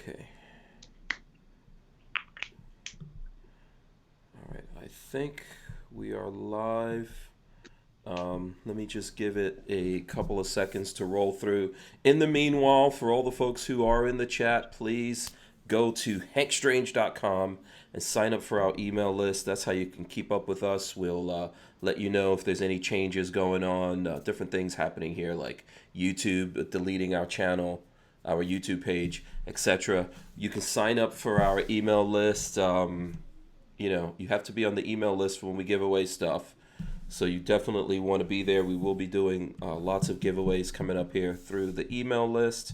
Okay. All right. I think we are live. Let me just give it a couple of seconds to roll through. In the meanwhile, for all the folks who are in the chat, please go to hankstrange.com and sign up for our email list. That's how you can keep up with us. We'll let you know if there's any changes going on, different things happening here, like YouTube deleting our channel, our YouTube page, etc. You can sign up for our email list. You have to be on the email list when we give away stuff. So you definitely want to be there. We will be doing lots of giveaways coming up here through the email list.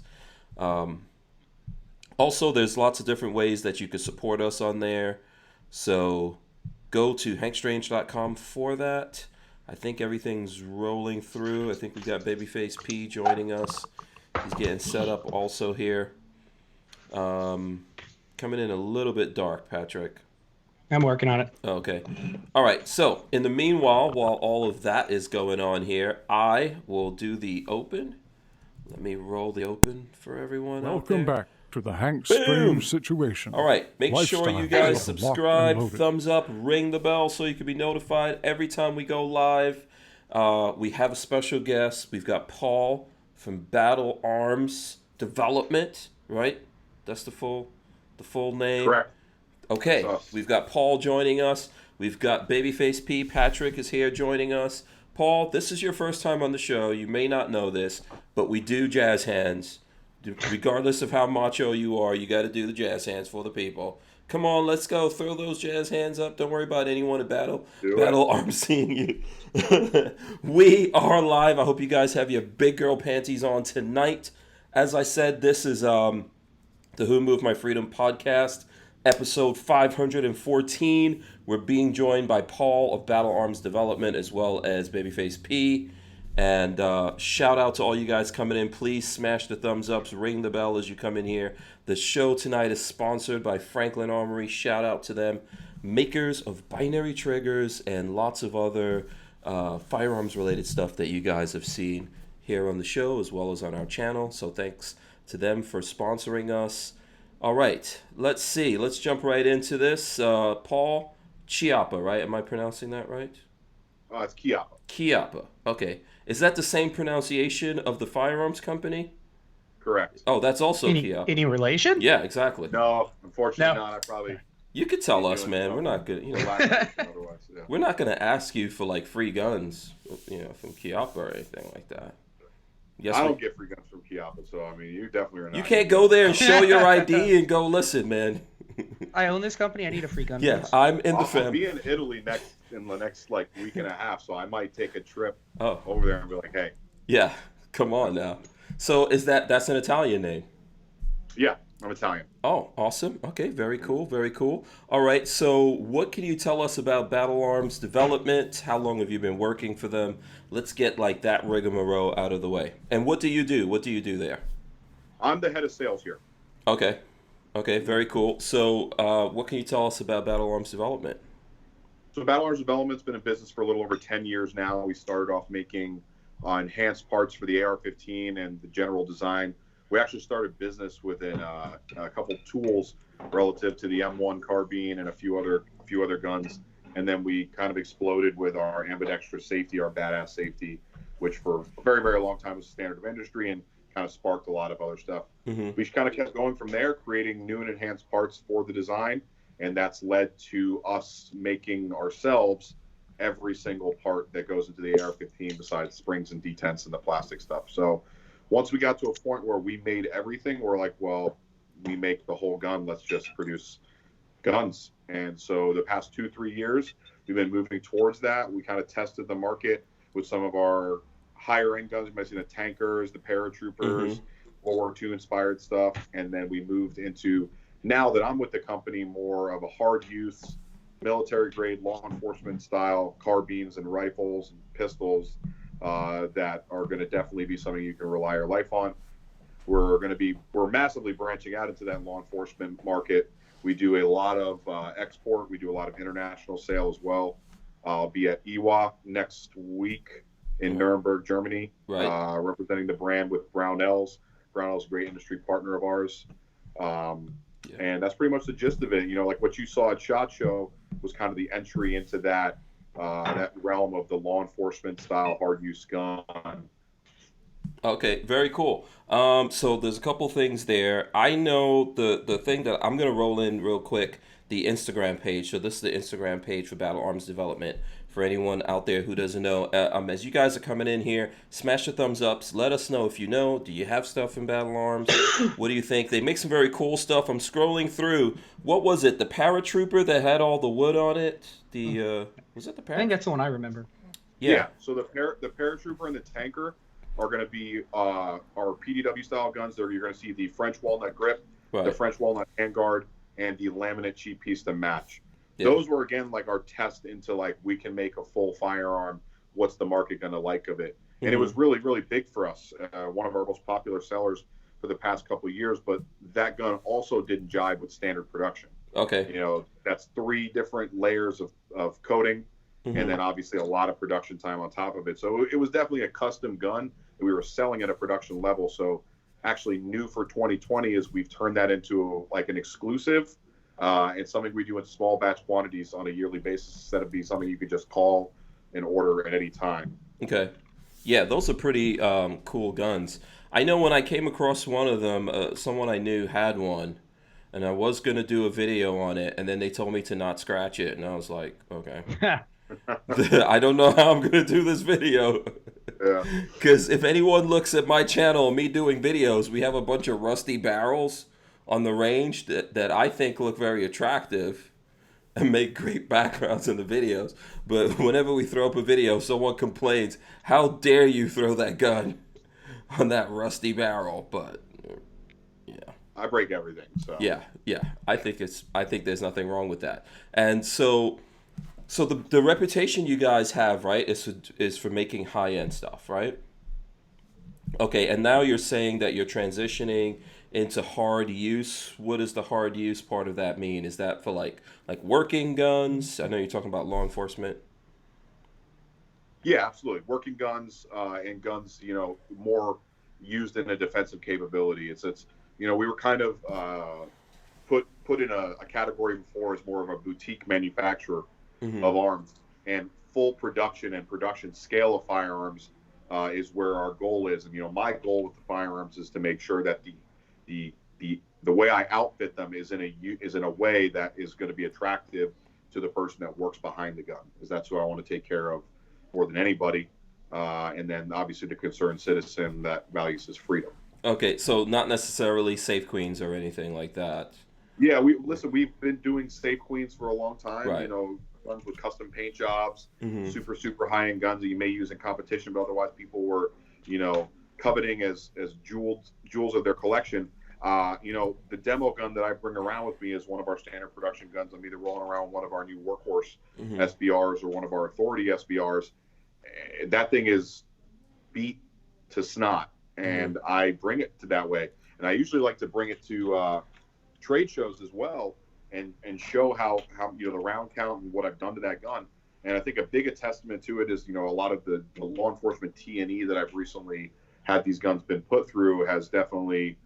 Also, there's lots of different ways that you can support us on there. So go to hankstrange.com for that. I think everything's rolling through. I think we got Babyface P joining us. He's getting set up also here. Coming in a little bit dark, Patrick. I'm working on it. Okay. All right. So, in the meanwhile, while all of that is going on here, I will do the open. Let me roll the open for everyone out there. Welcome back to the Hank Strange Situation. All right. Make Lifestyle sure you guys of subscribe, locked and loaded. thumbs up, ring the bell so you can be notified every time we go live. We have a special guest. We've got Paul from Barnauls Arms Development, right? That's the full name. Correct. Okay, we've got Paul joining us. We've got Babyface P. Patrick is here joining us. Paul, this is your first time on the show. You may not know this, but we do jazz hands. Regardless of how macho you are, you got to do the jazz hands for the people. Come on, let's go. Throw those jazz hands up. Don't worry about anyone at Barnauls Arms seeing you. We are live. I hope you guys have your big girl panties on tonight. As I said, this is the Who Moved My Freedom podcast. Episode 514. We're being joined by Paul of Barnauls Arms Development as well as Babyface P. And shout out to all you guys coming in. Please smash the thumbs ups, ring the bell as you come in here. The show tonight is sponsored by Franklin Armory. Shout out to them. Makers of binary triggers and lots of other firearms related stuff that you guys have seen here on the show as well as on our channel. So thanks to them for sponsoring us. All right, let's see. Let's jump right into this. Paul Chiappa, right? Am I pronouncing that right? It's Chiappa. Chiappa. Okay. Is that the same pronunciation of the firearms company? Correct. Oh, that's also Chiappa. Any relation? Yeah, exactly. No, unfortunately not. I probably. You could tell us, man. We're not good. We're not going to ask you for like free guns, from Chiappa or anything like that. Yes, I don't get free guns from Chiappa, so I mean, you definitely are not. You can't go there and show your ID and go, listen, man. I own this company. I need a free gun. Yeah, please. I'm in the family. I'll be in Italy in the next like week and a half, so I might take a trip over there and be like, hey. Yeah, come on now. So that's an Italian name? Yeah, I'm Italian. Oh, awesome. Okay, very cool, very cool. All right, so what can you tell us about Barnauls Arms Development? How long have you been working for them? Let's get like that rigmarole out of the way. And what do you do? What do you do there? I'm the head of sales here. Okay, very cool. So what can you tell us about Barnauls Arms Development? So Barnauls Arms Development's been in business for a little over 10 years now. We started off making enhanced parts for the AR-15 and the general design. We actually started business within a couple tools relative to the M1 carbine and a few other guns. And then we kind of exploded with our ambidextrous safety, our badass safety, which for a very, very long time was the standard of industry and kind of sparked a lot of other stuff. Mm-hmm. We kind of kept going from there, creating new and enhanced parts for the design. And that's led to us making ourselves every single part that goes into the AR-15 besides springs and detents and the plastic stuff. So once we got to a point where we made everything, we're like, well, we make the whole gun. Let's just produce guns. And so the past 2-3 years, we've been moving towards that. We kind of tested the market with some of our higher end guns. You might see the tankers, the paratroopers, World War II inspired stuff. And then we moved into, now that I'm with the company, more of a hard use, military grade, law enforcement style carbines and rifles and pistols that are going to definitely be something you can rely your life on. We're massively branching out into that law enforcement market. We do a lot of export. We do a lot of international sale as well. I'll be at EWA next week in Nuremberg, Germany, representing the brand with Barnauls. Barnauls is a great industry partner of ours. And that's pretty much the gist of it. Like what you saw at SHOT Show was kind of the entry into that realm of the law enforcement style hard use gun. Okay, very cool. So there's a couple things there. I know the thing that I'm gonna roll in real quick, the Instagram page. So this is the Instagram page for Battle Arms Development. For anyone out there who doesn't know, as you guys are coming in here, smash the thumbs ups. Let us know if you know. Do you have stuff in Battle Arms? What do you think? They make some very cool stuff. I'm scrolling through. What was it? The paratrooper that had all the wood on it. Was it the paratrooper? I think that's the one I remember. Yeah. So the paratrooper and the tanker are going to be our PDW style guns. There you're going to see the French walnut grip, Right. the French walnut handguard, and the laminate cheap piece to match. Yeah. Those were, again, like our test into like we can make a full firearm. What's the market going to like of it? And it was really, really big for us. One of our most popular sellers for the past couple of years. But that gun also didn't jive with standard production. Okay. That's 3 different layers of coating, and then obviously a lot of production time on top of it. So it was definitely a custom gun that we were selling at a production level. So actually new for 2020 is we've turned that into like an exclusive. It's something we do in small batch quantities on a yearly basis instead of being something you could just call and order at any time. Okay. Yeah, those are pretty cool guns. I know when I came across one of them, someone I knew had one, and I was going to do a video on it, and then they told me to not scratch it, and I was like, okay. I don't know how I'm going to do this video. Yeah. Because if anyone looks at my channel, me doing videos, we have a bunch of rusty barrels on the range that I think look very attractive and make great backgrounds in the videos. But whenever we throw up a video, someone complains, how dare you throw that gun on that rusty barrel? But yeah, I break everything. So yeah. I think there's nothing wrong with that. And so the reputation you guys have, right, is for making high-end stuff, right? Okay, and now you're saying that you're transitioning into hard use. What does the hard use part of that mean? Is that for like working guns? I know you're talking about law enforcement. Yeah, absolutely. Working guns and guns, more used in a defensive capability. It's we were kind of put in a category before as more of a boutique manufacturer of arms, and full production and production scale of firearms is where our goal is. And my goal with the firearms is to make sure that the way I outfit them is in a way that is going to be attractive to the person that works behind the gun, because that's who I want to take care of more than anybody. And then obviously the concerned citizen that values his freedom. Okay, so not necessarily safe queens or anything like that. Yeah, we've been doing safe queens for a long time. Right. Guns with custom paint jobs, super high end guns that you may use in competition, but otherwise people were, coveting as jewels of their collection. The demo gun that I bring around with me is one of our standard production guns. I'm either rolling around one of our new Workhorse SBRs or one of our Authority SBRs. That thing is beat to snot, and I bring it to that way. And I usually like to bring it to trade shows as well, and show how the round count and what I've done to that gun. And I think a big testament to it is a lot of the law enforcement T&E that I've recently had these guns been put through has definitely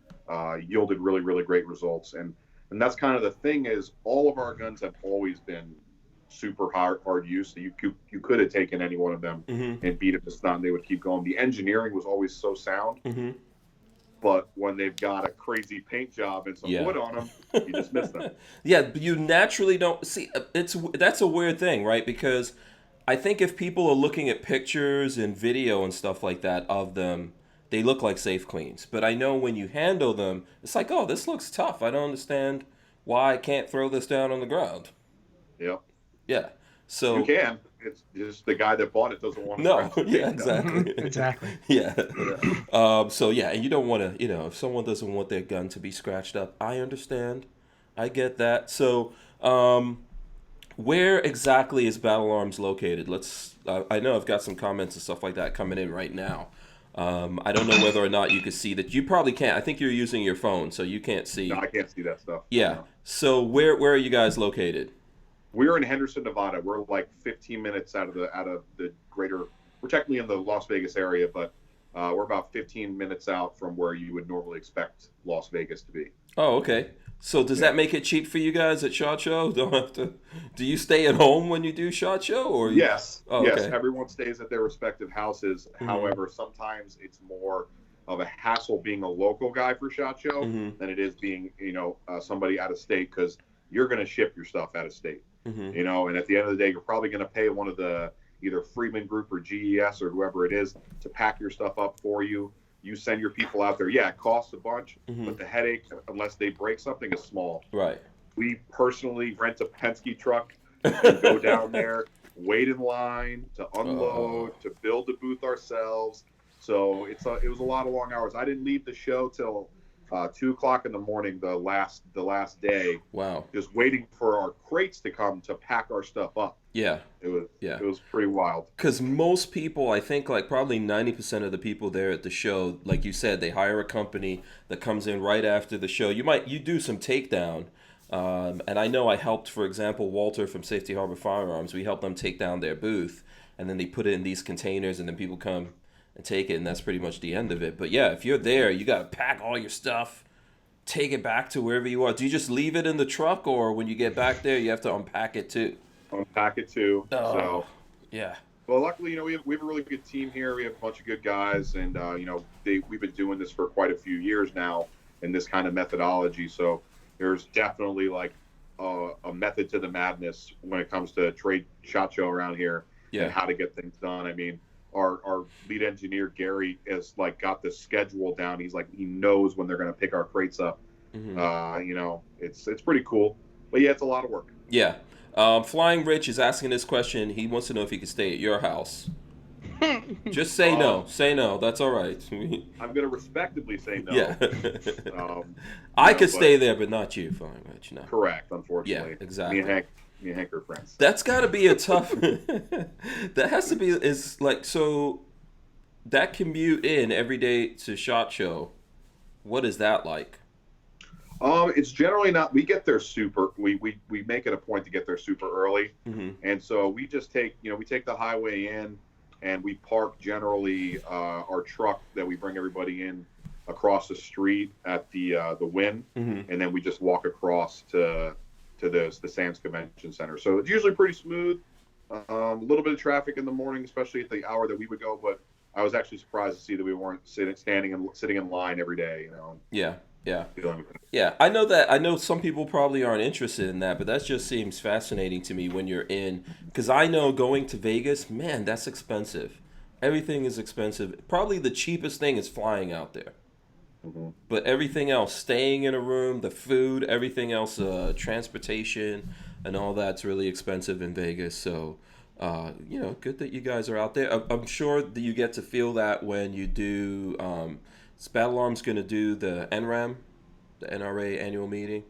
yielded really, really great results. And that's kind of the thing, is all of our guns have always been super hard use. So you could have taken any one of them and beat it to snot, and they would keep going. The engineering was always so sound. But when they've got a crazy paint job and some wood on them, you just miss them. Yeah, you naturally don't see. That's a weird thing, right? Because I think if people are looking at pictures and video and stuff like that of them, they look like safe queens. But I know when you handle them, it's like, oh, this looks tough. I don't understand why I can't throw this down on the ground. Yep. Yeah. So you can. It's just the guy that bought it doesn't want to. No. Yeah. Exactly. Exactly. Yeah. So yeah, and you don't want to. If someone doesn't want their gun to be scratched up, I understand. I get that. So, where exactly is Battle Arms located? I know I've got some comments and stuff like that coming in right now. I don't know whether or not you could see that. You probably can't. I think you're using your phone, so you can't see. No, I can't see that stuff. Yeah. No. So where are you guys located? We're in Henderson, Nevada. We're like 15 minutes out of the greater. We're technically in the Las Vegas area, but We're about 15 minutes out from where you would normally expect Las Vegas to be. Oh, okay. So does that make it cheap for you guys at SHOT Show? Don't have to. Do you stay at home when you do SHOT Show, or you? Yes, Oh, yes. okay. Everyone stays at their respective houses. Mm-hmm. However, sometimes it's more of a hassle being a local guy for SHOT Show Mm-hmm. than it is being, somebody out of state, because you're going to ship your stuff out of state. Mm-hmm. And at the end of the day, you're probably going to pay one of the either Freeman Group or GES or whoever it is to pack your stuff up for you. You send your people out there. Yeah, it costs a bunch, Mm-hmm. but the headache, unless they break something, is small. Right. We personally rent a Penske truck and go down there, wait in line to unload, to build the booth ourselves. So it was a lot of long hours. I didn't leave the show till 2:00 in the morning the last day. Wow. Just waiting for our crates to come to pack our stuff up. Yeah. It was pretty wild. Because most people, I think, like probably 90% of the people there at the show, like you said, they hire a company that comes in right after the show. You do some takedown. And I know I helped, for example, Walther from Safety Harbor Firearms. We helped them take down their booth, and then they put it in these containers, and then people come and take it, and that's pretty much the end of it. But yeah, if you're there, you got to pack all your stuff, take it back to wherever you are. Do you just leave it in the truck, or when you get back there, you have to unpack it too? Unpack it too. Oh, so yeah. Well, luckily, we have a really good team here. We have a bunch of good guys, and we've been doing this for quite a few years now in this kind of methodology. So there's definitely like a method to the madness when it comes to trade SHOT Show around here and how to get things done. I mean, our lead engineer Gary has like got the schedule down. He's like, he knows when they're going to pick our crates up. Mm-hmm. It's pretty cool, but yeah, it's a lot of work. Yeah. Flying Rich is asking this question. He wants to know if he could stay at your house. Just say no. Say no. That's all right. I'm going to respectably say no. Yeah. I could stay there, but not you, Flying Rich. No. Correct, unfortunately. Yeah, exactly. Me and Hank are friends. That's got to be a tough... That has to be... Is like, so that commute in every day to SHOT Show, what is that like? It's generally not. We get there we make it a point to get there super early, and so we just take the highway in, and we park generally our truck that we bring everybody in across the street at the Wynn, and then we just walk across to the Sands Convention Center. So it's usually pretty smooth. A little bit of traffic in the morning, especially at the hour that we would go, but I was actually surprised to see that we weren't sitting in line every day. Yeah. Yeah, I know that. I know some people probably aren't interested in that, but that just seems fascinating to me when you're in. Because I know going to Vegas, man, that's expensive. Everything is expensive. Probably the cheapest thing is flying out there. But everything else, staying in a room, the food, everything else, transportation, and all that's really expensive in Vegas. So, good that you guys are out there. I'm sure that you get to feel that when you do... Is Battle Arms going to do the NRAM, the NRA annual meeting?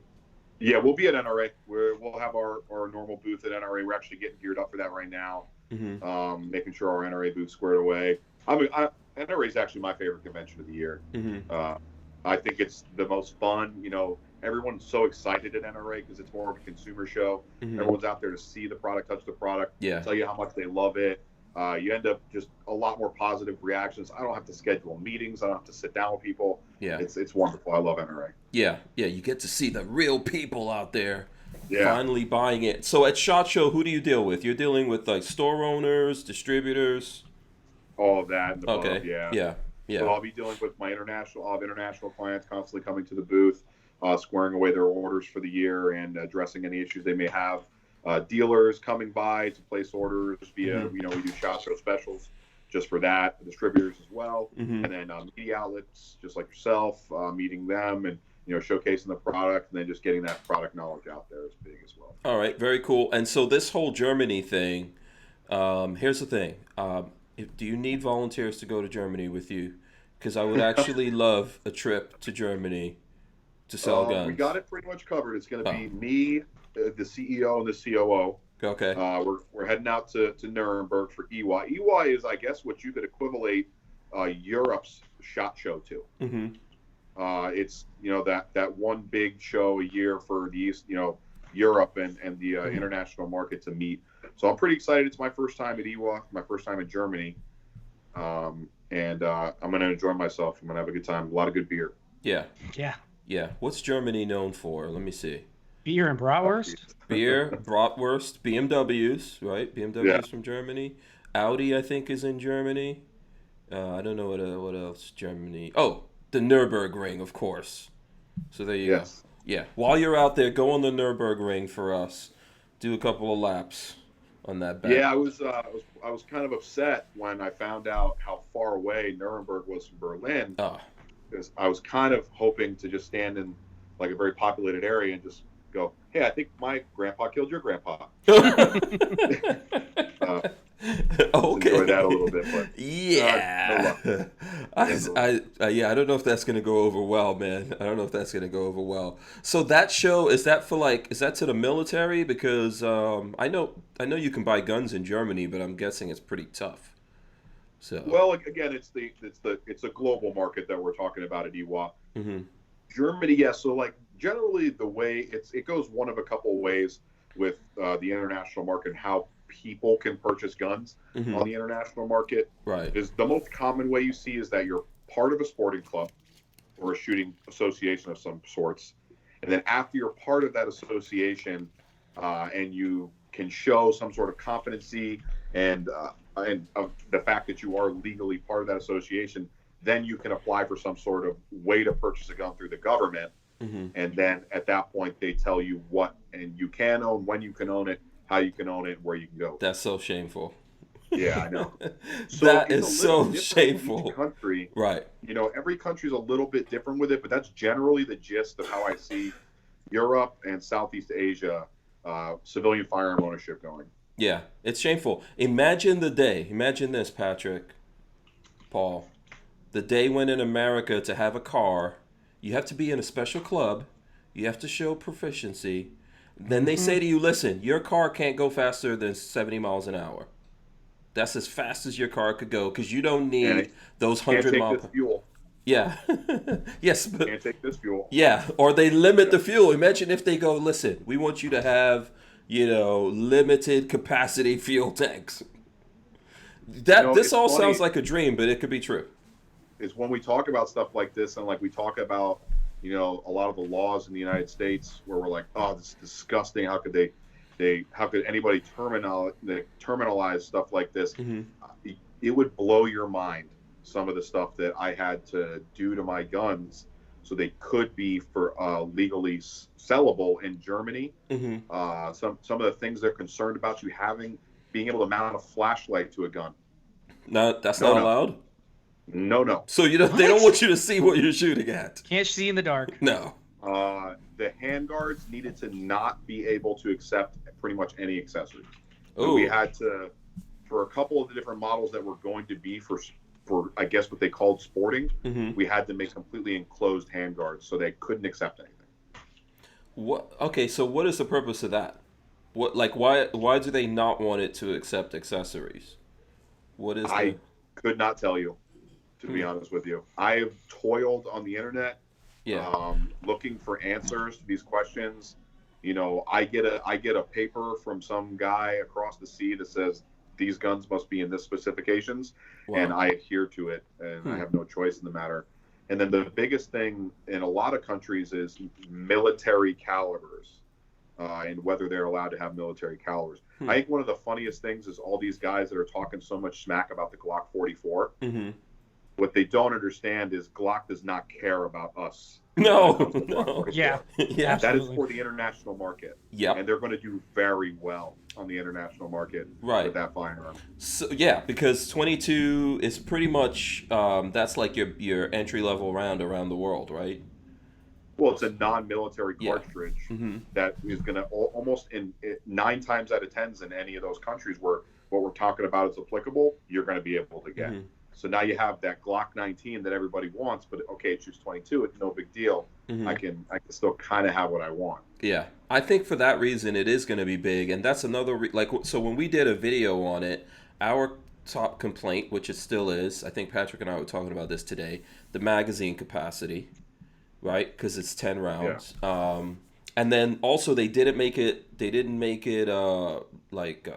Yeah, we'll be at NRA. We'll have our normal booth at NRA. We're actually getting geared up for that right now, making sure our NRA booth's squared away. NRA is actually my favorite convention of the year. I think it's the most fun. Everyone's so excited at NRA because it's more of a consumer show. Everyone's out there to see the product, touch the product, tell you how much they love it. You end up just a lot more positive reactions. I don't have to schedule meetings. I don't have to sit down with people. Yeah, it's wonderful. I love NRA. Yeah, you get to see the real people out there finally buying it. So at SHOT Show, who do you deal with? You're dealing with like store owners, distributors? All of that. And above, okay. Yeah. So I'll be dealing with my international clients constantly coming to the booth, squaring away their orders for the year and addressing any issues they may have. Dealers coming by to place orders via, we do SHOT Show specials just for that, distributors as well, and then media outlets just like yourself, meeting them and showcasing the product, and then just getting that product knowledge out there is big as well. All right, very cool. And so this whole Germany thing, here's the thing: do you need volunteers to go to Germany with you? Because I would actually love a trip to Germany to sell guns. We got it pretty much covered. It's going to be me, the CEO, and the COO. Okay. We're heading out to Nuremberg for EWA. EWA is, I guess, what you could equivalent Europe's SHOT Show to. It's that one big show a year for the East, Europe and the international market to meet. So I'm pretty excited. It's my first time at EWA, my first time in Germany, and and I'm going to enjoy myself. I'm going to have a good time. A lot of good beer. Yeah. Yeah. Yeah. What's Germany known for? Let me see. Beer and bratwurst. Beer, bratwurst, BMWs, right? BMWs Yeah. from Germany. Audi, I think, is in Germany. I don't know what else Germany. Oh, the Nürburgring, of course. So there you go. Yes. Yeah. While you're out there, go on the Nürburgring for us. Do a couple of laps on that back. Yeah, I was kind of upset when I found out how far away Nuremberg was from Berlin, Ah. because I was kind of hoping to just stand in like a very populated area and just go, "Hey, I think my grandpa killed your grandpa." Okay. Enjoy that a little bit, but yeah. no luck. I don't know if that's gonna go over well, man. I don't know if that's gonna go over well. So that show, is that to the military? Because I know you can buy guns in Germany, but I'm guessing it's pretty tough. So Well, again, it's a global market that we're talking about at EWA. hmm Germany, yes. So like generally the way it goes one of a couple ways with the international market and how people can purchase guns hmm on the international market. right. Is the most common way you see is that you're part of a sporting club or a shooting association of some sorts, and then after you're part of that association, and you can show some sort of competency and of the fact that you are legally part of that association, then you can apply for some sort of way to purchase a gun through the government. hmm And then at that point, they tell you what and you can own, when you can own it, how you can own it, and where you can go. That's so shameful. Yeah, I know. So That it's is a little so different in shameful. each country. Right. Every country's a little bit different with it, but that's generally the gist of how I see Europe and Southeast Asia civilian firearm ownership going. Yeah, it's shameful. Imagine this, Patrick, Paul, the day when in America to have a car, you have to be in a special club, you have to show proficiency. Then they say to you, listen, your car can't go faster than 70 miles an hour. That's as fast as your car could go because you don't And need it those can't 100 take mile. this fuel. Yeah. Yes, but Can't take this fuel. yeah, or they limit the fuel. Imagine if they go, listen, we want you to have, limited capacity fuel tanks. This It's all funny. sounds like a dream, but it could be true. Is when we talk about stuff like this, and like we talk about a lot of the laws in the United States where we're like, oh, this is disgusting. How could how could anybody terminalize stuff like this? It would blow your mind, some of the stuff that I had to do to my guns so they could be for legally sellable in Germany. Some of the things they're concerned about you being able to mount a flashlight to a gun. No, that's No, not no. allowed. No. So they don't want you to see what you're shooting at. Can't see in the dark. No. The handguards needed to not be able to accept pretty much any accessories. So Ooh. we had to, for a couple of the different models that were going to be for I guess what they called sporting, we had to make completely enclosed handguards so they couldn't accept anything. What? Okay, so what is the purpose of that? Why do they not want it to accept accessories? What is I could not tell you, to be honest with you. I have toiled on the internet, looking for answers to these questions. I get a paper from some guy across the sea that says these guns must be in this specifications, and I adhere to it, and I have no choice in the matter. And then the biggest thing in a lot of countries is military calibers, and whether they're allowed to have military calibers. I think one of the funniest things is all these guys that are talking so much smack about the Glock 44. What they don't understand is Glock does not care about us. No. Yeah. Yeah. That is Absolutely. for the international market. Yep. And they're going to do very well on the international market with that firearm. So yeah, because 22 is pretty much that's like your entry level round around the world, right? Well, it's a non-military cartridge that is going to almost in 9 times out of 10 in any of those countries where what we're talking about is applicable, you're going to be able to get. So now you have that Glock 19 that everybody wants, but okay, choose 22. It's no big deal. I can still kind of have what I want. Yeah, I think for that reason it is going to be big, and that's another so when we did a video on it, our top complaint, which it still is, I think Patrick and I were talking about this today, the magazine capacity, right? Because it's 10 rounds. Yeah. And then also they didn't make it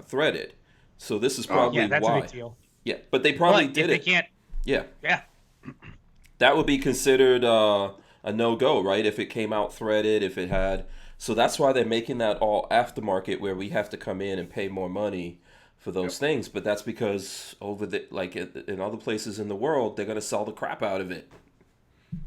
threaded. So this is probably yeah, that's why. a big deal. Yeah, but they probably did if it. They can't. Yeah. Yeah. That would be considered a no-go, right? If it came out threaded, if it had. So that's why they're making that all aftermarket, where we have to come in and pay more money for those Yep. things. But that's because in other places in the world, they're gonna sell the crap out of it.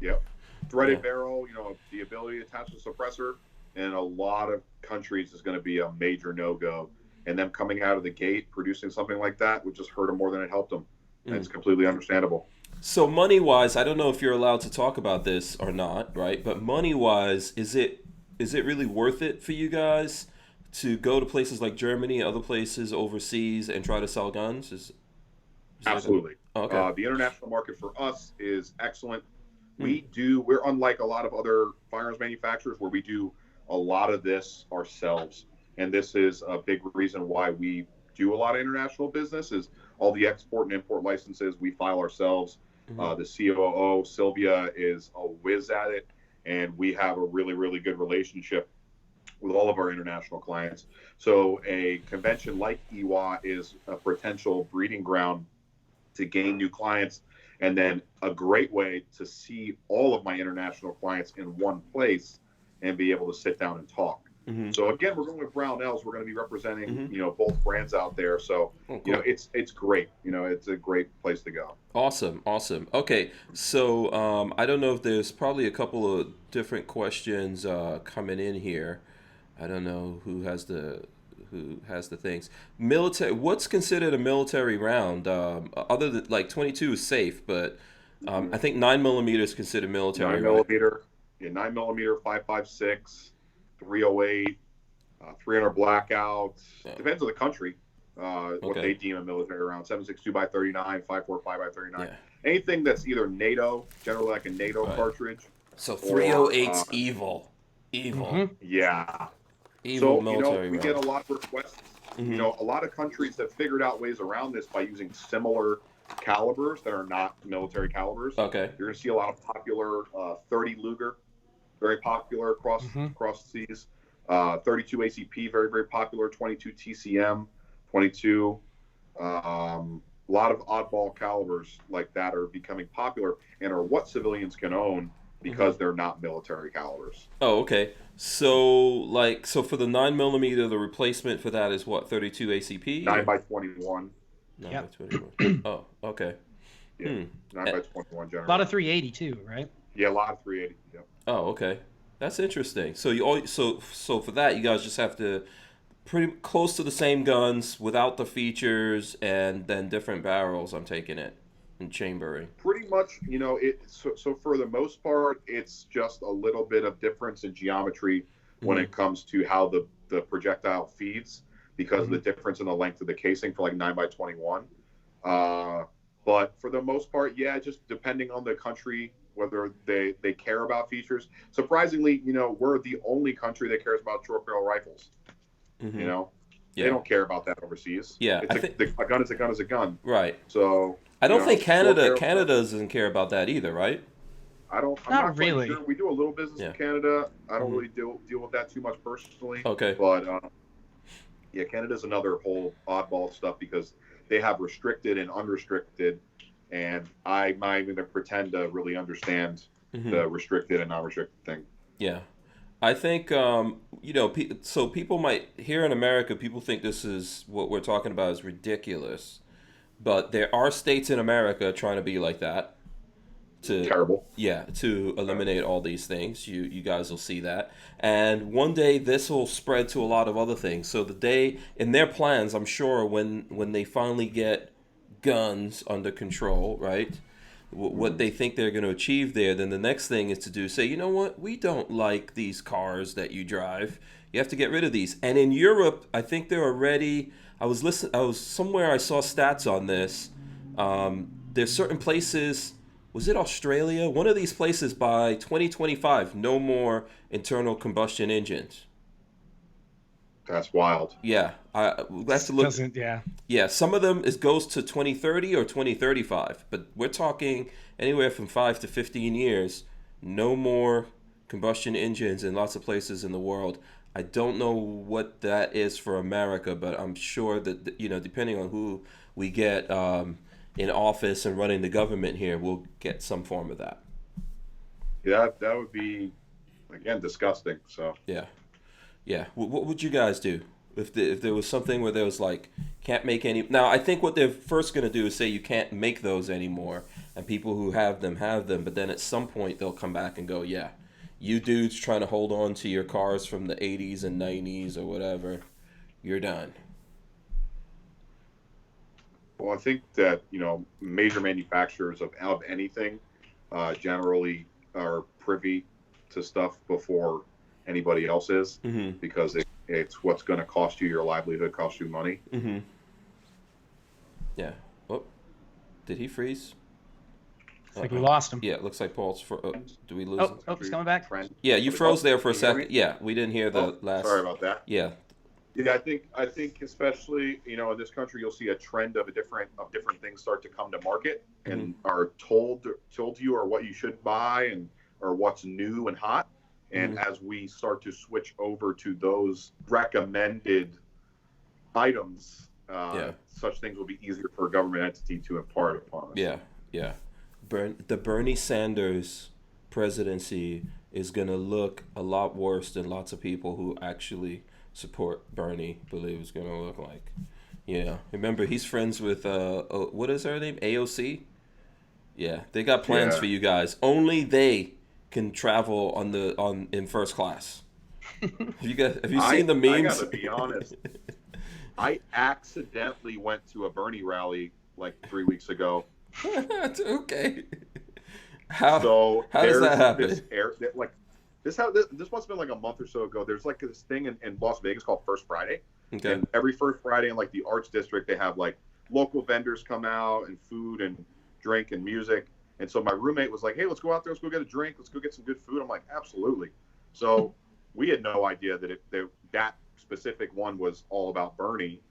Yep. Threaded Yeah. barrel, the ability to attach a suppressor in a lot of countries is going to be a major no-go. And them coming out of the gate producing something like that would just hurt them more than it helped them. And it's completely understandable. So money-wise, I don't know if you're allowed to talk about this or not, right? But money-wise, is it really worth it for you guys to go to places like Germany, other places overseas, and try to sell guns? Is that Absolutely. okay? The international market for us is excellent. We're unlike a lot of other firearms manufacturers where we do a lot of this ourselves. And this is a big reason why we do a lot of international business is all the export and import licenses we file ourselves. The COO, Sylvia, is a whiz at it. And we have a really, really good relationship with all of our international clients. So a convention like EWA is a potential breeding ground to gain new clients, and then a great way to see all of my international clients in one place and be able to sit down and talk. So again, we're going with Barnauls. We're going to be representing, both brands out there. So, Cool. It's great. It's a great place to go. Awesome. Okay, so I don't know if there's probably a couple of different questions coming in here. I don't know who has the things. Military. What's considered a military round? Other than like 22 is safe, but I think 9mm is considered military. 9mm, 9mm, 5.56, 308, 300 blackout. Yeah. Depends on the country. What Okay. they deem a military round. 7.62 by 39, 5.45 by 39. Yeah. Anything that's either NATO, generally like a NATO cartridge. So Or, 308's evil. Yeah. Evil So, military we round. get a lot of requests. A lot of countries have figured out ways around this by using similar calibers that are not military calibers. Okay. You're going to see a lot of popular 30 Luger, very popular across seas. 32 ACP, very, very popular. 22 TCM, 22. A lot of oddball calibers like that are becoming popular and are what civilians can own because they're not military calibers. Oh, okay. So for the 9mm, the replacement for that is what, 32 ACP? 9x21. 9x21. Oh, okay. Yeah. 9x21 A generally. lot of 380 too, right? Yeah, a lot of 380. Yep. Oh, okay. That's interesting. So for that, you guys just have to pretty close to the same guns without the features and then different barrels. I'm taking it and chambering. Pretty much, so for the most part, it's just a little bit of difference in geometry when it comes to how the projectile feeds because of the difference in the length of the casing for like 9x21. But for the most part, yeah, just depending on the country, whether they care about features. Surprisingly, we're the only country that cares about short barrel rifles. Yeah. They don't care about that overseas. Yeah, a gun is a gun is a gun. Right. So I don't think Canada short barrel- doesn't care about that either, right? I'm Not not really. quite sure. We do a little business in Canada. I don't really deal with that too much personally. Okay. But yeah, Canada's another whole oddball stuff because they have restricted and unrestricted, and I'm not even going to pretend to really understand the restricted and non-restricted thing. Yeah. I think, so people might, here in America, people think this is, what we're talking about is ridiculous. But there are states in America trying to be like that. Terrible. Yeah, to eliminate all these things. You guys will see that. And one day this will spread to a lot of other things. So the day, in their plans, I'm sure, when they finally get guns under control, right? What they think they're going to achieve there, then the next thing is to say, you know what, we don't like these cars that you drive. You have to get rid of these. And in Europe, I think they're already, I was somewhere I saw stats on this. There's certain places, was it Australia? One of these places by 2025, no more internal combustion engines. That's wild. Yeah, that's to look. Doesn't, yeah. Yeah, some of them goes to 2030 or 2035, but we're talking anywhere from 5 to 15 years. No more combustion engines in lots of places in the world. I don't know what that is for America, but I'm sure that depending on who we get, in office and running the government here will get some form of that. Yeah, that would be, again, disgusting. So Yeah. What would you guys do if there was something where there was like can't make any? Now I think what they're first going to do is say you can't make those anymore, and people who have them. But then at some point they'll come back and go, yeah, you dudes trying to hold on to your cars from the 80s and 90s or whatever, you're done. well, I think that major manufacturers of anything generally are privy to stuff before anybody else is, because it's what's going to cost you your livelihood, cost you money. Yeah. Oh, did he freeze? It's like we lost him. Yeah, it looks like Paul's. Do we lose him? Oh, he's coming back. Yeah, you froze there for a second. Yeah, we didn't hear the last. Sorry about that. Yeah. Yeah, I think especially in this country, you'll see a trend of different things start to come to market and are told to you or what you should buy and or what's new and hot. And as we start to switch over to those recommended items, such things will be easier for a government entity to impart upon us. Yeah. The Bernie Sanders presidency is going to look a lot worse than lots of people who actually support Bernie believe it's going to look like. Yeah. Remember, he's friends with, what is her name? AOC? Yeah. They got plans for you guys. Only they can travel in first class. Have you seen the memes? I gotta be honest. I accidentally went to a Bernie rally like 3 weeks ago. Okay. How does that happen? This must have been like a month or so ago. There's like this thing in Las Vegas called First Friday. Okay. And every First Friday in like the Arts District, they have like local vendors come out and food and drink and music. And so my roommate was like, hey, let's go out there. Let's go get a drink. Let's go get some good food. I'm like, absolutely. So we had no idea that that specific one was all about Bernie.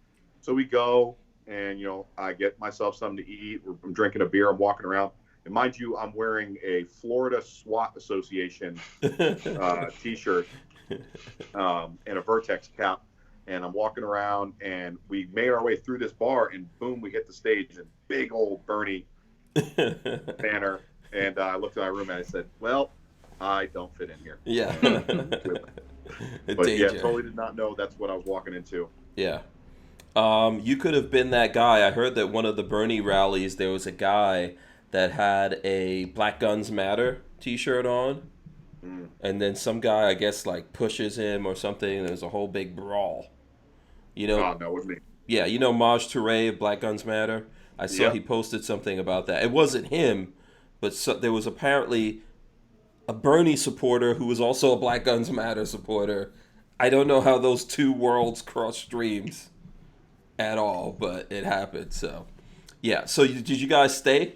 So we go and, I get myself something to eat. I'm drinking a beer. I'm walking around. And mind you, I'm wearing a Florida SWAT Association T-shirt and a Vertex cap. And I'm walking around, and we made our way through this bar, and boom, we hit the stage, and big old Bernie banner. And I looked at my room, and I said, well, I don't fit in here. Yeah. But yeah, totally did not know that's what I was walking into. Yeah. You could have been that guy. I heard that one of the Bernie rallies, there was a guy that had a Black Guns Matter t-shirt on. And then some guy, I guess, like pushes him or something, and there's a whole big brawl. Oh, no, it was me. Yeah, Maj Touré of Black Guns Matter? I saw he posted something about that. It wasn't him, but there was apparently a Bernie supporter who was also a Black Guns Matter supporter. I don't know how those two worlds cross streams at all, but it happened. So, yeah. So did you guys stay?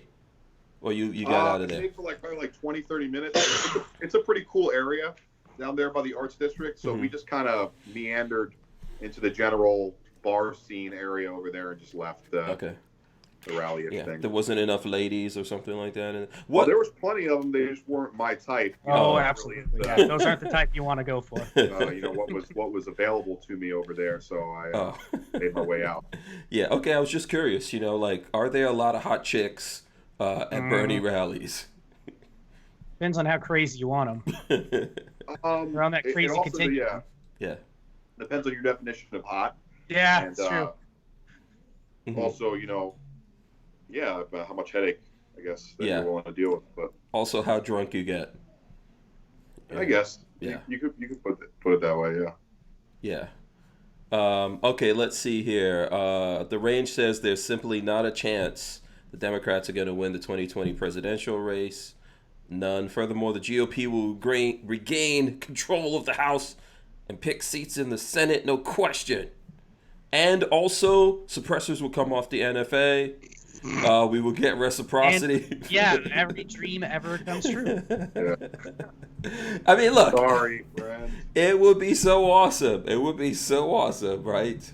Or you got out of there? I stayed for probably 20, 30 minutes. It's a pretty cool area down there by the Arts District. So we just kind of meandered into the general bar scene area over there and just left the rally-ish thing. There wasn't enough ladies or something like that? Well, there was plenty of them. They just weren't my type. Absolutely. Yeah, those aren't the type you want to go for. What was available to me over there, so I made my way out. Yeah, okay. I was just curious, are there a lot of hot chicks at Bernie rallies? Depends on how crazy you want them. Around that crazy continuum. Yeah. Depends on your definition of hot. Yeah, it's true. Also, about how much headache, I guess, that you're willing to deal with. But also how drunk you get. I guess. Yeah. You could put it that way, yeah. Yeah. Okay, let's see here. The range says there's simply not a chance the Democrats are going to win the 2020 presidential race. None. Furthermore, the GOP will regain control of the House and pick seats in the Senate, no question. And also, suppressors will come off the NFA. We will get reciprocity. And, every dream ever comes true. Yeah. I mean, look. Sorry, friend. It would be so awesome. It would be so awesome, right?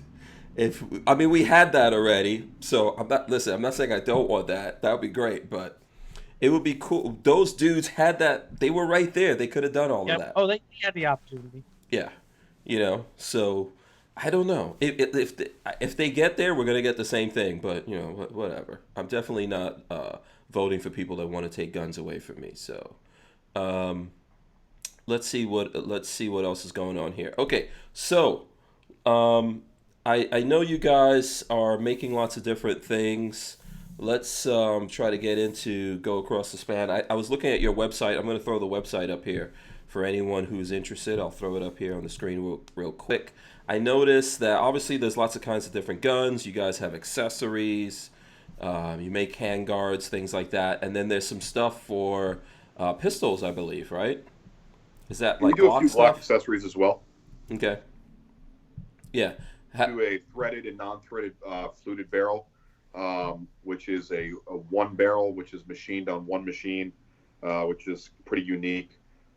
We had that already. So I'm not saying I don't want that. That would be great, but it would be cool. Those dudes had that. They were right there. They could have done all of that. Oh, they had the opportunity. Yeah. So I don't know. If they get there, we're gonna get the same thing. But whatever. I'm definitely not voting for people that want to take guns away from me. So, let's see what else is going on here. Okay, so I know you guys are making lots of different things. Let's try to go across the span. I was looking at your website. I'm going to throw the website up here for anyone who's interested. I'll throw it up here on the screen real quick. I noticed that obviously there's lots of kinds of different guns. You guys have accessories. You make handguards, things like that. And then there's some stuff for pistols, I believe, right? Is that like we do a few Glock Glock stuff? accessories as well. Okay. Yeah. We do a threaded and non-threaded fluted barrel, which is a one barrel, which is machined on one machine, which is pretty unique.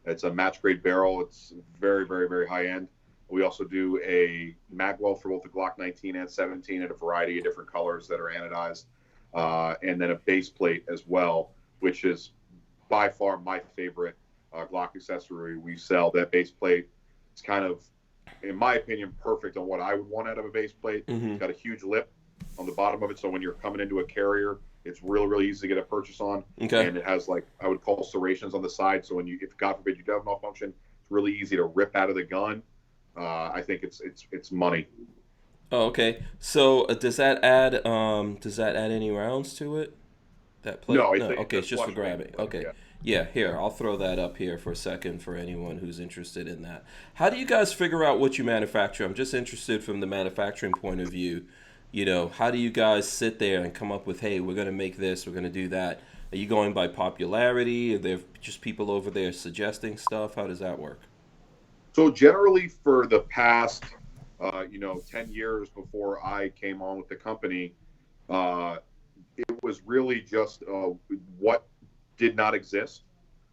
It's a match grade barrel. It's very, very, very high end. We also do a mag weld for both the Glock 19 and 17 in a variety of different colors that are anodized, and then a base plate as well, which is by far my favorite Glock accessory we sell. That base plate is kind of, in my opinion, perfect on what I would want out of a base plate. Mm-hmm. It's got a huge lip on the bottom of it, so when you're coming into a carrier, it's really, really easy to get a purchase on. Okay. And it has, like, I would call serrations on the side, so if God forbid you do have a malfunction, it's really easy to rip out of the gun. I think it's money. Oh, okay. So does that add any rounds to it? That plate? No, Okay, it's just for flush grabbing. plate, Okay. yeah. Yeah, here, I'll throw that up here for a second for anyone who's interested in that. How do you guys figure out what you manufacture? I'm just interested from the manufacturing point of view. How do you guys sit there and come up with, hey, we're going to make this, we're going to do that? Are you going by popularity? Are there just people over there suggesting stuff? How does that work? So generally for the past, 10 years before I came on with the company, it was really just what did not exist,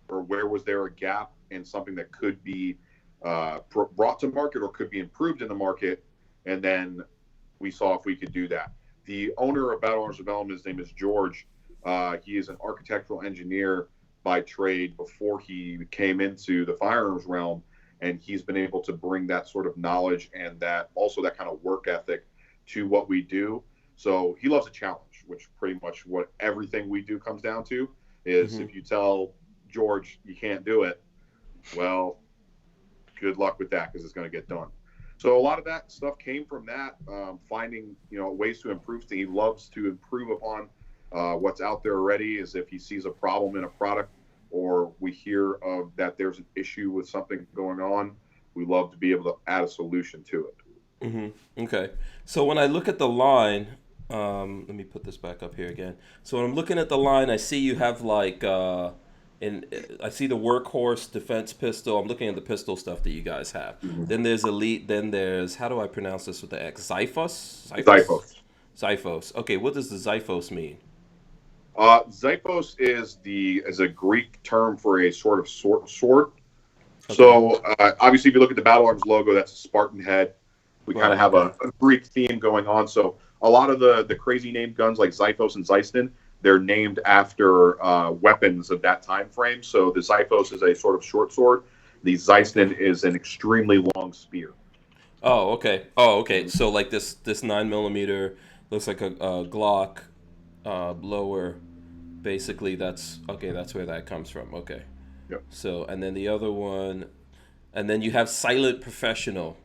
or where was there a gap in something that could be brought to market or could be improved in the market, and then we saw if we could do that. The owner of Battle Arms Development, his name is George. He is an architectural engineer by trade before he came into the firearms realm, and he's been able to bring that sort of knowledge and that kind of work ethic to what we do. So he loves a challenge, which pretty much what everything we do comes down to is, Mm-hmm. if you tell George you can't do it, well, good luck with that, because it's going to get done. So a lot of that stuff came from that, finding ways to improve things. He loves to improve upon what's out there already. Is if he sees a problem in a product, or we hear of that there's an issue with something going on, we love to be able to add a solution to it. Mm-hmm. Okay. So when I look at the line, let me put this back up here again. So when I'm looking at the line, I see you have I see the workhorse defense pistol. I'm looking at the pistol stuff that you guys have. Mm-hmm. Then there's Elite. Then there's, how do I pronounce this with the X? Xiphos? Xiphos. Okay, what does the Xiphos mean? Xiphos is a Greek term for a sort of sword. Okay. So obviously, if you look at the Battle Arms logo, that's a Spartan head. We kind of have a Greek theme going on. So a lot of the crazy named guns like Xiphos and Zeiston, they're named after weapons of that time frame. So the Xiphos is a sort of short sword. The Zeiston is an extremely long spear. Oh, okay. So like this 9mm looks like a Glock lower. Basically, that's where that comes from. Okay. Yep. So, and then the other one, and then you have Silent Professional.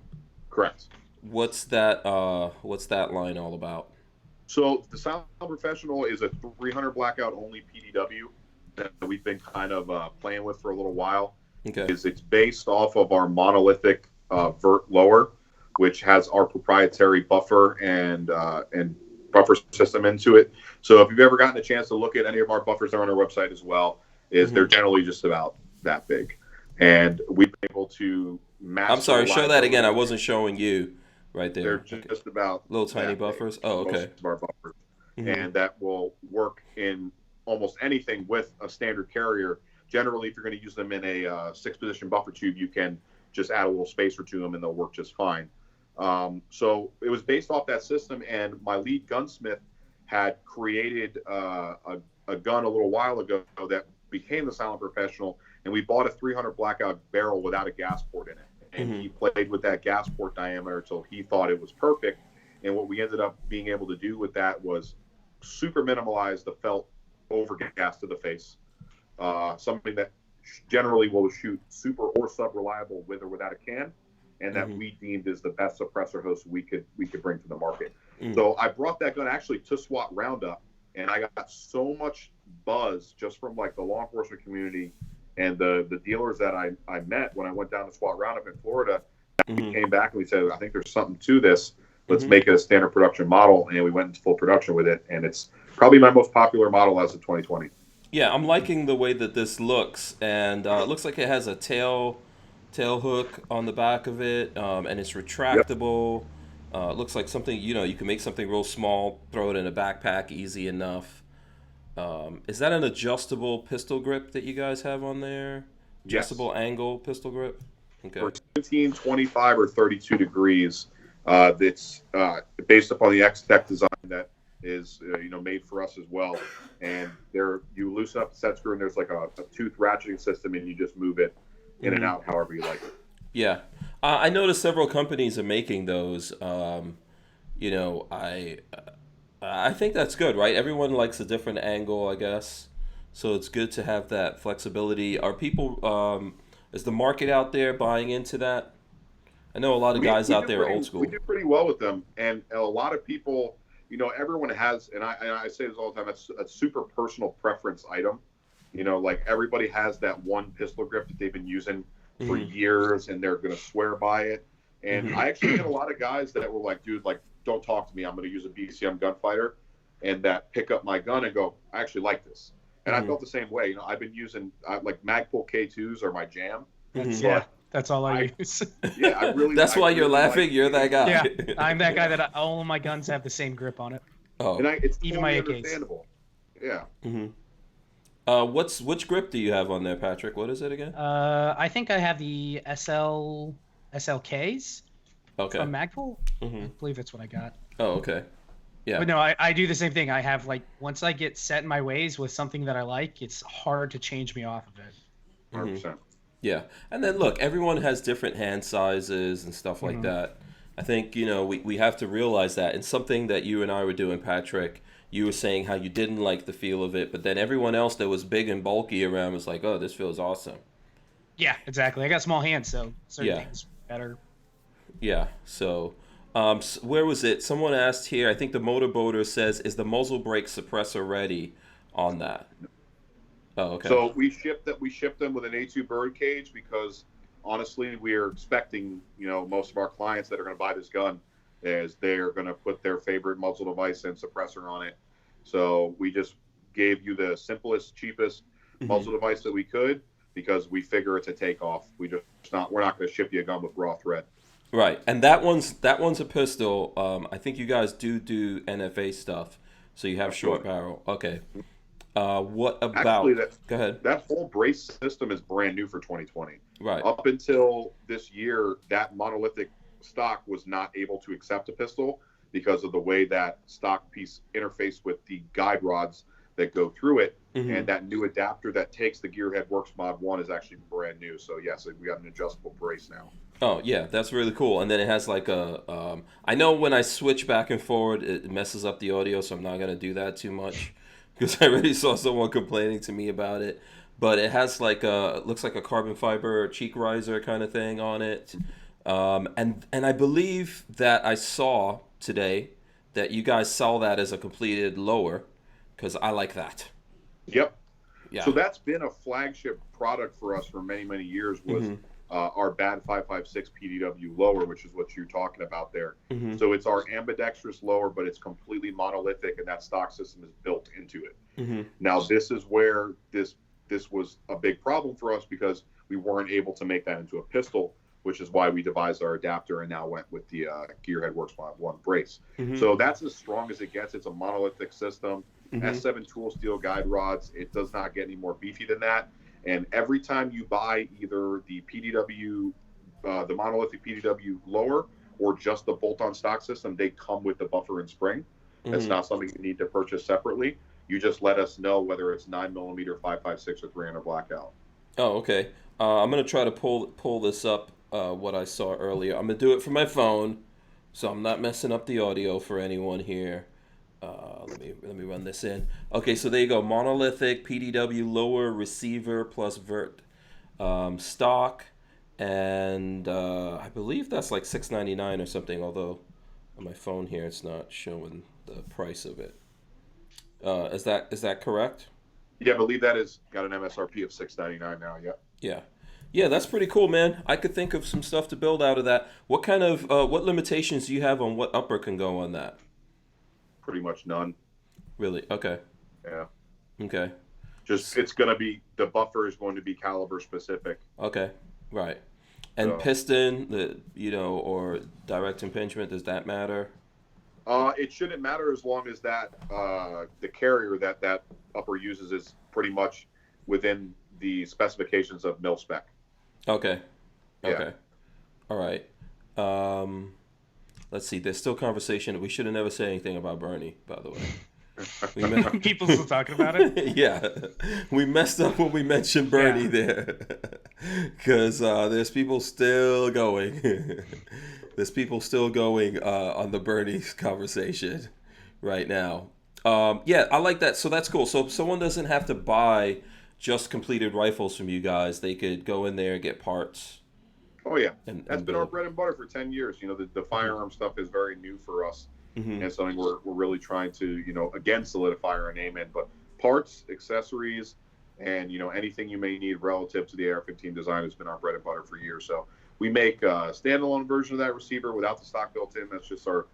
Correct. What's that line all about? So the Silent Professional is a 300 blackout only PDW that we've been kind of playing with for a little while. Okay. It's based off of our monolithic vert lower, which has our proprietary buffer and buffer system into it. So if you've ever gotten a chance to look at any of our buffers, they're on our website as well. They're generally just about that big, and we've been able to master. I'm sorry, show that again. I wasn't showing you right there. They're just about little tiny buffers. Oh, okay. Most of our buffers, and that will work in almost anything with a standard carrier. Generally, if you're going to use them in a 6-position buffer tube, you can just add a little spacer to them, and they'll work just fine. So it was based off that system, and my lead gunsmith had created a gun a little while ago that became the Silent Professional, and we bought a 300 blackout barrel without a gas port in it. and he played with that gas port diameter until he thought it was perfect. And what we ended up being able to do with that was super minimalize the felt over gas to the face, something that generally will shoot super or sub reliable with or without a can, and that we deemed is the best suppressor host we could bring to the market. So I brought that gun actually to SWAT Roundup, and I got so much buzz just from like the law enforcement community and the dealers that I met when I went down to SWAT Roundup in Florida. We came back and we said, I think there's something to this. Let's make it a standard production model, and we went into full production with it, and it's probably my most popular model as of 2020. Yeah, I'm liking the way that this looks, and it looks like it has a tail hook on the back of it, and it's retractable. It looks like something, you can make something real small, throw it in a backpack, easy enough. Is that an adjustable pistol grip that you guys have on there? Adjustable angle pistol grip? Okay. For 17, 25, or 32 degrees, that's based upon the X-Tech design that is made for us as well. And you loosen up the set screw, and there's like a tooth ratcheting system, and you just move it in and out however you like it. Yeah. I noticed several companies are making those. I think that's good, right? Everyone likes a different angle, I guess. So it's good to have that flexibility. Are people, is the market out there buying into that? I know a lot of guys out there are old school. We do pretty well with them. And a lot of people, everyone has, and I say this all the time, it's a super personal preference item. Like everybody has that one pistol grip that they've been using for years, and they're going to swear by it. And I actually get a lot of guys that were like, dude, like, don't talk to me. I'm going to use a BCM gunfighter, and that pick up my gun and go, I actually like this. And I felt the same way. I've been using like Magpul K2s are my jam. That's all I use. Yeah, I really. That's why you're laughing. Like, you're that guy. Yeah, I'm that guy that all of my guns have the same grip on it. Oh, and it's even totally my AKs. Understandable. Yeah. Which grip do you have on there, Patrick? What is it again? I think I have the SLKs. Okay. From Magpul. I believe that's what I got. Oh, okay. Yeah. But no, I do the same thing. I have once I get set in my ways with something that I like, it's hard to change me off of it. 100%. Yeah. And then look, everyone has different hand sizes and stuff like that. I think, we have to realize that. And something that you and I were doing, Patrick, you were saying how you didn't like the feel of it, but then everyone else that was big and bulky around was like, oh, this feels awesome. Yeah, exactly. I got small hands, so certain things better. Yeah. So, where was it? Someone asked here, I think the motorboater says, is the muzzle brake suppressor ready on that? Oh, okay. So we ship them with an A2 bird cage because honestly, we are expecting, most of our clients that are going to buy this gun is they're going to put their favorite muzzle device and suppressor on it. So we just gave you the simplest, cheapest muzzle device that we could because we figure it's a takeoff. we're not going to ship you a gun with raw thread. Right, and that one's a pistol. I think you guys do NFA stuff, so you have short barrel. Okay. What about? Actually, go ahead. That whole brace system is brand new for 2020. Right. Up until this year, that monolithic stock was not able to accept a pistol because of the way that stock piece interfaced with the guide rods that go through it, and that new adapter that takes the Gearhead Works Mod 1 is actually brand new. So yes, we got an adjustable brace now. Oh yeah, that's really cool. And then it has like a. I know when I switch back and forward, it messes up the audio, so I'm not gonna do that too much because I already saw someone complaining to me about it. But it has looks like a carbon fiber cheek riser kind of thing on it, and I believe that I saw today that you guys sell that as a completed lower, because I like that. Yep. Yeah. So that's been a flagship product for us for many years. Was our BAD 556 PDW lower, which is what you're talking about there. So it's our ambidextrous lower, but it's completely monolithic, and that stock system is built into it. Now, this is where this was a big problem for us because we weren't able to make that into a pistol, which is why we devised our adapter and now went with the Gearhead Works Mod 1 brace. So that's as strong as it gets. It's a monolithic system. S7 tool steel guide rods. It does not get any more beefy than that. And every time you buy either the PDW, the monolithic PDW lower, or just the bolt-on stock system, they come with the buffer and spring. That's not something you need to purchase separately. You just let us know whether it's 9mm, 5.56, or 300 blackout. Oh, okay. I'm gonna try to pull this up what I saw earlier. I'm gonna do it from my phone, so I'm not messing up the audio for anyone here. Let me run this in. Okay, so there you go. Monolithic PDW lower receiver plus vert stock, and I believe that's like $6.99 or something. Although on my phone here, it's not showing the price of it. Is that correct? Yeah, I believe that is got an MSRP of $6.99 now. Yeah. Yeah. Yeah, that's pretty cool, man. I could think of some stuff to build out of that. What kind of what limitations do you have on what upper can go on that? Pretty much none. Really? Okay. Yeah. Okay. Just it's going to be the buffer is going to be caliber specific. Okay. Right. And So, piston, or direct impingement, does that matter? it shouldn't matter as long as that the carrier that upper uses is pretty much within the specifications of mil spec. Okay. Yeah. Okay. All right. Let's see. There's still conversation. We should have never said anything about Bernie, by the way. We People still talking about it. Yeah, we messed up when we mentioned Bernie Yeah. there, because there's people still going. There's people still going on the Bernie conversation right now. Yeah, I like that. So that's cool. So if someone doesn't have to buy just completed rifles from you guys, they could go in there and get parts. Oh yeah, And that's been our build. bread and butter for 10 years. You know, the firearm stuff is very new for us, Mhm. and something we're really trying to, again, solidify our name in. But parts, accessories, and anything you may need relative to the AR-15 design has been our bread and butter for years. So we make a standalone version of that receiver without the stock built in. That's just our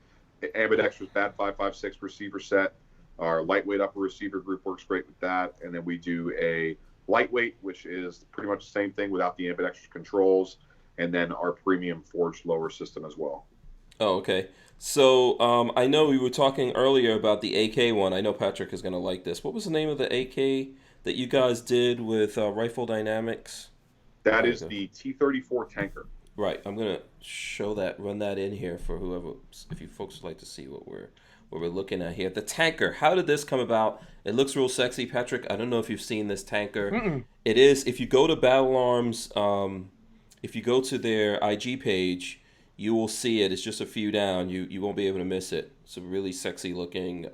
ambidextrous BAT 5.56 receiver set. Our lightweight upper receiver group works great with that, and then we do a lightweight, which is pretty much the same thing without the ambidextrous controls, and then our premium forged lower system as well. Oh, okay. So I know we were talking earlier about the AK one. I know Patrick is going to like this. What was the name of the AK that you guys did with Rifle Dynamics? That is Okay. the T34 Tanker. Right. I'm gonna run that in here for whoever, if you folks would like to see what we're looking at here. The tanker. How did this come about? It looks real sexy, Patrick. I don't know if you've seen this tanker. Mm-mm. It is. If you go to Battle Arms, if you go to their IG page, you will see it. It's just a few down. You won't be able to miss it. It's a really sexy looking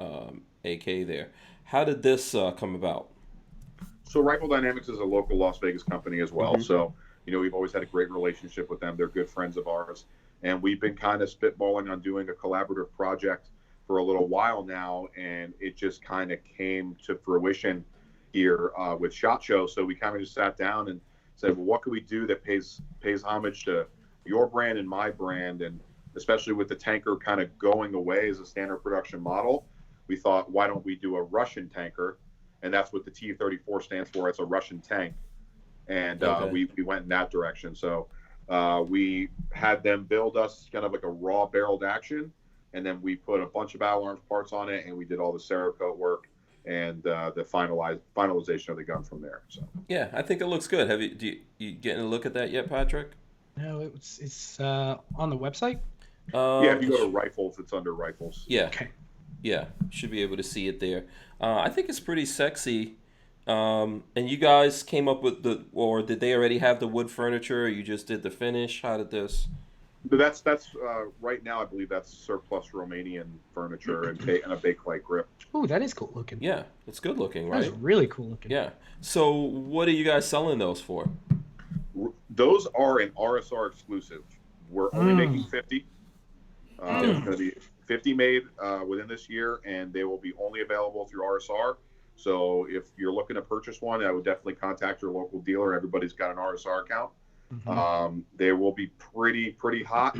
AK there. How did this come about? So Rifle Dynamics is a local Las Vegas company as well. Mhm. So, we've always had a great relationship with them. They're good friends of ours. And we've been kind of spitballing on doing a collaborative project for a little while now. And it just kind of came to fruition here with SHOT Show. So we kind of just sat down and said, well, what can we do that pays homage to your brand and my brand? And especially with the tanker kind of going away as a standard production model, we thought, why don't we do a Russian tanker? And that's what the T34 stands for. It's a Russian tank. And Okay. we went in that direction. So we had them build us kind of like a raw barreled action. And then we put a bunch of Battle Arms parts on it, and we did all the Cerakote work and the finalization of the gun from there. So Yeah, I think it looks good. You getting a look at that yet, Patrick? No, it's on the website. yeah, if you go to rifles, it's under rifles. Yeah, Okay. yeah, should be able to see it there. I think it's pretty sexy. And you guys came up with or did they already have the wood furniture, or you just did the finish? How did this? But that's right now. I believe that's surplus Romanian furniture and a Bakelite grip. Ooh, that is cool looking. Yeah, it's good looking, That is right? really cool looking. Yeah. So what are you guys selling those for? Those are an RSR exclusive. We're only making 50. There's going to be 50 made within this year, and they will be only available through RSR. So if you're looking to purchase one, I would definitely contact your local dealer. Everybody's got an RSR account. Mhm. They will be pretty hot,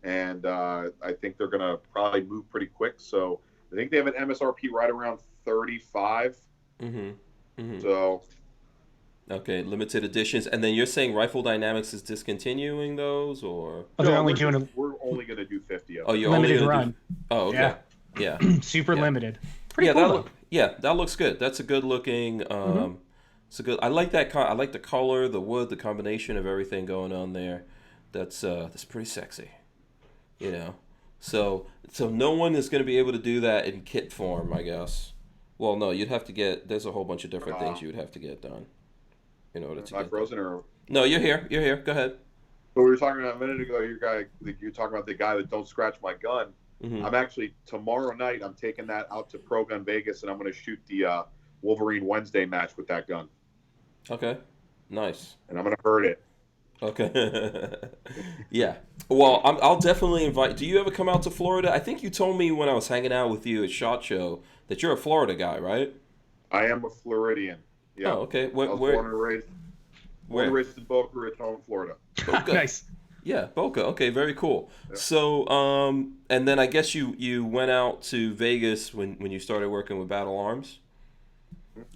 and I think they're going to probably move pretty quick. So I think they have an MSRP right around 35. Mm-hmm. Mm-hmm. So Okay, limited editions, and then you're saying Rifle Dynamics is discontinuing those, or Oh, they're no, only we're doing just- we're only going to do 50 of oh, them. you're Limited only gonna run. do? Oh, okay. Yeah. a super Yeah. limited. Pretty Yeah, cool. that looks good. That's a good looking. It's a good. I like that. I like the color, the wood, the combination of everything going on there. That's pretty sexy. You know. So no one is going to be able to do that in kit form, I guess. Well, no, you'd have to get. There's a whole bunch of different things you would have to get done in order to Am I get. frozen or? No, you're here. You're here. Go ahead. So we were talking about a minute ago. You're talking about the guy that don't scratch my gun. Mm-hmm. I'm actually tomorrow night. I'm taking that out to Pro Gun Vegas, and I'm going to shoot the Wolverine Wednesday match with that gun. Okay, nice. And I'm going to hurt it. Okay. Yeah. Well, I'll definitely invite. Do you ever come out to Florida? I think you told me when I was hanging out with you at SHOT Show that you're a Florida guy, right? I am a Floridian. Yeah. Oh, okay. I was born and raised in Boca Raton, Florida. Boca. Nice. Yeah, Boca. Okay, very cool. Yeah. So, and then I guess you went out to Vegas when you started working with Battle Arms.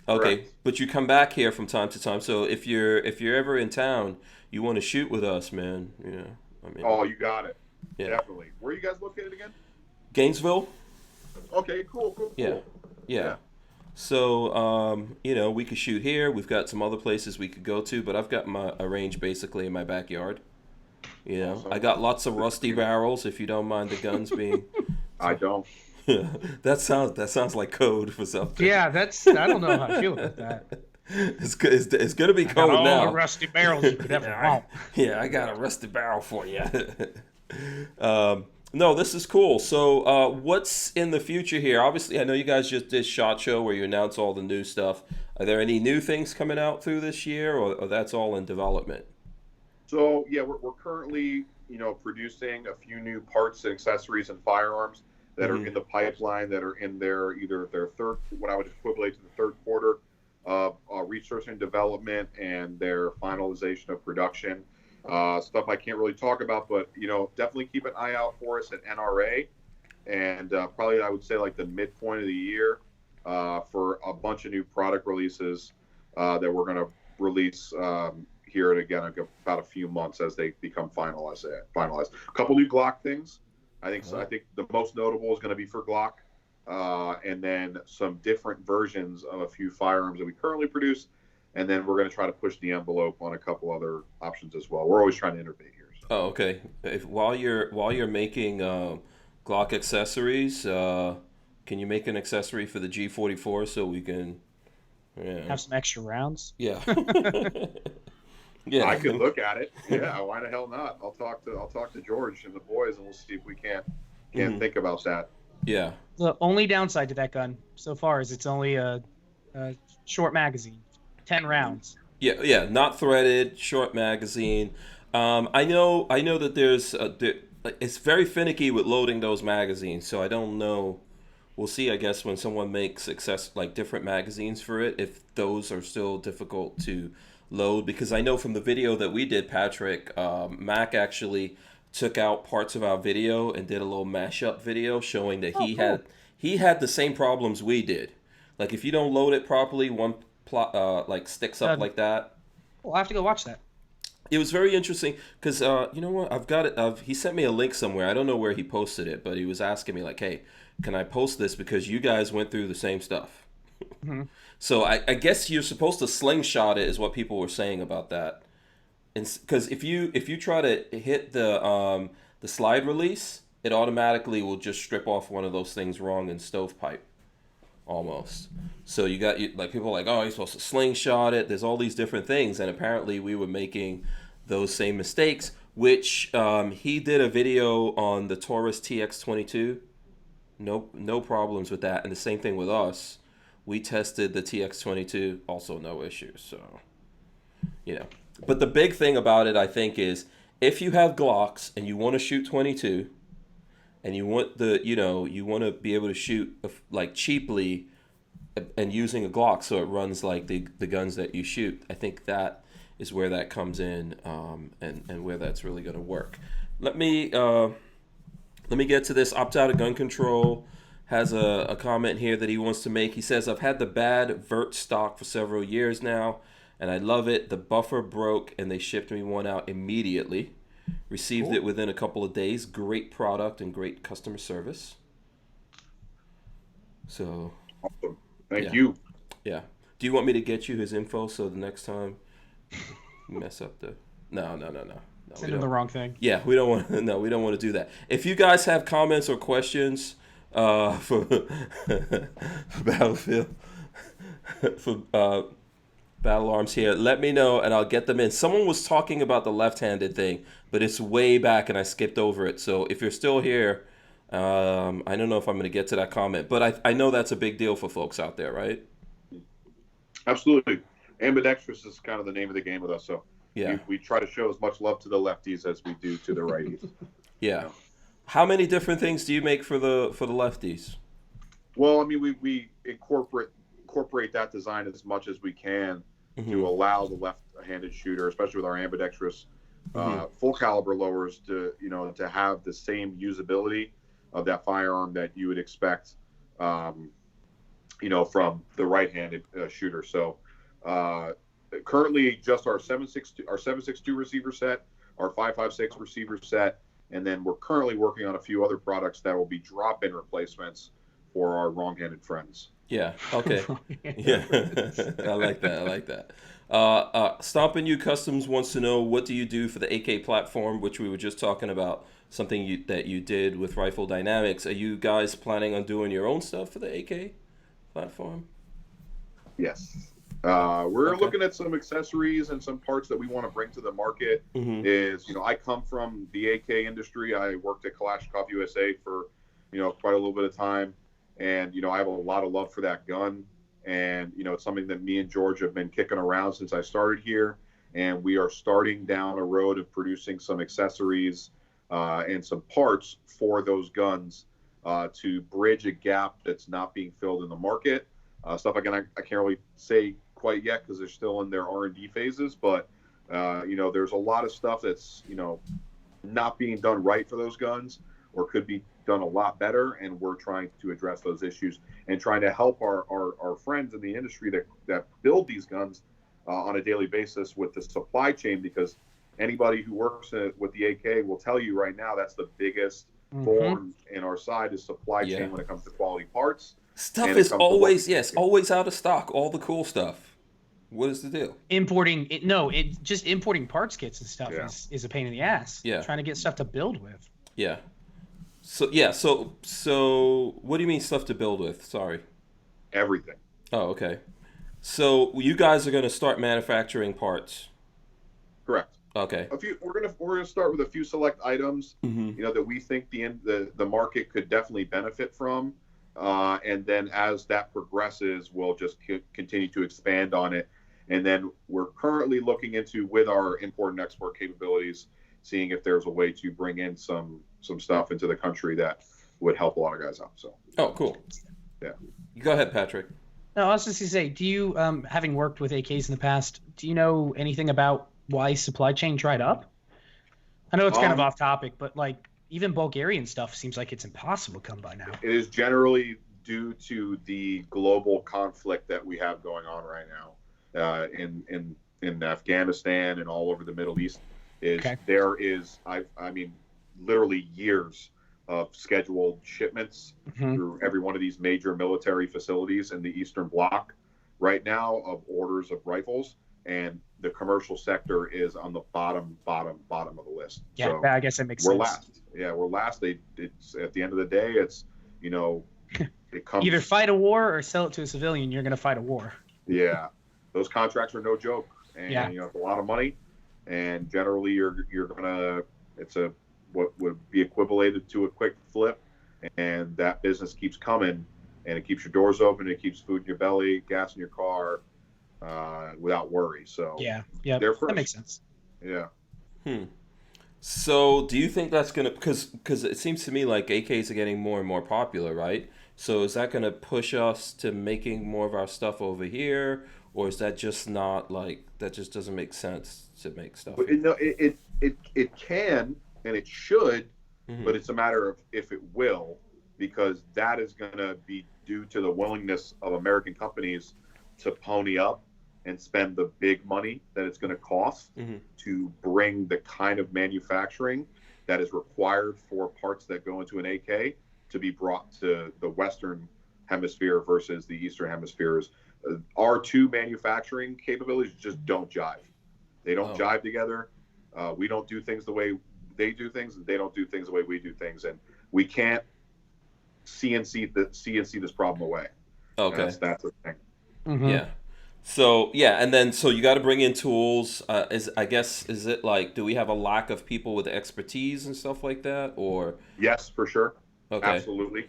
Okay, Correct. but you come back here from time to time. So if you're ever in town, you want to shoot with us, man. Yeah, I mean. Oh, you got it. Yeah. Definitely. Where are you guys located again? Gainesville. Okay, cool. Yeah. So, we could shoot here. We've got some other places we could go to, but I've got a range basically in my backyard. Awesome. I got lots of rusty barrels. If you don't mind the guns being. I don't. That sounds like code for something. Yeah, I don't know how I feel about that. It's gonna be I got code all now. the rusty barrels you could ever want. Yeah, I got a rusty barrel for you. No, this is cool. So, what's in the future here? Obviously, I know you guys just did SHOT Show where you announce all the new stuff. Are there any new things coming out through this year, or that's all in development? So yeah, we're currently producing a few new parts and accessories and firearms that are in the pipeline, that are in either their third, what I would equivalent to the third quarter of research and development, and their finalization of production. Stuff I can't really talk about, but definitely keep an eye out for us at NRA, and probably I would say like the midpoint of the year for a bunch of new product releases that we're going to release here and again about a few months as they become finalized. A couple new Glock things. I think the most notable is going to be for Glock, and then some different versions of a few firearms that we currently produce. And then we're going to try to push the envelope on a couple other options as well. We're always trying to innovate here. So. Oh, okay. While you're making Glock accessories, can you make an accessory for the G44 so we can Have some extra rounds. Yeah. Yeah. I could look at it. Yeah, why the hell not? I'll talk to George and the boys, and we'll see if we can't think about that. Yeah. The only downside to that gun so far is it's only a short magazine, 10 rounds. Yeah. Not threaded, short magazine. I know that there's it's very finicky with loading those magazines, so I don't know. We'll see, I guess, when someone makes different magazines for it, if those are still difficult to load. Because I know from the video that we did, Patrick, Mac actually took out parts of our video and did a little mashup video showing that he had the same problems we did. Like if you don't load it properly, one plot sticks up like that. Well, I'll have to go watch that. It was very interesting because you know what? I've got it. He sent me a link somewhere. I don't know where he posted it, but he was asking me like, "Hey, can I post this because you guys went through the same stuff?" Mm-hmm. So I guess you're supposed to slingshot it, is what people were saying about that. And because if you try to hit the slide release, it automatically will just strip off one of those things wrong in stovepipe, almost. So you got people are like, oh, you're supposed to slingshot it. There's all these different things, and apparently we were making those same mistakes. Which he did a video on the Taurus TX22. No problems with that, and the same thing with us. We tested the TX22, also no issues. So, But the big thing about it, I think, is if you have Glocks and you want to shoot 22, and you want you want to be able to shoot cheaply, and using a Glock so it runs like the guns that you shoot, I think that is where that comes in, and where that's really going to work. Let me get to this. Opt out of gun control has a comment here that he wants to make. He says, I've had the bad Vert stock for several years now, and I love it. The buffer broke, and they shipped me one out immediately. Received it within a couple of days. Great product and great customer service. So, awesome. Thank you. Yeah. Do you want me to get you his info so the next time you mess up the... No. Send him the wrong thing. Yeah, we don't want to do that. If you guys have comments or questions for Battlefield, Battle Arms here. Let me know, and I'll get them in. Someone was talking about the left-handed thing, but it's way back, and I skipped over it. So if you're still here, I don't know if I'm going to get to that comment, but I know that's a big deal for folks out there, right? Absolutely. Ambidextrous is kind of the name of the game with us. So Yeah. we try to show as much love to the lefties as we do to the righties. Yeah. How many different things do you make for the lefties? Well, I mean, we incorporate that design as much as we can to allow the left-handed shooter, especially with our ambidextrous full caliber lowers, to have the same usability of that firearm that you would expect, from the right-handed shooter. So currently, just our 7.62 receiver set, our 5.56 receiver set, and then we're currently working on a few other products that will be drop-in replacements for our wrong-handed friends. Yeah. Okay. Yeah. I like that. Stompin' You Customs wants to know, what do you do for the AK platform, which we were just talking about, something that you did with Rifle Dynamics. Are you guys planning on doing your own stuff for the AK platform? Yes. We're looking at some accessories and some parts that we want to bring to the market. I come from the AK industry. I worked at Kalashnikov USA for, quite a little bit of time. And, I have a lot of love for that gun. And, it's something that me and George have been kicking around since I started here. And we are starting down a road of producing some accessories and some parts for those guns to bridge a gap that's not being filled in the market. Stuff again, I can't really say quite yet because they're still in their R&D phases. But, there's a lot of stuff that's, not being done right for those guns, or could be done a lot better, and we're trying to address those issues and trying to help our friends in the industry that build these guns on a daily basis with the supply chain, because anybody who works with the AK will tell you right now that's the biggest thorn in our side is supply chain when it comes to quality parts. Stuff is always always out of stock, all the cool stuff. What is the deal? Importing parts kits and stuff is a pain in the ass. Yeah. Trying to get stuff to build with. Yeah. So what do you mean stuff to build with? Sorry. Everything. Oh, okay. So you guys are going to start manufacturing parts. Correct. Okay. We're gonna start with a few select items, that we think the market could definitely benefit from, and then as that progresses, we'll just continue to expand on it. And then we're currently looking into, with our import and export capabilities, seeing if there's a way to bring in some stuff into the country that would help a lot of guys out. So. Oh, cool. Yeah. Go ahead, Patrick. No, I was just gonna say, do you, having worked with AKs in the past, do you know anything about why supply chain dried up? I know it's kind of off topic, but like even Bulgarian stuff seems like it's impossible to come by now. It is generally due to the global conflict that we have going on right now in Afghanistan and all over the Middle East. There is, I mean, literally years of scheduled shipments through every one of these major military facilities in the Eastern Bloc right now of orders of rifles, and the commercial sector is on the bottom of the list. Yeah, so I guess that makes we're sense. last. Yeah, we're last. It's at the end of the day, it's, it comes either fight a war or sell it to a civilian. You're going to fight a war. Yeah, those contracts are no joke, and it's a lot of money, and generally you're gonna, it's what would be equated to a quick flip, and that business keeps coming, and it keeps your doors open, it keeps food in your belly, gas in your car, without worry. So yeah, that makes sense. Yeah. So do you think that's gonna, because it seems to me like AKs are getting more and more popular, right? So is that gonna push us to making more of our stuff over here, or is that just not, like, that just doesn't make sense to make stuff? But it can and it should, but it's a matter of if it will, because that is going to be due to the willingness of American companies to pony up and spend the big money that it's going to cost to bring the kind of manufacturing that is required for parts that go into an AK to be brought to the Western Hemisphere versus the Eastern Hemispheres. Our two manufacturing capabilities just don't jive. They don't jive together. We don't do things the way they do things, and they don't do things the way we do things, and we can't CNC this problem away. Okay, that's the thing. Yeah. So yeah, and then so you got to bring in tools. Is it like, do we have a lack of people with expertise and stuff like that, or? Yes, for sure. Okay. Absolutely.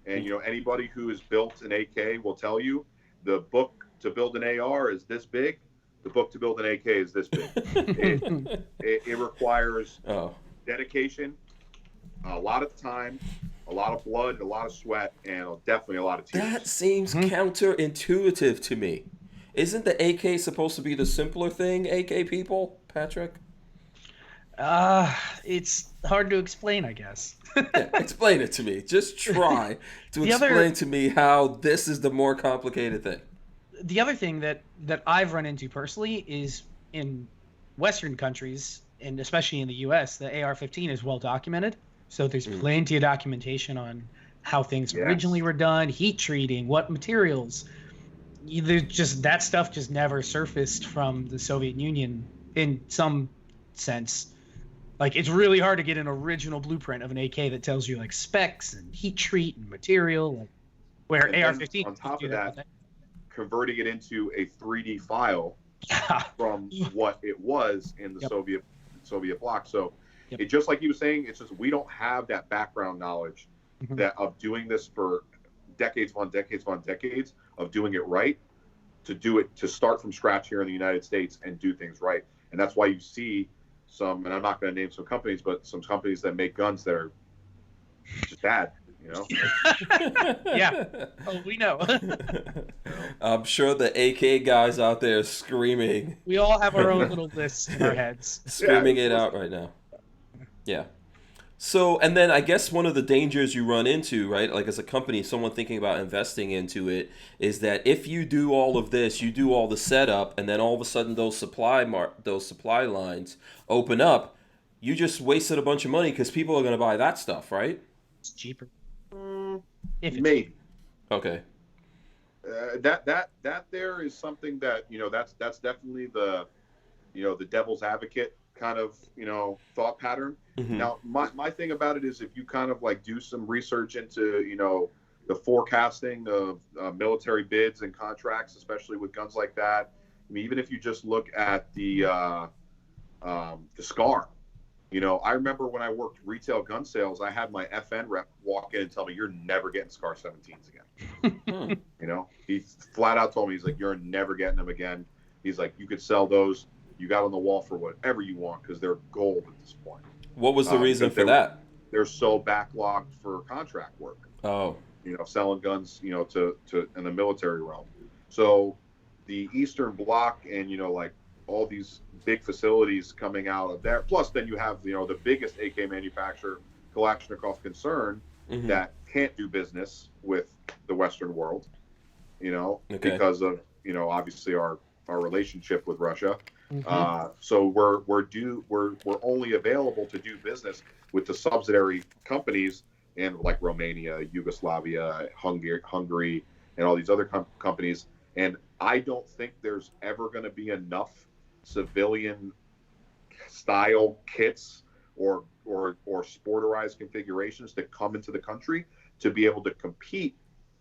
And anybody who has built an AK will tell you the book to build an AR is this big. The book to build an AK is this big. It requires dedication, a lot of time, a lot of blood, a lot of sweat, and definitely a lot of tears. That seems counterintuitive to me. Isn't the AK supposed to be the simpler thing, AK people, Patrick? It's hard to explain, I guess. Yeah, explain it to me. Just try to explain to me how this is the more complicated thing. The other thing that I've run into personally is in Western countries, and especially in the U.S., the AR-15 is well documented. So there's plenty of documentation on how things originally were done, heat treating, what materials. That stuff just never surfaced from the Soviet Union in some sense. Like, it's really hard to get an original blueprint of an AK that tells you like specs and heat treat and material, like, where AR-15 on top of that, converting it into a 3D file from what it was in the Soviet bloc. So it, just like he was saying, it's just we don't have that background knowledge that of doing this for decades upon decades of doing it right, to start from scratch here in the United States and do things right. And that's why you see some, and I'm not going to name some companies, but some companies that make guns that are just bad, Yeah. Oh, we know. I'm sure the AK guys out there screaming. We all have our own little lists in our heads. Screaming it out right now. Yeah. So, and then I guess one of the dangers you run into, right, like as a company, someone thinking about investing into it, is that if you do all of this, you do all the setup, and then all of a sudden those supply lines open up, you just wasted a bunch of money because people are going to buy that stuff, right? It's cheaper. Maybe. Okay. That there is something that that's definitely the the devil's advocate kind of thought pattern. Now my thing about it is, if you kind of like do some research into the forecasting of military bids and contracts, especially with guns like that. I mean, even if you just look at the SCAR. I remember when I worked retail gun sales, I had my FN rep walk in and tell me, "You're never getting SCAR 17s again." He flat out told me, he's like, "You're never getting them again." He's like, "You could sell those. You got on the wall for whatever you want because they're gold at this point." What was the reason for that? They're so backlogged for contract work. Oh. Selling guns, to in the military realm. So the Eastern Bloc and like all these big facilities coming out of there. Plus, then you have the biggest AK manufacturer, Kalashnikov concern, that can't do business with the Western world. Because of obviously our relationship with Russia. So we're only available to do business with the subsidiary companies in like Romania, Yugoslavia, Hungary, and all these other companies. And I don't think there's ever going to be enough civilian style kits or sporterized configurations that come into the country to be able to compete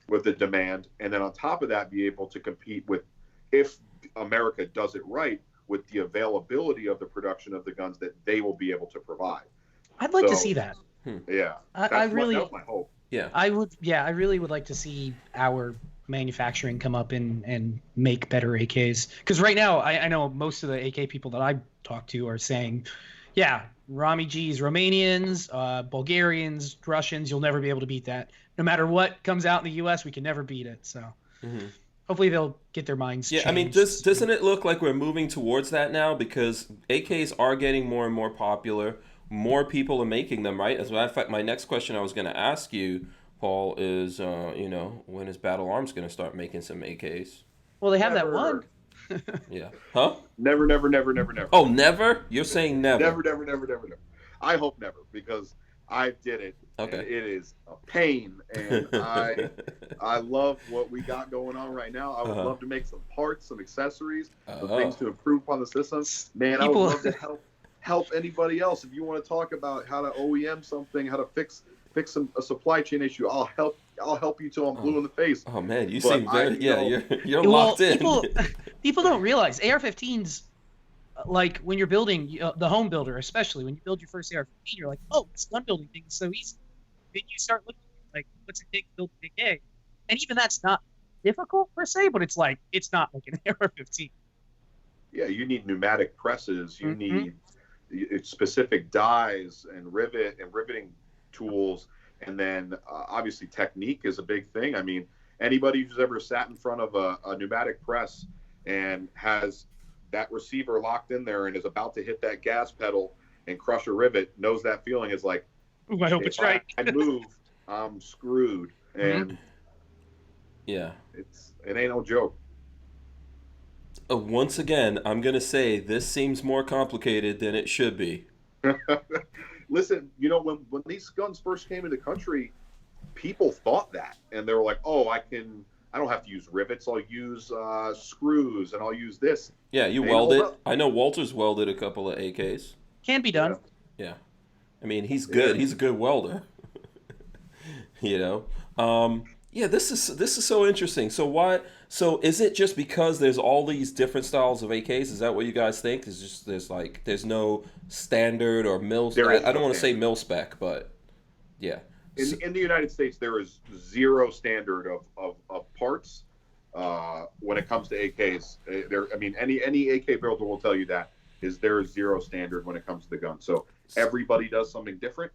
with the demand, and then on top of that be able to compete with, if America does it right, with the availability of the production of the guns that they will be able to provide. I'd like to see that. Yeah, that's my hope. Yeah, I would. Yeah, I really would like to see our manufacturing come up and make better AKs. Because right now, I know most of the AK people that I talk to are saying, yeah, Rami G's Romanians, Bulgarians, Russians, you'll never be able to beat that. No matter what comes out in the U.S., we can never beat it. So hopefully they'll get their minds changed. I mean, doesn't it look like we're moving towards that now? Because AKs are getting more and more popular. More people are making them, right? As a matter of fact, my next question I was going to ask you, Paul, is, when is Battle Arms going to start making some AKs? Well, they have that one. Yeah. Huh? Never. Oh, never? You're saying never? Never. I hope never, because I did it. Okay. And it is a pain, and I love what we got going on right now. I would love to make some parts, some accessories, some things to improve upon the system. Man, I would love to help anybody else. If you want to talk about how to OEM something, how to fix a supply chain issue, I'll help I'll help you till I'm blue in the face. Oh man, you But seem very you're Well, locked in. people don't realize AR-15s, like when you're building the home builder, especially when you build your first AR-15, you're like, oh, this gun building thing is so easy. Then you start looking like, what's it take to build an AK? And even that's not difficult per se, but it's not like an AR-15. Yeah, you need pneumatic presses. You need specific dies and riveting tools, and then obviously technique is a big thing. I mean, anybody who's ever sat in front of a pneumatic press and has that receiver locked in there and is about to hit that gas pedal and crush a rivet knows that feeling. Is like, ooh, I hope it's right. I moved, I'm screwed, and yeah, it ain't no joke. Once again, I'm gonna say this seems more complicated than it should be. Listen, when these guns first came into the country, people thought that, and they were like, "Oh, I don't have to use rivets. I'll use screws, and I'll use this." Yeah, you weld it. I know Walter's welded a couple of AKs. Can be done. Yeah. I mean, he's good. Yeah. He's a good welder. Yeah, this is so interesting. So is it just because there's all these different styles of AKs? Is that what you guys think? There's no standard or mil. I don't want to say mil spec, but yeah. In the United States, there is zero standard of parts when it comes to AKs. Any AK builder will tell you that there is zero standard when it comes to the gun. So everybody does something different.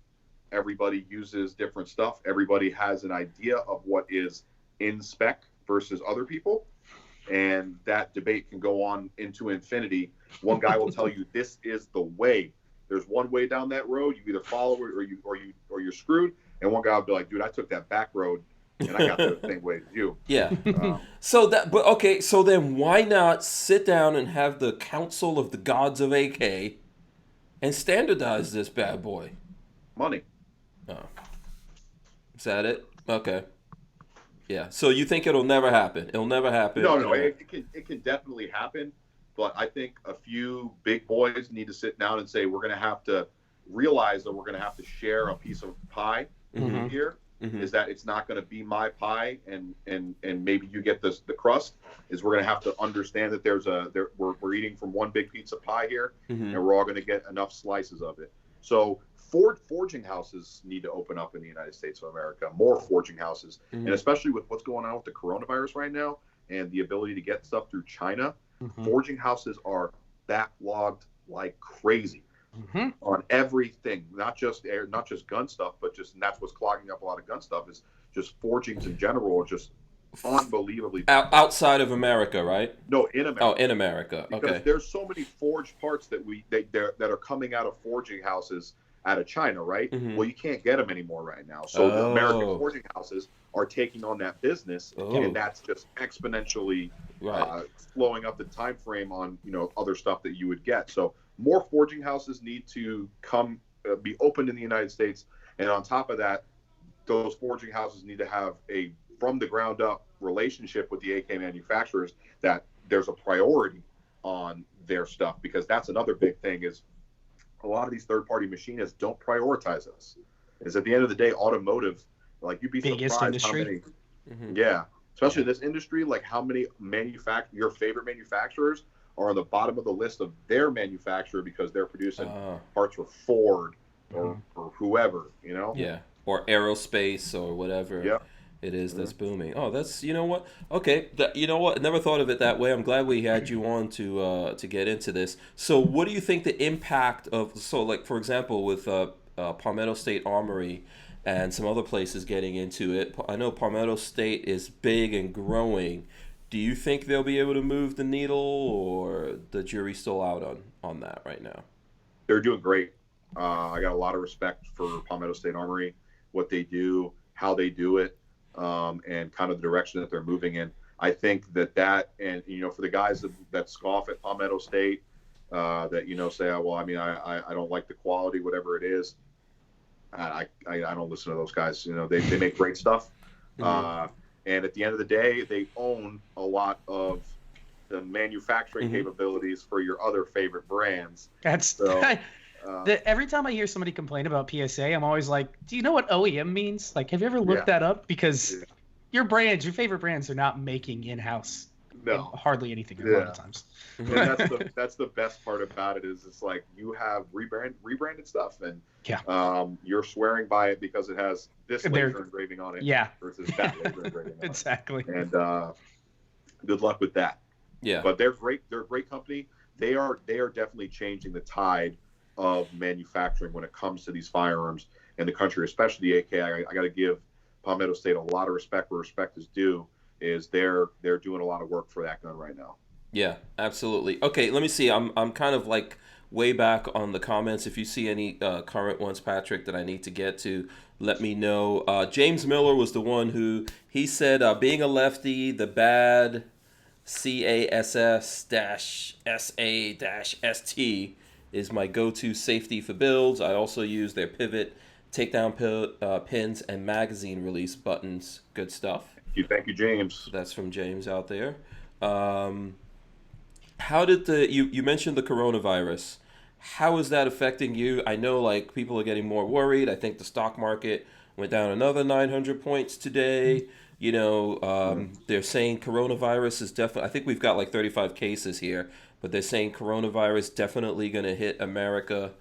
Everybody uses different stuff. Everybody has an idea of what is in spec versus other people, and that debate can go on into infinity. One guy will tell you this is the way. There's one way down that road. You either follow it or you're screwed. And one guy will be like, "Dude, I took that back road, and I got the same way as you." Yeah. So then why not sit down and have the Council of the Gods of AK and standardize this bad boy? Money. Oh. Is that it? Okay. Yeah. So you think it'll never happen? It'll never happen. No. It can definitely happen, but I think a few big boys need to sit down and say we're going to have to realize that we're going to have to share a piece of pie here. Is that it's not going to be my pie, and maybe you get the crust. Is we're going to have to understand that we're eating from one big pizza pie here, and we're all going to get enough slices of it. So forging houses need to open up in the United States of America, more forging houses, and especially with what's going on with the coronavirus right now and the ability to get stuff through China, forging houses are backlogged like crazy on everything, not just gun stuff, but and that's what's clogging up a lot of gun stuff is just forgings in general are just unbelievably outside of America, right? No, in America. Oh, in America. Okay. Because there's so many forged parts that that are coming out of forging houses out of China, right? Well, you can't get them anymore right now. So the American forging houses are taking on that business, and that's just exponentially slowing up the time frame on other stuff that you would get. So more forging houses need to be opened in the United States, and on top of that, those forging houses need to have a from the ground up relationship with the AK manufacturers, that there's a priority on their stuff, because that's another big thing is a lot of these third-party machinists don't prioritize us. Is at the end of the day, automotive, like you'd be biggest surprised industry. how many, especially this industry, like how many your favorite manufacturers are on the bottom of the list of their manufacturer because they're producing parts for Ford or whoever, Yeah, or aerospace or whatever. It is that's booming. Oh, that's what? Okay, what? Never thought of it that way. I'm glad we had you on to get into this. So, what do you think the impact of? So, like for example, with Palmetto State Armory and some other places getting into it. I know Palmetto State is big and growing. Do you think they'll be able to move the needle, or the jury's still out on that right now? They're doing great. I got a lot of respect for Palmetto State Armory, what they do, how they do it. And kind of the direction that they're moving in. I think that and for the guys that scoff at Palmetto State, that say, oh, well, I mean, I don't like the quality, whatever it is. I don't listen to those guys. They make great stuff. And at the end of the day, they own a lot of the manufacturing capabilities for your other favorite brands. Every time I hear somebody complain about PSA, I'm always like, do you know what OEM means? Like, have you ever looked that up? Because your favorite brands are not making in-house hardly anything a lot of times. And that's the best part about it is it's like you have rebranded stuff and you're swearing by it because it has this laser engraving on it versus that laser engraving on exactly. it. And good luck with that. Yeah. But they're great. They're a great company. They are definitely changing the tide of manufacturing when it comes to these firearms in the country, especially the AK. I got to give Palmetto State a lot of respect where respect is due. Is they're doing a lot of work for that gun right now. Yeah, absolutely. Okay, let me see. I'm kind of like way back on the comments. If you see any current ones, Patrick, that I need to get to, let me know. James Miller was the one who he said, being a lefty, the bad CASS-SA-ST is my go-to safety for builds. I also use their pivot, takedown pins, and magazine release buttons. Good stuff. Thank you, James. That's from James out there. How did you mentioned the coronavirus? How is that affecting you? I know like people are getting more worried. I think the stock market went down another 900 points today. You know, they're saying coronavirus is definitely, I think we've got like 35 cases here, but they're saying coronavirus definitely going to hit America.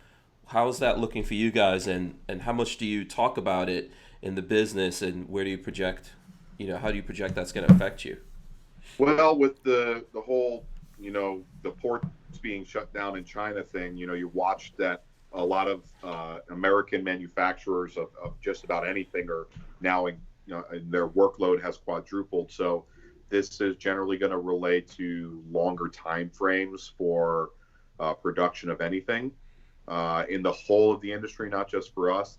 How's that looking for you guys? And how much do you talk about it in the business, and where do you project, how do you project that's going to affect you? Well, with the whole, the ports being shut down in China thing, you watched that a lot of American manufacturers of just about anything are now and their workload has quadrupled. So this is generally going to relate to longer time frames for production of anything in the whole of the industry, not just for us.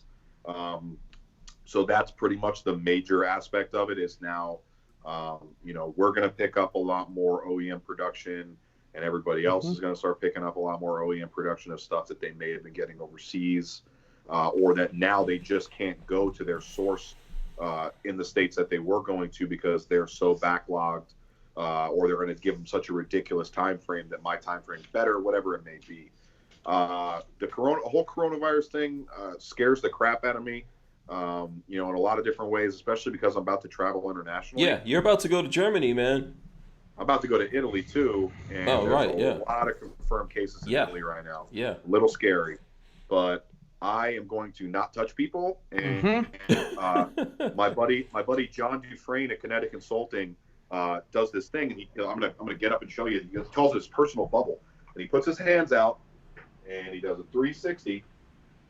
So that's pretty much the major aspect of it is now, we're going to pick up a lot more OEM production, and everybody else is going to start picking up a lot more OEM production of stuff that they may have been getting overseas, or that now they just can't go to their source in the states that they were going to because they're so backlogged, or they're going to give them such a ridiculous time frame that my time frame's better, whatever it may be. The whole coronavirus thing scares the crap out of me. In a lot of different ways, especially because I'm about to travel internationally. Yeah, you're about to go to Germany, man. I'm about to go to Italy too, and there's a lot of confirmed cases in Italy right now. Yeah, a little scary, but I am going to not touch people. And my buddy John Dufresne at Kinetic Consulting does this thing, and I'm gonna get up and show you. He calls it his personal bubble, and he puts his hands out, and he does a 360,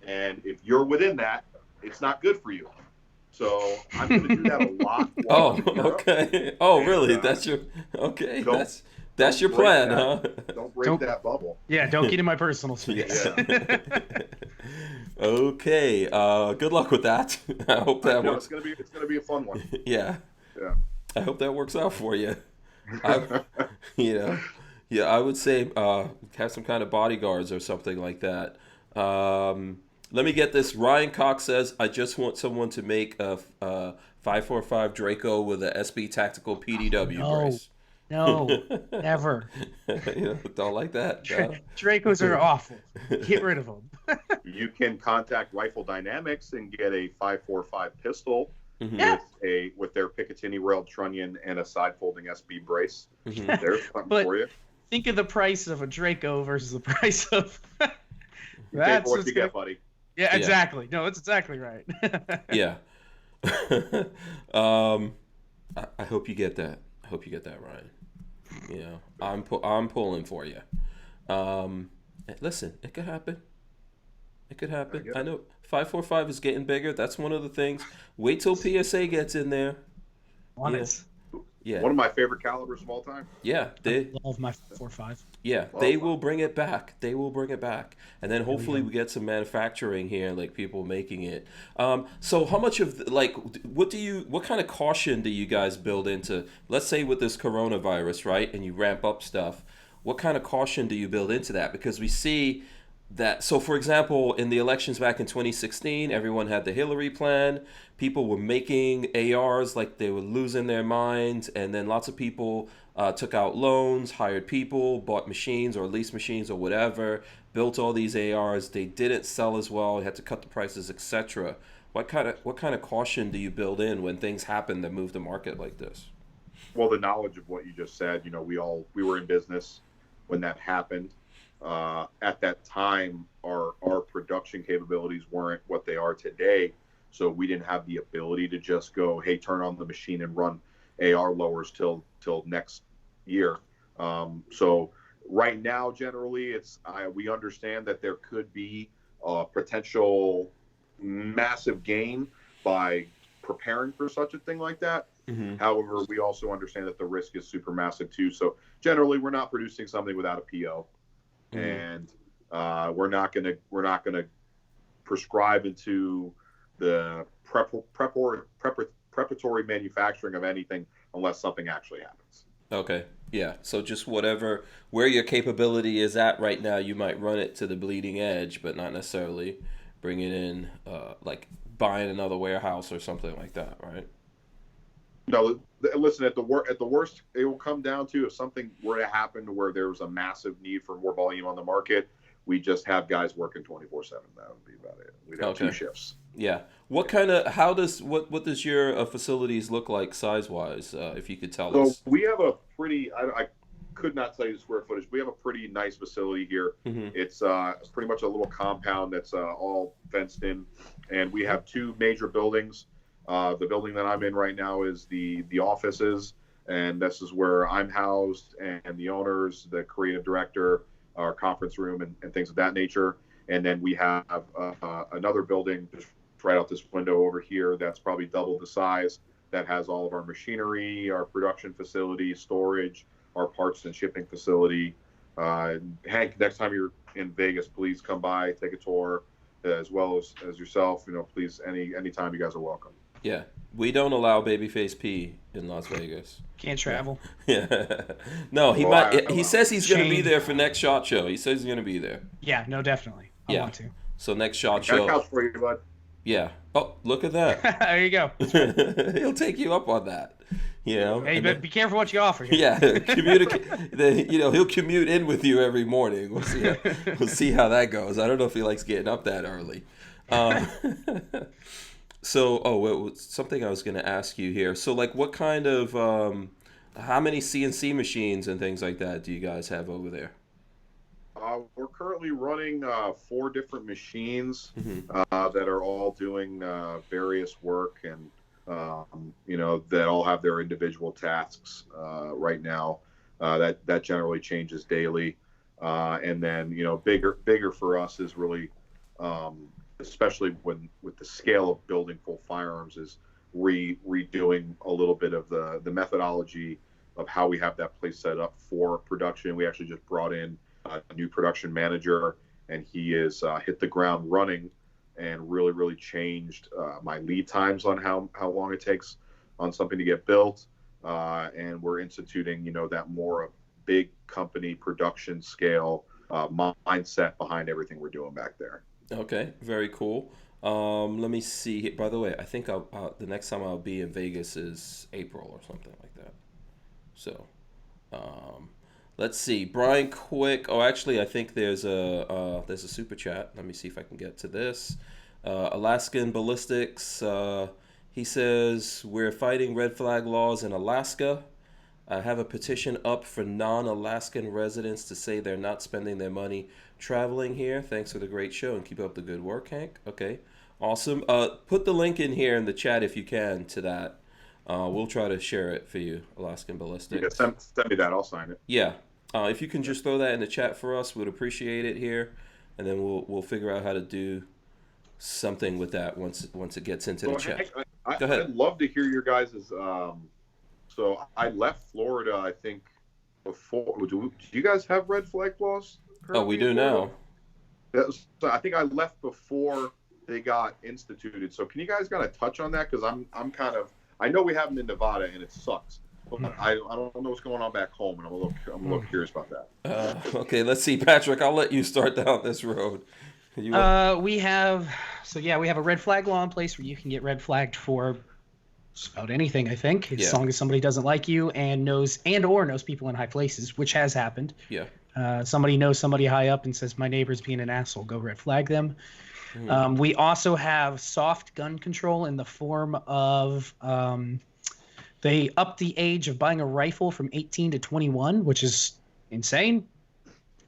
and if you're within that, it's not good for you. So I'm going to do that a lot. Okay. Oh, really? That's your That's your plan, huh? Don't break that bubble. Yeah, don't get in my personal space. Yeah. Okay. Good luck with that. I hope that works. It's gonna be a fun one. Yeah. Yeah. I hope that works out for you. Yeah, I would say have some kind of bodyguards or something like that. Let me get this. Ryan Cox says, I just want someone to make a 545 Draco with a SB Tactical PDW brace. No, never. Don't like that. No. Dracos are awful. Get rid of them. You can contact Rifle Dynamics and get a 545 pistol with their Picatinny railed trunnion and a side folding SB brace. There's something for you. Think of the price of a Draco versus the price of. You pay for what you get, buddy. Yeah, exactly. No, that's exactly right. Yeah. I hope you get that. I hope you get that, Ryan. I'm pulling for you. Listen, it could happen. It could happen. I know 545 is getting bigger. That's one of the things. Wait till PSA gets in there. Yeah. One of my favorite calibers of all time. Yeah, I love my 4.5. Yeah, they will bring it back. They will bring it back, and then hopefully we get some manufacturing here, like people making it. So how much of what kind of caution do you guys build into? Let's say with this coronavirus, right? And you ramp up stuff. What kind of caution do you build into that? Because we see that. So, for example, in the elections back in 2016, everyone had the Hillary plan. People were making ARs like they were losing their minds, and then lots of people took out loans, hired people, bought machines or leased machines or whatever. built all these ARs. They didn't sell as well. You had to cut the prices, etc. What kind of caution do you build in when things happen that move the market like this? Well, the knowledge of what you just said. We were in business when that happened. At that time, our production capabilities weren't what they are today, so we didn't have the ability to just go, hey, turn on the machine and run AR lowers till next year. So right now, generally, we understand that there could be a potential massive gain by preparing for such a thing like that. Mm-hmm. However, we also understand that the risk is super massive too. So generally, we're not producing something without a PO, and we're not gonna prescribe into the preparatory manufacturing of anything unless something actually happens. Okay. Yeah. So just where your capability is at right now, you might run it to the bleeding edge, but not necessarily bring it in, like buying another warehouse or something like that, right? No, listen, at the worst, it will come down to if something were to happen to where there's a massive need for more volume on the market, we just have guys working 24/7. That would be about it. We'd have 2 shifts. Yeah. What does your facilities look like size-wise, if you could tell us? So we have a pretty, I could not tell you the square footage. We have a pretty nice facility here. Mm-hmm. It's pretty much a little compound that's all fenced in, and we have 2 major buildings. The building that I'm in right now is the offices, and this is where I'm housed, and the owners, the creative director, our conference room, and things of that nature. And then we have another building just right out this window over here that's probably double the size, that has all of our machinery, our production facility, storage, our parts and shipping facility. Hank, next time you're in Vegas, please come by, take a tour, as well as yourself. Please, anytime, you guys are welcome. Yeah, we don't allow Babyface P in Las Vegas. Can't travel. Yeah. No, he might. He says he's going to be there for next SHOT Show. He says he's going to be there. Yeah, no, definitely. I want to. So next SHOT Show. Got a couch for you, bud. Yeah. Oh, look at that. There you go. He'll take you up on that. Hey, but be careful what you offer here. Yeah, communicate. He'll commute in with you every morning. We'll see how that goes. I don't know if he likes getting up that early. So, something I was going to ask you here. So, like, what kind of, how many CNC machines and things like that do you guys have over there? We're currently running 4 different machines that are all doing various work, and that all have their individual tasks right now. That generally changes daily, and then bigger for us is really, especially with the scale of building full firearms, is redoing a little bit of the methodology of how we have that place set up for production. We actually just brought in a new production manager, and he is hit the ground running and really changed my lead times on how long it takes on something to get built. And we're instituting, that more big company production scale mindset behind everything we're doing back there. Okay, very cool. Let me see. By the way, I think the next time I'll be in Vegas is April or something like that. So, let's see. Brian Quick. Oh, actually, I think there's a super chat. Let me see if I can get to this. Alaskan Ballistics. He says, we're fighting red flag laws in Alaska. I have a petition up for non-Alaskan residents to say they're not spending their money traveling here. Thanks for the great show and keep up the good work, Hank. Okay, awesome. Put the link in here in the chat if you can to that. We'll try to share it for you, Alaskan Ballistics. Yeah, send me that. I'll sign it. Yeah. If you can just throw that in the chat for us, we'd appreciate it here, and then we'll figure out how to do something with that once it gets into the chat. Go ahead. I'd love to hear your guys'. So I left Florida, I think, before. Do you guys have red flag laws? Oh, we do now. I think I left before they got instituted. So can you guys kind of touch on that? Because I'm kind of, I know we have them in Nevada and it sucks. But I don't know what's going on back home, and I'm a little curious about that. Okay, let's see, Patrick. I'll let you start down this road. We have a red flag law in place where you can get red flagged for just about anything, I think, as long as somebody doesn't like you and knows people in high places, which has happened. Yeah. Somebody knows somebody high up and says, my neighbor's being an asshole, go red flag them. Mhm. We also have soft gun control in the form of they upped the age of buying a rifle from 18 to 21, which is insane.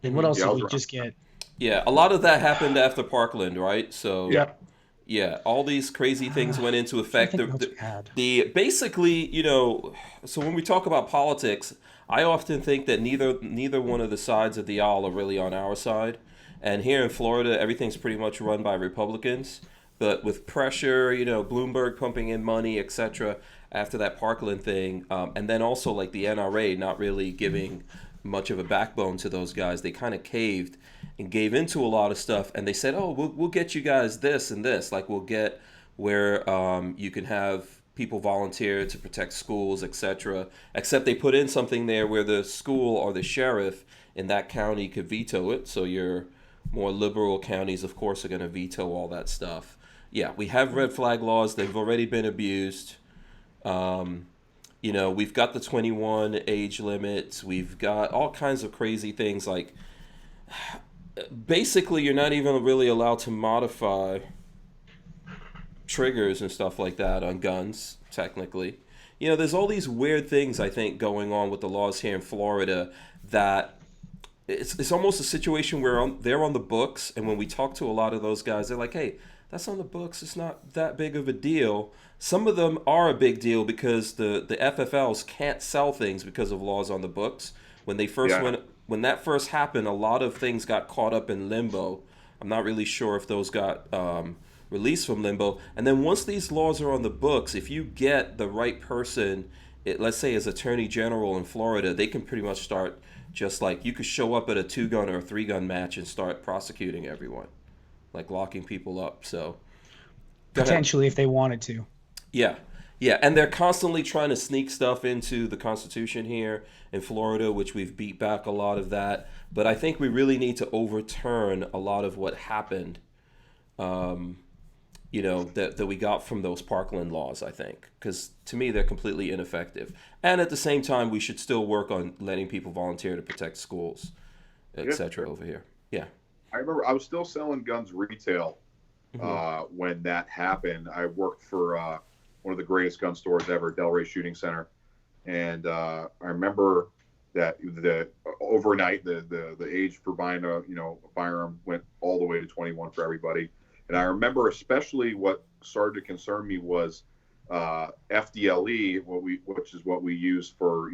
And what else Yeah, I did was we around. just get? Yeah, a lot of that happened after Parkland, right? So Yeah. Yep. yeah, all these crazy things went into I'm trying to effect. think what else we had. The basically, so when we talk about politics, I often think that neither one of the sides of the aisle are really on our side. And here in Florida, everything's pretty much run by Republicans. But with pressure, Bloomberg pumping in money, etc., after that Parkland thing, and then also like the NRA not really giving much of a backbone to those guys, they kind of caved and gave into a lot of stuff. And they said, "Oh, we'll get you guys this and this. Like we'll get where you can have people volunteer to protect schools, etc." Except they put in something there where the school or the sheriff in that county could veto it. So your more liberal counties, of course, are going to veto all that stuff. Yeah, we have red flag laws. They've already been abused. Um, we've got the 21 age limits. We've got all kinds of crazy things. Like, basically, you're not even really allowed to modify triggers and stuff like that on guns, technically. There's all these weird things, I think, going on with the laws here in Florida that it's almost a situation where they're on the books, and when we talk to a lot of those guys, they're like, hey, that's on the books. It's not that big of a deal. Some of them are a big deal because the FFLs can't sell things because of laws on the books. When they first Yeah. when that first happened, a lot of things got caught up in limbo. I'm not really sure if those got released from limbo. And then once these laws are on the books, if you get the right person, let's say as Attorney General in Florida, they can pretty much start just like you could show up at a 2-gun or a 3-gun match and start prosecuting everyone, like locking people up. So go ahead. Potentially, if they wanted to. Yeah. Yeah, and they're constantly trying to sneak stuff into the Constitution here in Florida, which we've beat back a lot of that. But I think we really need to overturn a lot of what happened, that we got from those Parkland laws, I think. Because to me, they're completely ineffective. And at the same time, we should still work on letting people volunteer to protect schools, etc. over here. Yeah. I remember I was still selling guns retail when that happened. I worked for one of the greatest gun stores ever, Delray Shooting Center, and I remember that overnight the age for buying a firearm went all the way to 21 for everybody. And I remember especially what started to concern me was FDLE, which is what we use for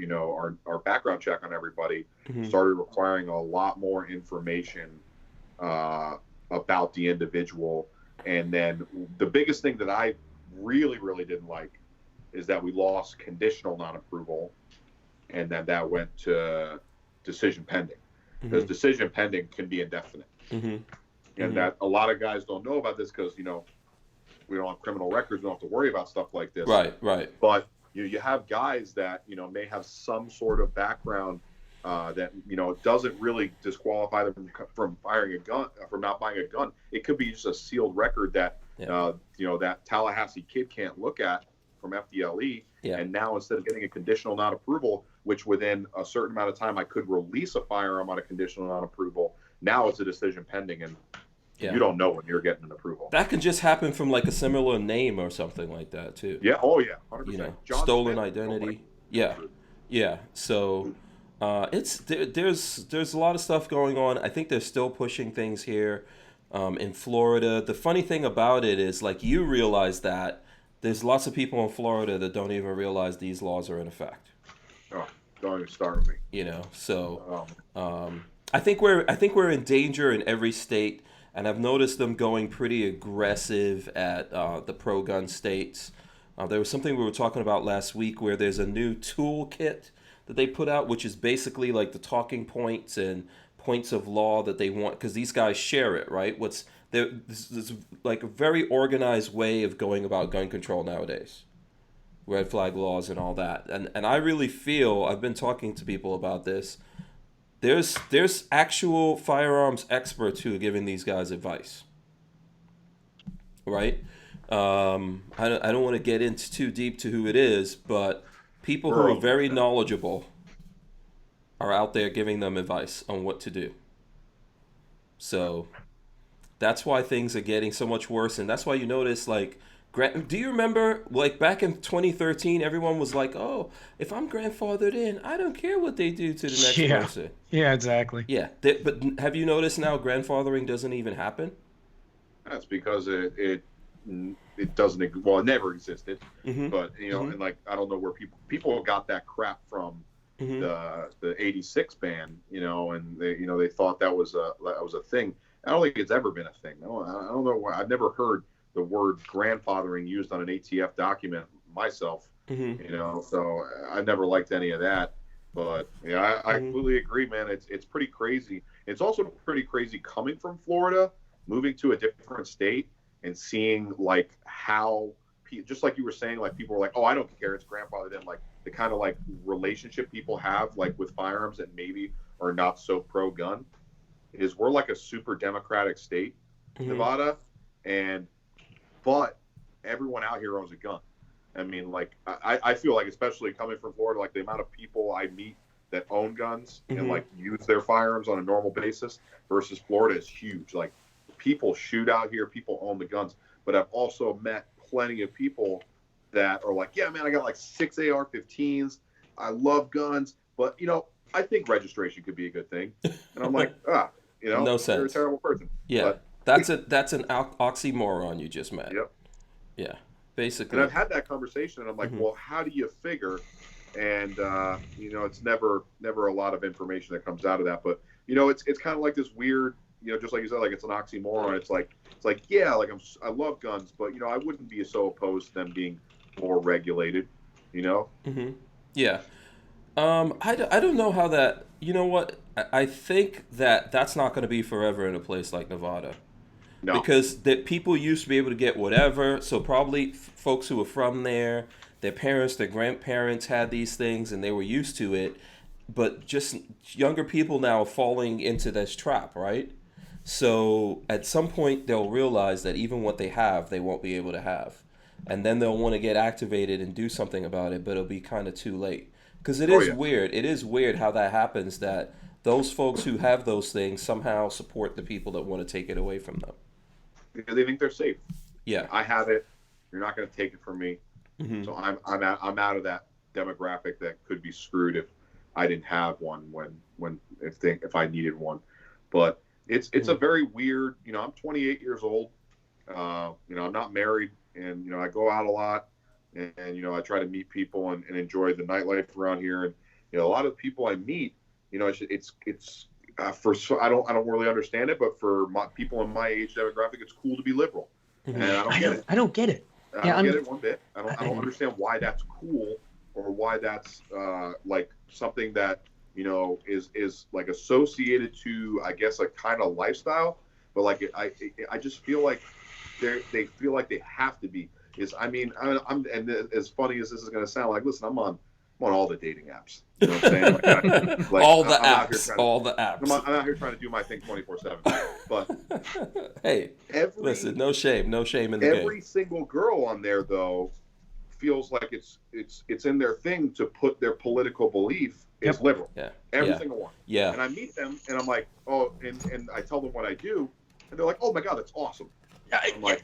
our background check on everybody, started requiring a lot more information about the individual. And then the biggest thing that I really, really didn't like is that we lost conditional non-approval, and then that went to decision pending, because decision pending can be indefinite. And that a lot of guys don't know about this because we don't have criminal records, we don't have to worry about stuff like this. Right. But you have guys that may have some sort of background that doesn't really disqualify them from firing a gun, from not buying a gun. It could be just a sealed record that that Tallahassee kid can't look at from FDLE. And now instead of getting a conditional non-approval, which within a certain amount of time I could release a firearm on a conditional non-approval, now it's a decision pending, and you don't know when you're getting an approval. That could just happen from like a similar name or something like that too. Yeah. Oh yeah. 100%. Stolen identity. Yeah. So there's a lot of stuff going on. I think they're still pushing things here in Florida. The funny thing about it is, like, you realize that there's lots of people in Florida that don't even realize these laws are in effect. Oh, don't even start with me. So I think we're in danger in every state, and I've noticed them going pretty aggressive at the pro-gun states. There was something we were talking about last week where there's a new toolkit that they put out, which is basically like the talking points and points of law that they want, because these guys share it, right? This is like a very organized way of going about gun control nowadays. Red flag laws and all that. And I really feel, I've been talking to people about this, there's actual firearms experts who are giving these guys advice, right? I don't want to get into too deep to who it is, but people who are very knowledgeable are out there giving them advice on what to do. So that's why things are getting so much worse, and that's why you notice, like, do you remember, like, back in 2013, everyone was like, oh, if I'm grandfathered in, I don't care what they do to the next person. Yeah, exactly. Yeah, but have you noticed now grandfathering doesn't even happen? That's because it doesn't, well, it never existed. But, you know, and, like, I don't know where people got that crap from the 86 ban, you know, and they thought that was a thing. I don't think it's ever been a thing. I don't know why. I've never heard the word grandfathering used on an ATF document myself, you know, so I never liked any of that. But yeah, I completely agree, man. It's pretty crazy. It's also pretty crazy coming from Florida, moving to a different state and seeing, like, how, just like you were saying, like, people were like, oh, I don't care, it's grandfathered in, like the kind of, like, relationship people have, like, with firearms that maybe are not so pro-gun, is we're like a super democratic state, Nevada, but everyone out here owns a gun. I mean, like, I feel like, especially coming from Florida, like, the amount of people I meet that own guns and, like, use their firearms on a normal basis versus Florida is huge. Like, people shoot out here, people own the guns, but I've also met plenty of people that are like, yeah, man, I got like 6 AR-15s. I love guns, but, you know, I think registration could be a good thing. And I'm like, you know, no sense. You're a terrible person. Yeah, but that's an oxymoron you just met. Yep. Yeah, basically. And I've had that conversation, and I'm like, well, how do you figure? And you know, it's never a lot of information that comes out of that. But, you know, it's kind of like this weird, you know, just like you said, like, it's an oxymoron. It's like yeah, like, I love guns, but, you know, I wouldn't be so opposed to them being more regulated, you know? Yeah. I don't know how that, you know what, I think that's not going to be forever in a place like Nevada. No. Because that people used to be able to get whatever, so probably folks who were from there, their parents, their grandparents had these things and they were used to it, but just younger people now are falling into this trap, right? So at some point they'll realize that even what they have, they won't be able to have. And then they'll want to get activated and do something about it, but it'll be kind of too late. Because it is weird. It is weird how that happens, that those folks who have those things somehow support the people that want to take it away from them. Because they think they're safe. Yeah. I have it. You're not going to take it from me. So I'm out of that demographic that could be screwed if I didn't have one if I needed one. But it's a very weird, you know, I'm 28 years old. You know, I'm not married, and, you know, I go out a lot. And, you know, I try to meet people and enjoy the nightlife around here. And, you know, a lot of the people I meet, you know, it's I don't really understand it, but for people in my age demographic, it's cool to be liberal. And I don't get it. I don't get it. I don't get it one bit. I don't understand why that's cool, or why that's like something that, you know, is like associated to, I guess, a kind of lifestyle. But, like, I just feel like they feel like they have to be. I mean, I'm and as funny as this is going to sound, like, listen, I'm on all the dating apps. You know what I'm saying? Like, all the apps. I'm out here trying to do my thing 24/7. But hey, listen, no shame in the game. Every single girl on there, though, feels like it's in their thing to put their political belief is liberal. Yeah. Every single one. Yeah. And I meet them, and I'm like, oh, and I tell them what I do, and they're like, oh my God, that's awesome. I'm like,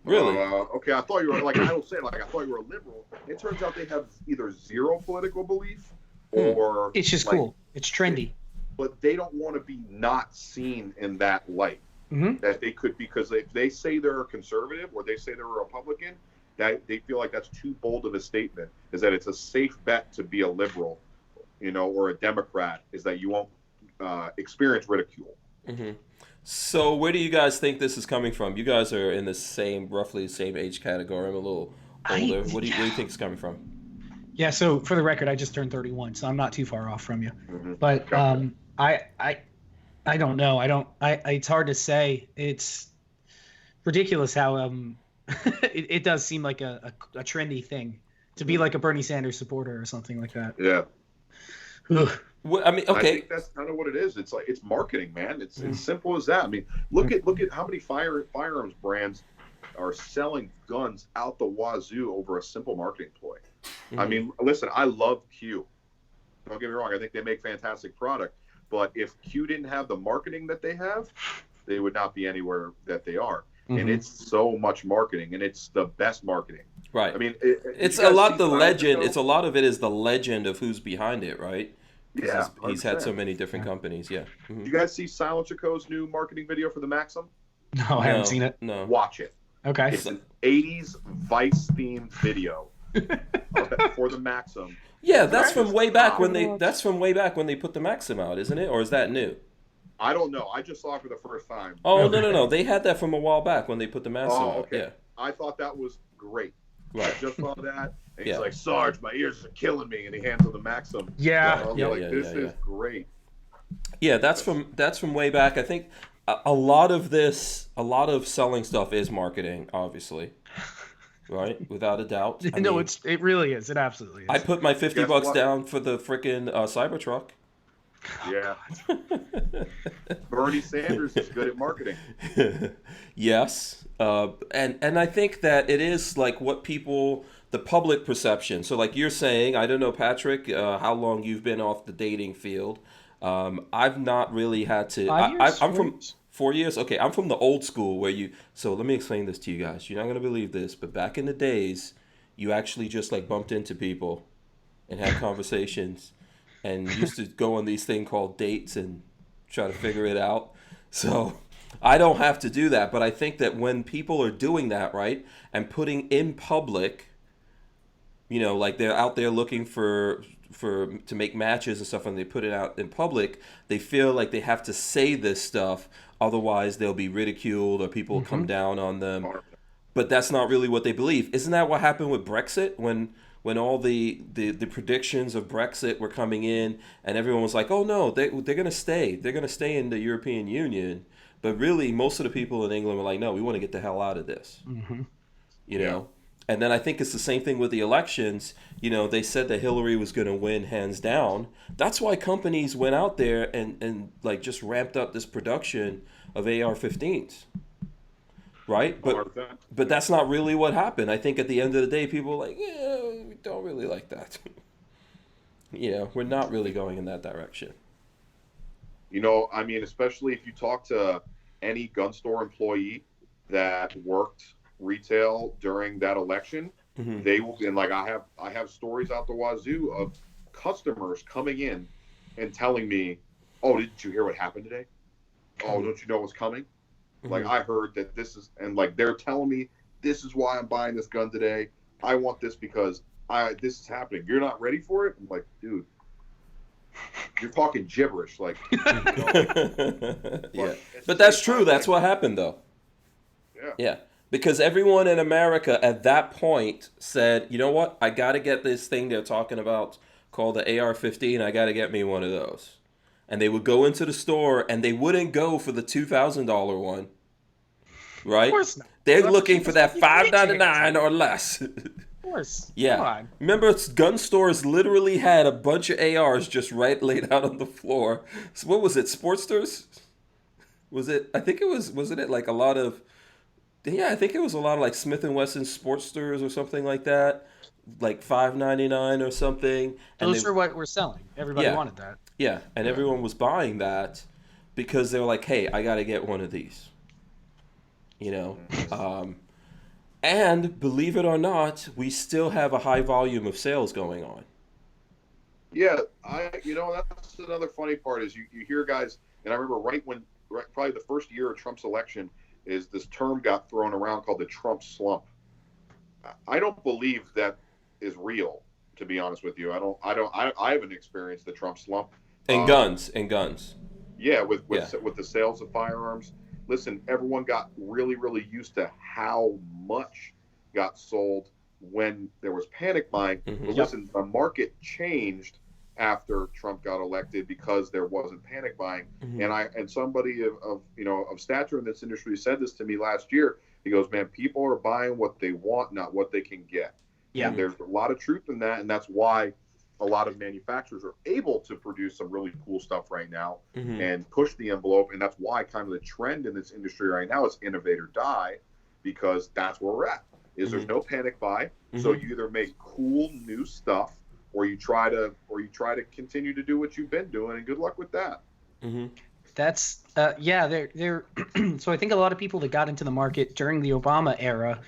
really? Okay, I thought you were, like, I don't say it, like, I thought you were a liberal. It turns out they have either zero political belief or it's just, like, cool. It's trendy. But they don't want to be not seen in that light. That they could, because if they say they're a conservative or they say they're a Republican, that they feel like that's too bold of a statement. Is that it's a safe bet to be a liberal, you know, or a Democrat, is that you won't experience ridicule. So where do you guys think this is coming from? You guys are in the roughly the same age category. I'm a little older. Where do you think it's coming from? Yeah, so for the record, I just turned 31, so I'm not too far off from you. But I don't know. It's hard to say. It's ridiculous how it does seem like a trendy thing to be like a Bernie Sanders supporter or something like that. Yeah. Well, I mean, okay. I think that's kind of what it is. It's like, it's marketing, man. It's as simple as that. I mean, look at how many firearms brands are selling guns out the wazoo over a simple marketing ploy. I mean, listen, I love Q. Don't get me wrong. I think they make fantastic product. But if Q didn't have the marketing that they have, they would not be anywhere that they are. And it's so much marketing, and it's the best marketing. Right. I mean, it's a lot the legend. It's a lot of it is the legend of who's behind it, right? Yeah, he's had so many different companies. Yeah. Did you guys see Silencer Co.'s new marketing video for the Maxim? No, I haven't seen it. No. Watch it. Okay. It's an 80s Vice themed video for the Maxim. Yeah, that's from way back when they. That's from way back when they put the Maxim out, isn't it? Or is that new? I don't know. I just saw it for the first time. Oh no! They had that from a while back when they put the Maxim out. Okay. Yeah. I thought that was great. Right. I just saw that. And he's like, Sarge, my ears are killing me, and he hands him the Maxim. Yeah. This is great. Yeah, that's from way back. I think a lot of selling stuff is marketing, obviously. Right, without a doubt. It really is. It absolutely is. I put my $50 down for the frickin' Cybertruck. Yeah. Bernie Sanders is good at marketing. Yes, and I think that it is like what the public perception. So like you're saying, I don't know, Patrick, how long you've been off the dating field. I've not really had to. 5 years? I'm from 4 years. Okay, I'm from the old school where So let me explain this to you guys. You're not gonna believe this, but back in the days, you actually just like bumped into people and had conversations, and used to go on these things called dates and try to figure it out. So I don't have to do that, but I think that when people are doing that, right, and putting in public, like they're out there looking to make matches and stuff, and they put it out in public, they feel like they have to say this stuff, otherwise they'll be ridiculed or people will come down on them. But that's not really what they believe. Isn't that what happened with Brexit when all the predictions of Brexit were coming in, and everyone was like, oh no, they're going to stay in the European Union, but really most of the people in England were like, no, we want to get the hell out of this. You know. And then I think it's the same thing with the elections. They said that Hillary was going to win hands down. That's why companies went out there and like just ramped up this production of AR-15s. Right? But that's not really what happened. I think at the end of the day, people were like, yeah, we don't really like that. We're not really going in that direction. I mean, especially if you talk to any gun store employee that worked retail during that election, they will. And like I have stories out the wazoo of customers coming in and telling me, "Oh, didn't you hear what happened today? Oh, don't you know what's coming? Like I heard that this is," and like they're telling me, "This is why I'm buying this gun today. I want this because this is happening. You're not ready for it." I'm like, dude, you're talking gibberish. Like, yeah, but that's true. That's what happened, though. Yeah. Because everyone in America at that point said, you know what? I got to get this thing they're talking about called the AR-15. I got to get me one of those. And they would go into the store and they wouldn't go for the $2,000 one. Right? Of course not. They're looking for that $599 or less. Of course. Yeah. Come on. Remember, gun stores literally had a bunch of ARs just laid out on the floor. So what was it? Sportsters? Was it? I think it was. Wasn't it like a lot of? Yeah, I think it was a lot of like Smith & Wesson Sportsters or something like that, like $5.99 or something. Those are what we're selling. Everybody wanted that. Yeah, and everyone was buying that because they were like, hey, I got to get one of these. And believe it or not, we still have a high volume of sales going on. Yeah, that's another funny part is you hear guys, and I remember probably the first year of Trump's election, is this term got thrown around called the Trump slump. I don't believe that is real, to be honest with you. I haven't experienced the Trump slump. And guns. Yeah, with the sales of firearms. Listen, everyone got really, really used to how much got sold when there was panic buying. But listen, the market changed after Trump got elected because there wasn't panic buying. And somebody of stature in this industry said this to me last year. He goes, man, people are buying what they want, not what they can get. Yeah. And there's a lot of truth in that, and that's why a lot of manufacturers are able to produce some really cool stuff right now and push the envelope. And that's why kind of the trend in this industry right now is innovate or die, because that's where we're at. There's no panic buy. So you either make cool new stuff or you try to continue to do what you've been doing, and good luck with that. Mm-hmm. That's they're so I think a lot of people that got into the market during the Obama era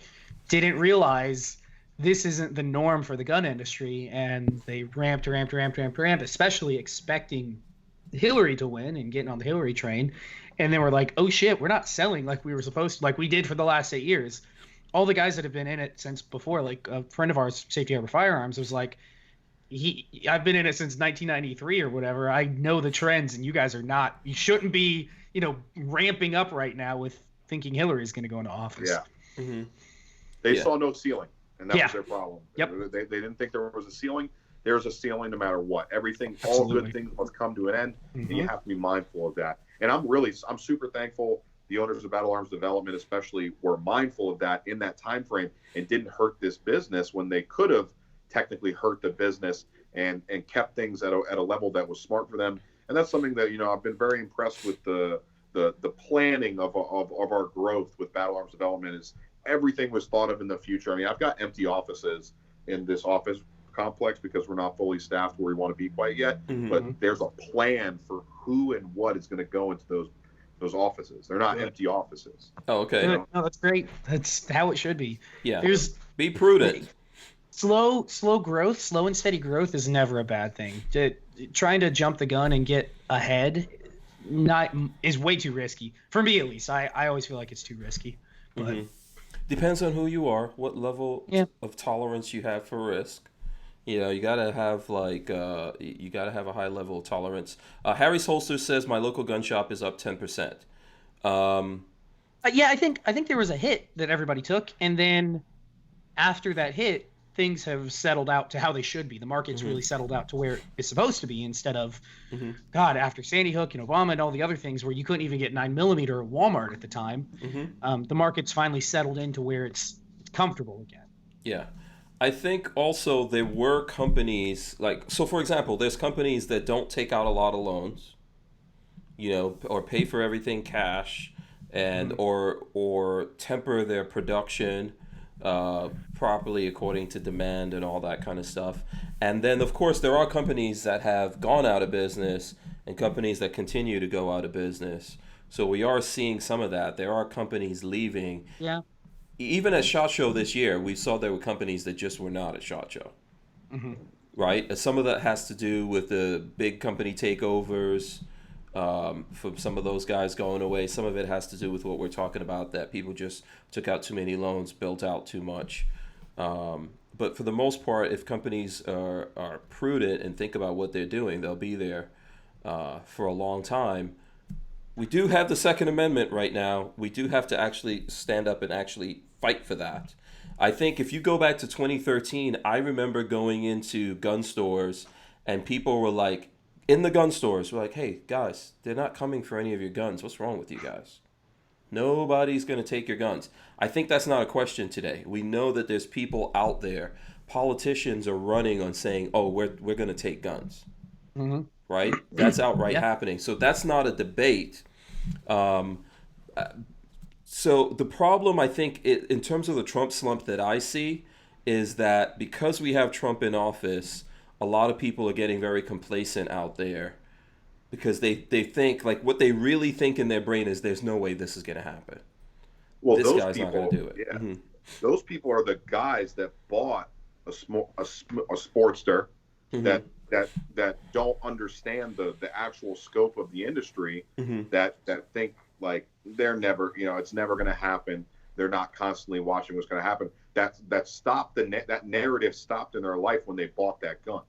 didn't realize this isn't the norm for the gun industry, and they ramped, especially expecting Hillary to win and getting on the Hillary train, and they were like, oh shit, we're not selling like we were supposed to, like we did for the last 8 years. All the guys that have been in it since before, like a friend of ours, Safety Harbor Firearms, was like, I've been in it since 1993 or whatever. I know the trends, and you guys are not. You shouldn't be, ramping up right now with thinking Hillary's going to go into office. Yeah. Mm-hmm. They saw no ceiling, and that was their problem. Yep. They didn't think there was a ceiling. There's a ceiling no matter what. Everything, Absolutely. all good things must come to an end, Mm-hmm. and you have to be mindful of that. And I'm super thankful the owners of Battle Arms Development especially were mindful of that in that time frame and didn't hurt this business when they could have technically hurt the business and kept things at a level that was smart for them. And that's something that, I've been very impressed with the planning of our growth with Battle Arms Development is everything was thought of in the future. I mean, I've got empty offices in this office complex because we're not fully staffed where we want to be quite yet, Mm-hmm. but there's a plan for who and what is going to go into those offices. They're not empty offices. Oh, okay. No, that's great. That's how it should be. Yeah. Be prudent. Slow growth, slow and steady growth is never a bad thing. Trying to jump the gun and get ahead is way too risky. For me, at least. I always feel like it's too risky. But Mm-hmm. Depends on who you are, what level of tolerance you have for risk. You gotta have a high level of tolerance. Harry's Holster says my local gun shop is up 10%. I think there was a hit that everybody took, and then after that hit, things have settled out to how they should be. The market's really settled out to where it's supposed to be, instead of God, after Sandy Hook and Obama and all the other things where you couldn't even get 9mm at Walmart at the time. The market's finally settled into where it's comfortable again. Yeah. I think also there were companies for example, there's companies that don't take out a lot of loans, or pay for everything cash, and or temper their production properly according to demand and all that kind of stuff. And then of course there are companies that have gone out of business and companies that continue to go out of business. So we are seeing some of that. There are companies leaving. Yeah. Even at SHOT Show this year, we saw there were companies that just were not at SHOT Show. Right? Some of that has to do with the big company takeovers, from some of those guys going away. Some of it has to do with what we're talking about, that people just took out too many loans, built out too much. But for the most part, if companies are prudent and think about what they're doing, they'll be there for a long time. We do have the Second Amendment right now. We do have to actually stand up and actually fight for that. I think if you go back to 2013, I remember going into gun stores and people were like, in the gun stores, we're like, hey, guys, they're not coming for any of your guns. What's wrong with you guys? Nobody's going to take your guns. I think that's not a question today. We know that there's people out there. Politicians are running on saying, oh, we're going to take guns. Right? That's outright happening. So that's not a debate. So the problem, I think, in terms of the Trump slump that I see, is that because we have Trump in office, a lot of people are getting very complacent out there because they think, like, what they really think in their brain is there's no way this is going to happen. Well, this those guy's people, not going to do it. Yeah. Those people are the guys that bought a Sportster that don't understand the actual scope of the industry, that think like they're never, it's never going to happen. They're not constantly watching what's going to happen. That stopped that narrative stopped in their life when they bought that gun.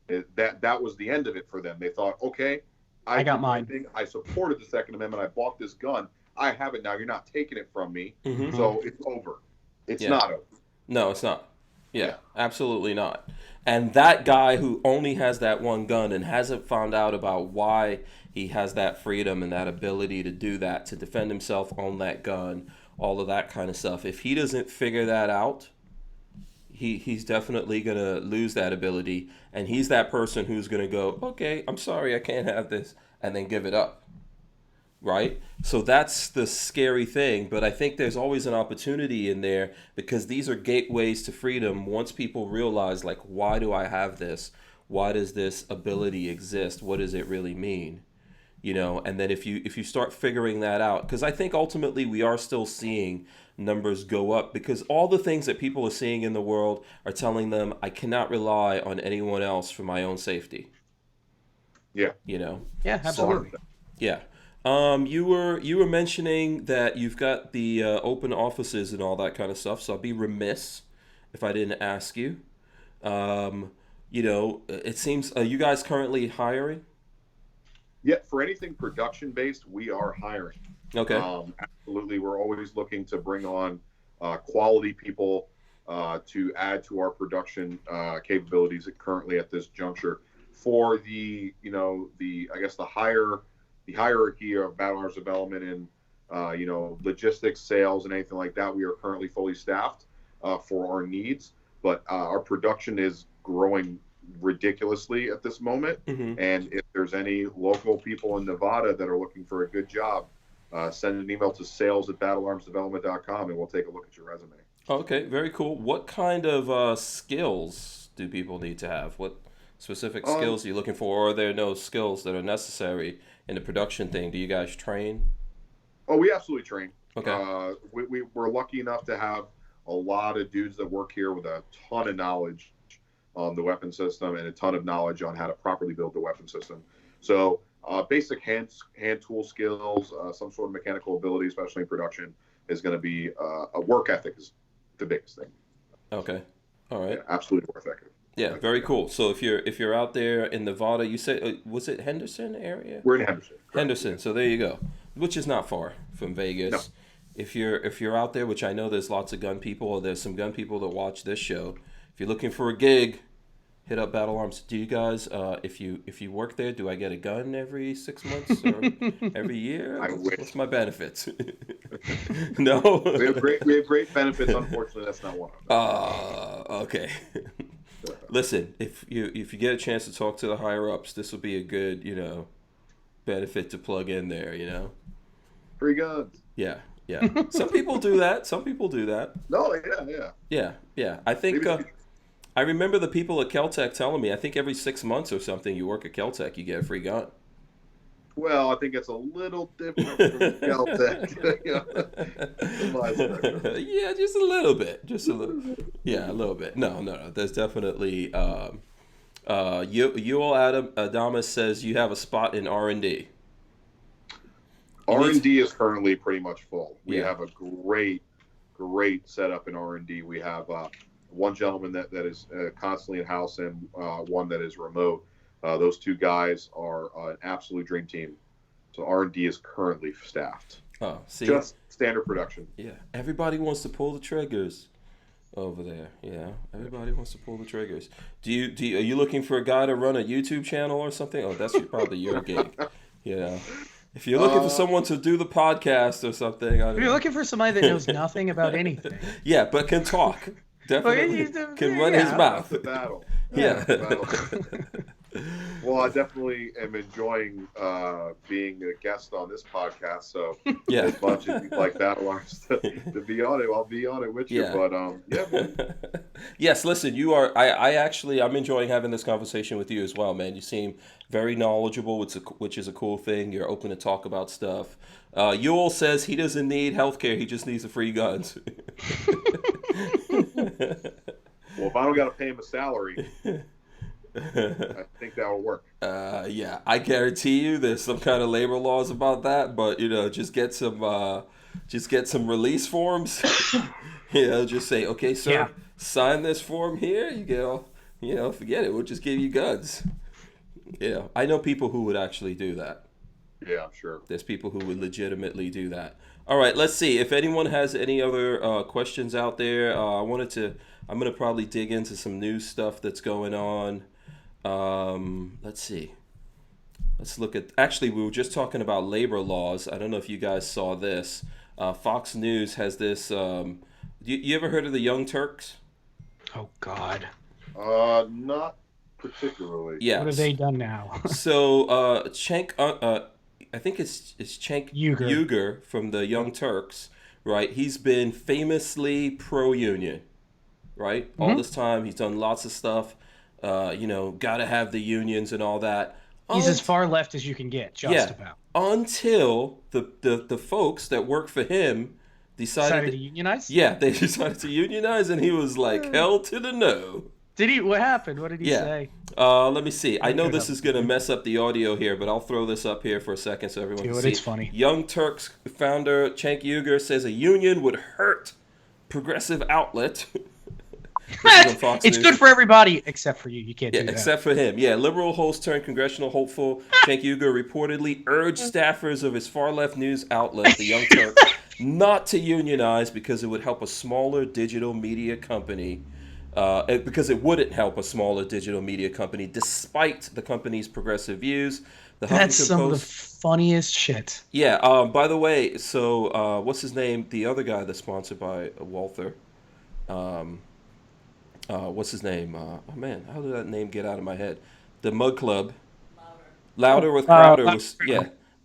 That was the end of it for them. They thought, okay, I got mine. I supported the Second Amendment. I bought this gun. I have it now. You're not taking it from me. So it's over. It's not over. No, it's not. Yeah, absolutely not. And that guy who only has that one gun and hasn't found out about why he has that freedom and that ability to do that, to defend himself, own that gun, all of that kind of stuff, if he doesn't figure that out, he's definitely going to lose that ability. And he's that person who's going to go, okay, I'm sorry, I can't have this, and then give it up. right? So that's the scary thing. But I think there's always an opportunity in there because these are gateways to freedom. Once people realize, like, why do I have this? Why does this ability exist? What does it really mean? You know, and then if you start figuring that out, because I think ultimately we are still seeing numbers go up because all the things that people are seeing in the world are telling them I cannot rely on anyone else for my own safety. Yeah. You know, Yeah, absolutely. yeah. You were mentioning that you've got the open offices and all that kind of stuff. So I'd be remiss if I didn't ask you. Um, you know, it seems you guys currently hiring? Yeah, for anything production based, we are hiring. Okay. Absolutely, we're always looking to bring on quality people to add to our production capabilities currently at this juncture. For the I guess the hierarchy of battle arms development and logistics, sales, and anything like that, we are currently fully staffed for our needs. But our production is growing ridiculously at this moment. Mm-hmm. And if there's any local people in Nevada that are looking for a good job, send an email to sales@battlearmsdevelopment.com and we'll take a look at your resume. Okay, very cool. What kind of skills do people need to have? What specific skills are you looking for? Or are there no skills that are necessary in the production thing? Do you guys train? Oh, we absolutely train. Okay. We're lucky enough to have a lot of dudes that work here with a ton of knowledge on the weapon system and a ton of knowledge on how to properly build the weapon system. So basic hand tool skills, some sort of mechanical ability, especially in production, is going to be a work ethic is the biggest thing. Okay. All right. Yeah, absolutely work ethic. Yeah, very cool. So if you're out there in Nevada, you said was it Henderson area? We're in Henderson. Correct. Henderson. So there you go, which is not far from Vegas. No. If you're out there, which I know there's lots of gun people, or there's some gun people that watch this show. If you're looking for a gig, hit up Battle Arms. Do you guys, if you work there, do I get a gun every 6 months or every year? I wish. What's my benefits? No. We have great benefits. Unfortunately, that's not one of them. Okay. Listen, if you get a chance to talk to the higher ups, this will be a good benefit to plug in there. Free guns. Yeah. Some people do that. No, yeah. Yeah. I think. I remember the people at Kel-Tec telling me, I think every 6 months or something, you work at Kel-Tec, you get a free gun. Well, I think it's a little different from Kel-Tec. Yeah, just a little bit. Yeah, a little bit. No. There's definitely. Yuel Adamus says you have a spot in R&D. R&D is currently pretty much full. We Yeah. have a great setup in R&D. We have one gentleman that is constantly in house and one that is remote. Those two guys are an absolute dream team. So R&D is currently staffed. Oh, see, just standard production. Yeah, everybody wants to pull the triggers over there. Yeah, everybody wants to pull the triggers. Are you looking for a guy to run a YouTube channel or something? Oh, that's probably your gig. Yeah. If you're looking for someone to do the podcast or something, if you're looking for somebody that knows nothing about anything. Yeah, but can talk. Definitely can run his mouth. The battle. Yeah. Well, I definitely am enjoying being a guest on this podcast. So yeah, as much as you'd like Battle Arms to be on it, I'll be on it with you. But man. Yes, listen, you are. I'm enjoying having this conversation with you as well, man. You seem very knowledgeable, which is a cool thing. You're open to talk about stuff. Yuel says he doesn't need healthcare; he just needs the free guns. Well, if I don't got to pay him a salary, I think that will work. Yeah, I guarantee you, there's some kind of labor laws about that. But just get some release forms. Just say, okay, sir, sign this form here. You get forget it. We'll just give you guns. Yeah, I know people who would actually do that. Yeah, I'm sure. There's people who would legitimately do that. All right, let's see. If anyone has any other questions out there, I'm going to probably dig into some news stuff that's going on. Let's see. Let's look at, actually, we were just talking about labor laws. I don't know if you guys saw this. Fox News has this, you ever heard of the Young Turks? Oh, God. Not particularly. Yeah. What have they done now? So, I think it's Cenk Uygur. Uygur from the Young Turks, right? He's been famously pro-union, right? All this time, he's done lots of stuff. Got to have the unions and all that. He's as far left as you can get, just about. Until the folks that work for him decided to unionize? Yeah, they decided to unionize, and he was like, hell to the no. Did he? What happened? What did he say? Let me see. I know this is going to mess up the audio here, but I'll throw this up here for a second so everyone can see. It's funny. Young Turks founder Cenk Uygur says a union would hurt progressive outlet. It's good for everybody except for you. You can't do that. Except for him. Yeah, liberal host turned congressional hopeful Cenk Uygur reportedly urged staffers of his far-left news outlet, the Young Turks, not to unionize because it would help a smaller digital media company. Because it wouldn't help a smaller digital media company, despite the company's progressive views. That's some of the funniest shit. Yeah. By the way, so what's his name? The other guy that's sponsored by Walther. What's his name? Oh man, how did that name get out of my head? The Mug Club. Louder with Crowder was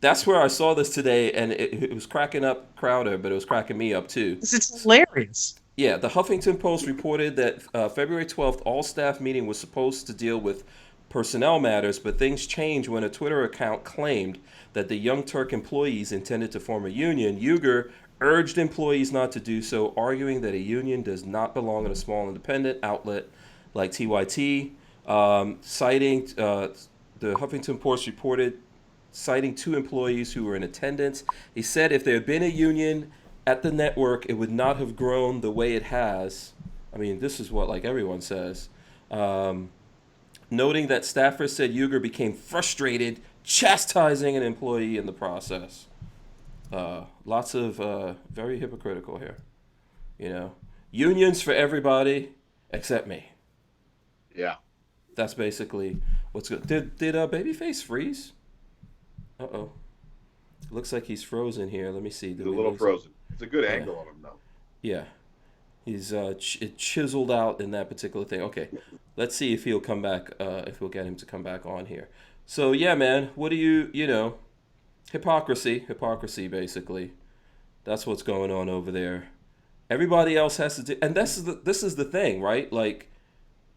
That's where I saw this today, and it was cracking up Crowder, but it was cracking me up too. It's hilarious. Yeah, the Huffington Post reported that February 12th, all staff meeting was supposed to deal with personnel matters, but things changed when a Twitter account claimed that the Young Turk employees intended to form a union. Uygur urged employees not to do so, arguing that a union does not belong in a small independent outlet like TYT. Citing the Huffington Post reported, citing 2 employees who were in attendance. He said if there had been a union at the network, it would not have grown the way it has. I mean, this is what like everyone says. Noting that staffers said Uygur became frustrated, chastising an employee in the process. Lots of very hypocritical here. Unions for everybody except me. Yeah. That's basically what's good. Did Babyface freeze? Uh-oh. Looks like he's frozen here. Let me see. He's a little frozen. It's a good angle on him, though. Yeah. He's chiseled out in that particular thing. Okay. Let's see if he'll come back, if we'll get him to come back on here. So, yeah, man. What do you hypocrisy, basically. That's what's going on over there. Everybody else has to do, and this is the thing, right? Like,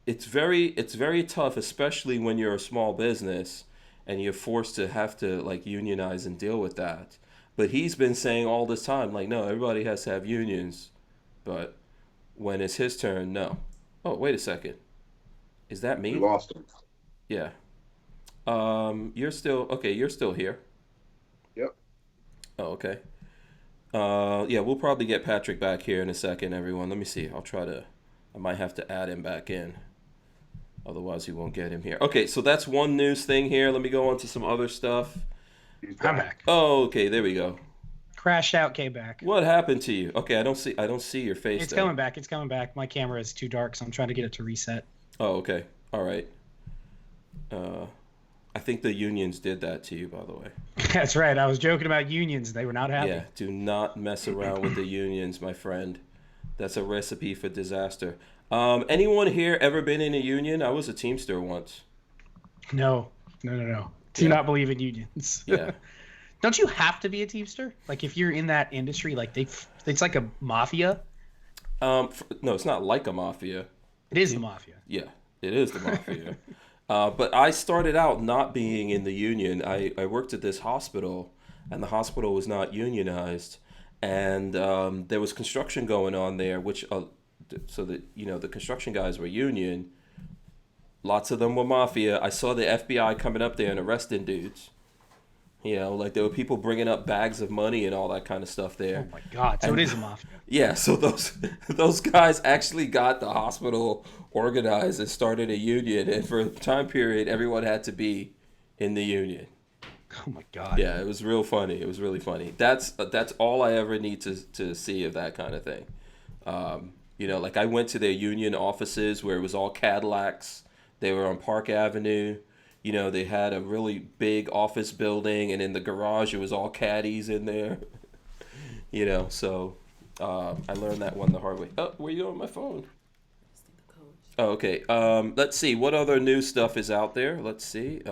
it's very tough, especially when you're a small business and you're forced to have to like unionize and deal with that. But he's been saying all this time, like, no, everybody has to have unions. But when it's his turn, no. Oh, wait a second. Is that me? We lost him. Yeah. You're still here. Yep. Oh, okay. Yeah, we'll probably get Patrick back here in a second, everyone. Let me see. I might have to add him back in. Otherwise, we won't get him here. Okay, so that's one news thing here. Let me go on to some other stuff. I'm back. Oh, okay, there we go. Crashed out, came back. What happened to you? Okay, I don't see your face. It's coming back. My camera is too dark, so I'm trying to get it to reset. Oh, okay. All right. I think the unions did that to you, by the way. That's right. I was joking about unions. They were not happy. Yeah, do not mess around with the unions, my friend. That's a recipe for disaster. Anyone here ever been in a union? I was a Teamster once. No. Do not believe in unions. Yeah. Don't you have to be a Teamster? Like if you're in that industry, like it's like a mafia. No, it's not like a mafia. It is the mafia. Yeah, it is the mafia. But I started out not being in the union. I worked at this hospital, and the hospital was not unionized, and there was construction going on there, which so that the construction guys were union. Lots of them were mafia. I saw the FBI coming up there and arresting dudes. Like there were people bringing up bags of money and all that kind of stuff there. Oh my God! So it is a mafia. Yeah, so those guys actually got the hospital organized and started a union, and for a time period, everyone had to be in the union. Oh my God! Yeah, it was real funny. It was really funny. That's all I ever need to see of that kind of thing. Like I went to their union offices where it was all Cadillacs. They were on Park Avenue. They had a really big office building, and in the garage it was all caddies in there. So I learned that one the hard way. Oh, where are you on my phone? Oh, okay. Let's see. What other new stuff is out there? Let's see.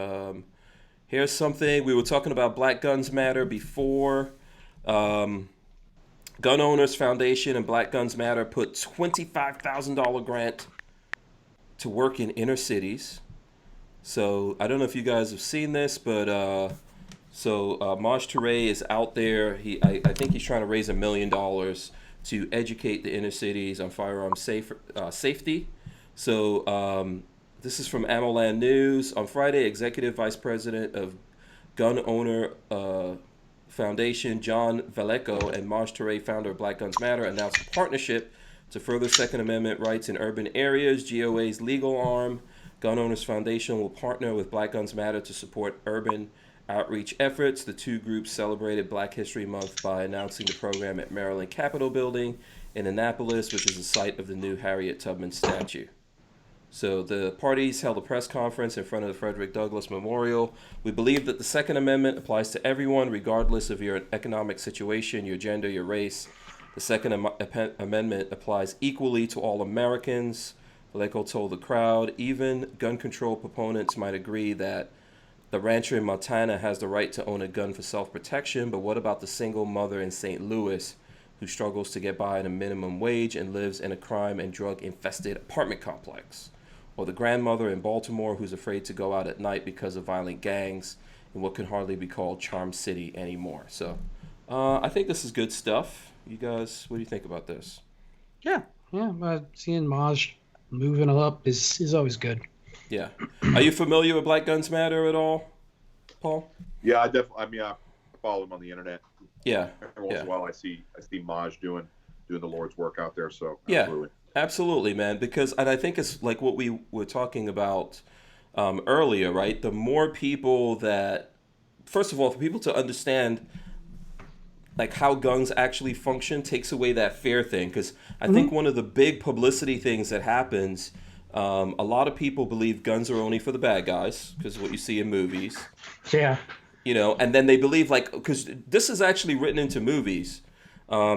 Here's something. We were talking about Black Guns Matter before. Gun Owners Foundation and Black Guns Matter put $25,000 grant to work in inner cities. So I don't know if you guys have seen this, but Maj Touré is out there. I think he's trying to raise $1 million to educate the inner cities on firearm safety. So this is from AmmoLand News. On Friday, Executive Vice President of Gun Owner Foundation, John Vallejo, and Maj Touré, founder of Black Guns Matter, announced a partnership to further Second Amendment rights in urban areas. GOA's legal arm, Gun Owners Foundation, will partner with Black Guns Matter to support urban outreach efforts. The two groups celebrated Black History Month by announcing the program at Maryland Capitol Building in Annapolis, which is the site of the new Harriet Tubman statue. So the parties held a press conference in front of the Frederick Douglass Memorial. We believe that the Second Amendment applies to everyone, regardless of your economic situation, your gender, your race. The Second Amendment applies equally to all Americans. Vallejo told the crowd, even gun control proponents might agree that the rancher in Montana has the right to own a gun for self-protection, but what about the single mother in St. Louis who struggles to get by on a minimum wage and lives in a crime and drug-infested apartment complex? Or the grandmother in Baltimore who's afraid to go out at night because of violent gangs in what can hardly be called Charm City anymore. So I think this is good stuff. You guys, what do you think about this? Yeah. Seeing Maj moving up is always good. Yeah. Are you familiar with Black Guns Matter at all, Paul? Yeah, I follow him on the internet. Yeah. Every once in a while, I see Maj doing the Lord's work out there. So absolutely. Absolutely, man. And I think it's like what we were talking about earlier, right? The more people that, first of all, for people to understand like how guns actually function takes away that fear thing. Because I think one of the big publicity things that happens, a lot of people believe guns are only for the bad guys because of what you see in movies. Yeah. You know, and then they believe like, because this is actually written into movies.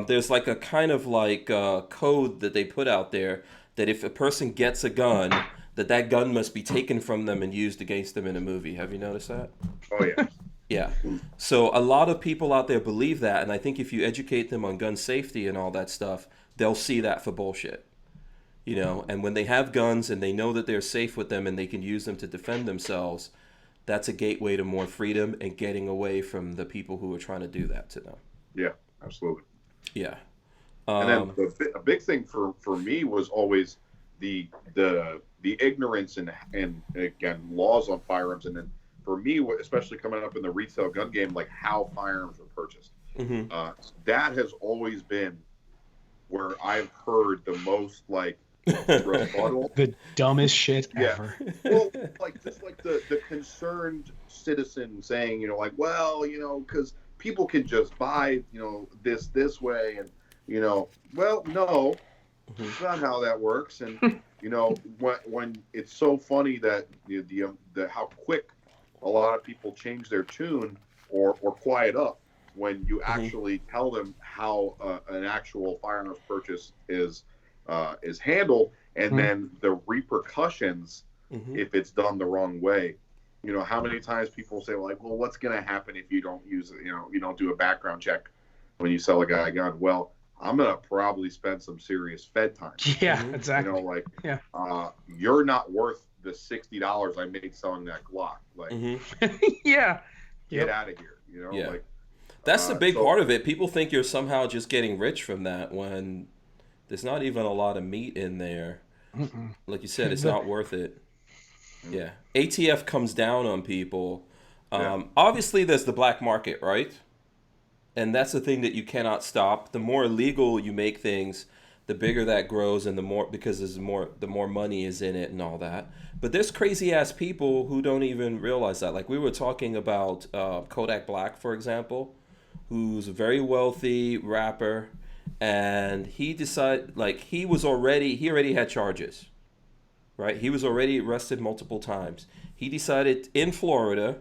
There's like a kind of like code that they put out there that if a person gets a gun, that gun must be taken from them and used against them in a movie. Have you noticed that? Oh, yeah. Yeah. So a lot of people out there believe that, and I think if you educate them on gun safety and all that stuff, they'll see that for bullshit. You know, and when they have guns and they know that they're safe with them and they can use them to defend themselves, that's a gateway to more freedom and getting away from the people who are trying to do that to them. Yeah, absolutely. Yeah. And then a big thing for me was always the ignorance and again laws on firearms, and then for me, especially coming up in the retail gun game, like how firearms were purchased. That has always been where I've heard the most like rebuttal. The dumbest shit ever. Well, like just like the concerned citizen saying, you know, like, well, you know, because people can just buy, you know, this way, and you know, well, no, it's not how that works. And you know, when it's so funny that the how quick a lot of people change their tune or quiet up when you actually tell them how an actual firearms purchase is handled, and then the repercussions if it's done the wrong way. You know, how many times people say like, well, what's going to happen if you don't use it? You know, you don't do a background check when you sell a guy a gun. Well, I'm going to probably spend some serious Fed time. Yeah, exactly. You know, like, you're not worth the $60 I made selling that Glock. Like, yeah, get out of here. You know, like that's the big part of it. People think you're somehow just getting rich from that when there's not even a lot of meat in there. Like you said, it's not worth it. Yeah. ATF comes down on people. Obviously, there's the black market, right? And that's the thing that you cannot stop. The more illegal you make things, the bigger that grows, and the more, because the more money is in it and all that. But there's crazy ass people who don't even realize that. Like we were talking about Kodak Black, for example, who's a very wealthy rapper, and he decided, like he already had charges. Right? He was already arrested multiple times. He decided in Florida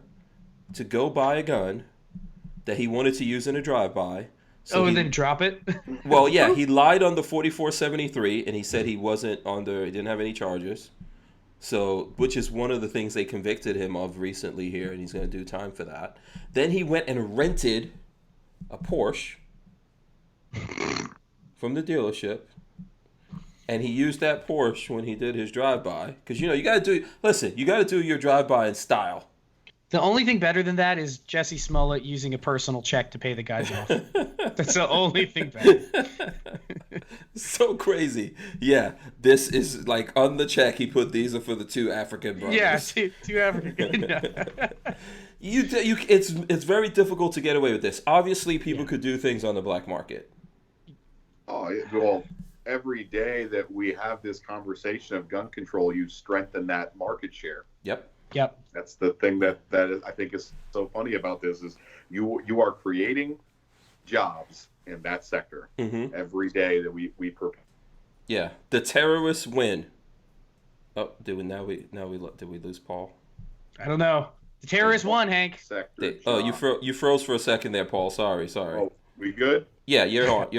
to go buy a gun that he wanted to use in a drive-by. So and then drop it? Well, yeah, he lied on the 4473, and he said he didn't have any charges. So, which is one of the things they convicted him of recently here, and he's going to do time for that. Then he went and rented a Porsche from the dealership, and he used that Porsche when he did his drive-by. Because, you got to do your drive-by in style. The only thing better than that is Jesse Smollett using a personal check to pay the guys off. That's the only thing better. So crazy. Yeah, this is like on the check he put these are for the two African brothers. Yeah, two African. It's very difficult to get away with this. Obviously, people could do things on the black market. Oh, well, every day that we have this conversation of gun control, you strengthen that market share. Yep. That's the thing that I think is so funny about this is you are creating jobs in that sector every day that we prepare. Yeah, the terrorists win. Oh, did we lose Paul? I don't know. The terrorists won, Hank. You froze for a second there, Paul. Sorry. Oh, we good? Yeah, you're on.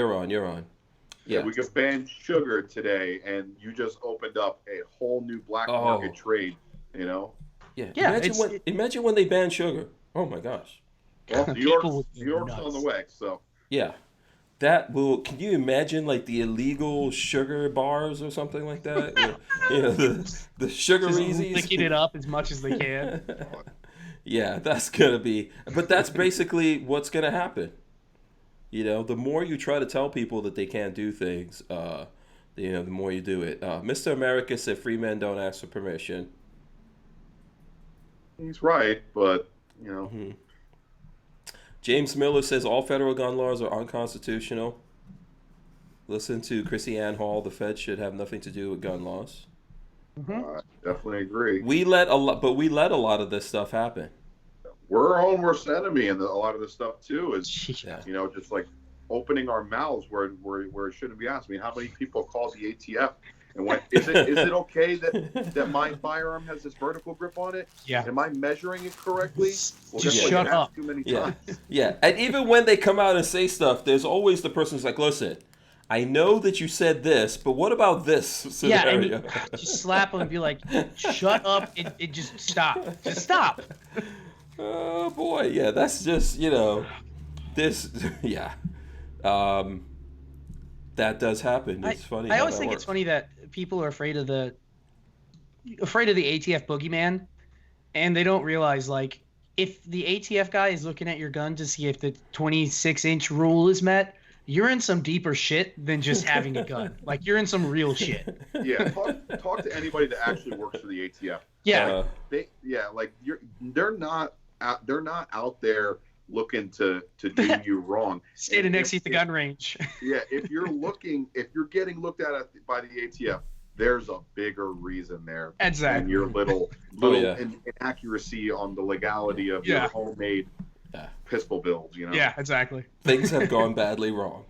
Yeah, we just banned sugar today, and you just opened up a whole new black market trade. Yeah. Imagine when they ban sugar. Oh my gosh. Well, New York's on the way, so. Yeah. Can you imagine like the illegal sugar bars or something like that? the sugar easies. Licking it up as much as they can. Yeah, that's basically what's gonna happen. The more you try to tell people that they can't do things, the more you do it. Mr. America said free men don't ask for permission. He's right, but James Miller says all federal gun laws are unconstitutional. Listen to Chrissy Ann Hall. The Fed should have nothing to do with gun laws. I definitely agree. We let a lot of this stuff happen. We're our own worst enemy, and a lot of this stuff too is just like opening our mouths where it shouldn't be asked. I mean, how many people call the ATF and went, is it okay that my firearm has this vertical grip on it? Yeah. Am I measuring it correctly? Well, just shut up. Too many times. Yeah. And even when they come out and say stuff, there's always the person who's like, listen, I know that you said this, but what about this scenario? Yeah, and just slap them and be like, shut up and just stop. Just stop. Oh, boy. Yeah, that's just, this, yeah. That does happen. It's funny. I always think it's funny that people are afraid of the ATF boogeyman, and they don't realize, like, if the ATF guy is looking at your gun to see if the 26-inch rule is met, you're in some deeper shit than just having a gun. Like, you're in some real shit. Yeah, talk to anybody that actually works for the ATF. Yeah, they're not out there looking to do you wrong. Standing next to the gun range. Yeah, if you're getting looked at by the ATF, there's a bigger reason there. Exactly. And your little inaccuracy on the legality of your homemade pistol builds. Yeah, exactly. Things have gone badly wrong.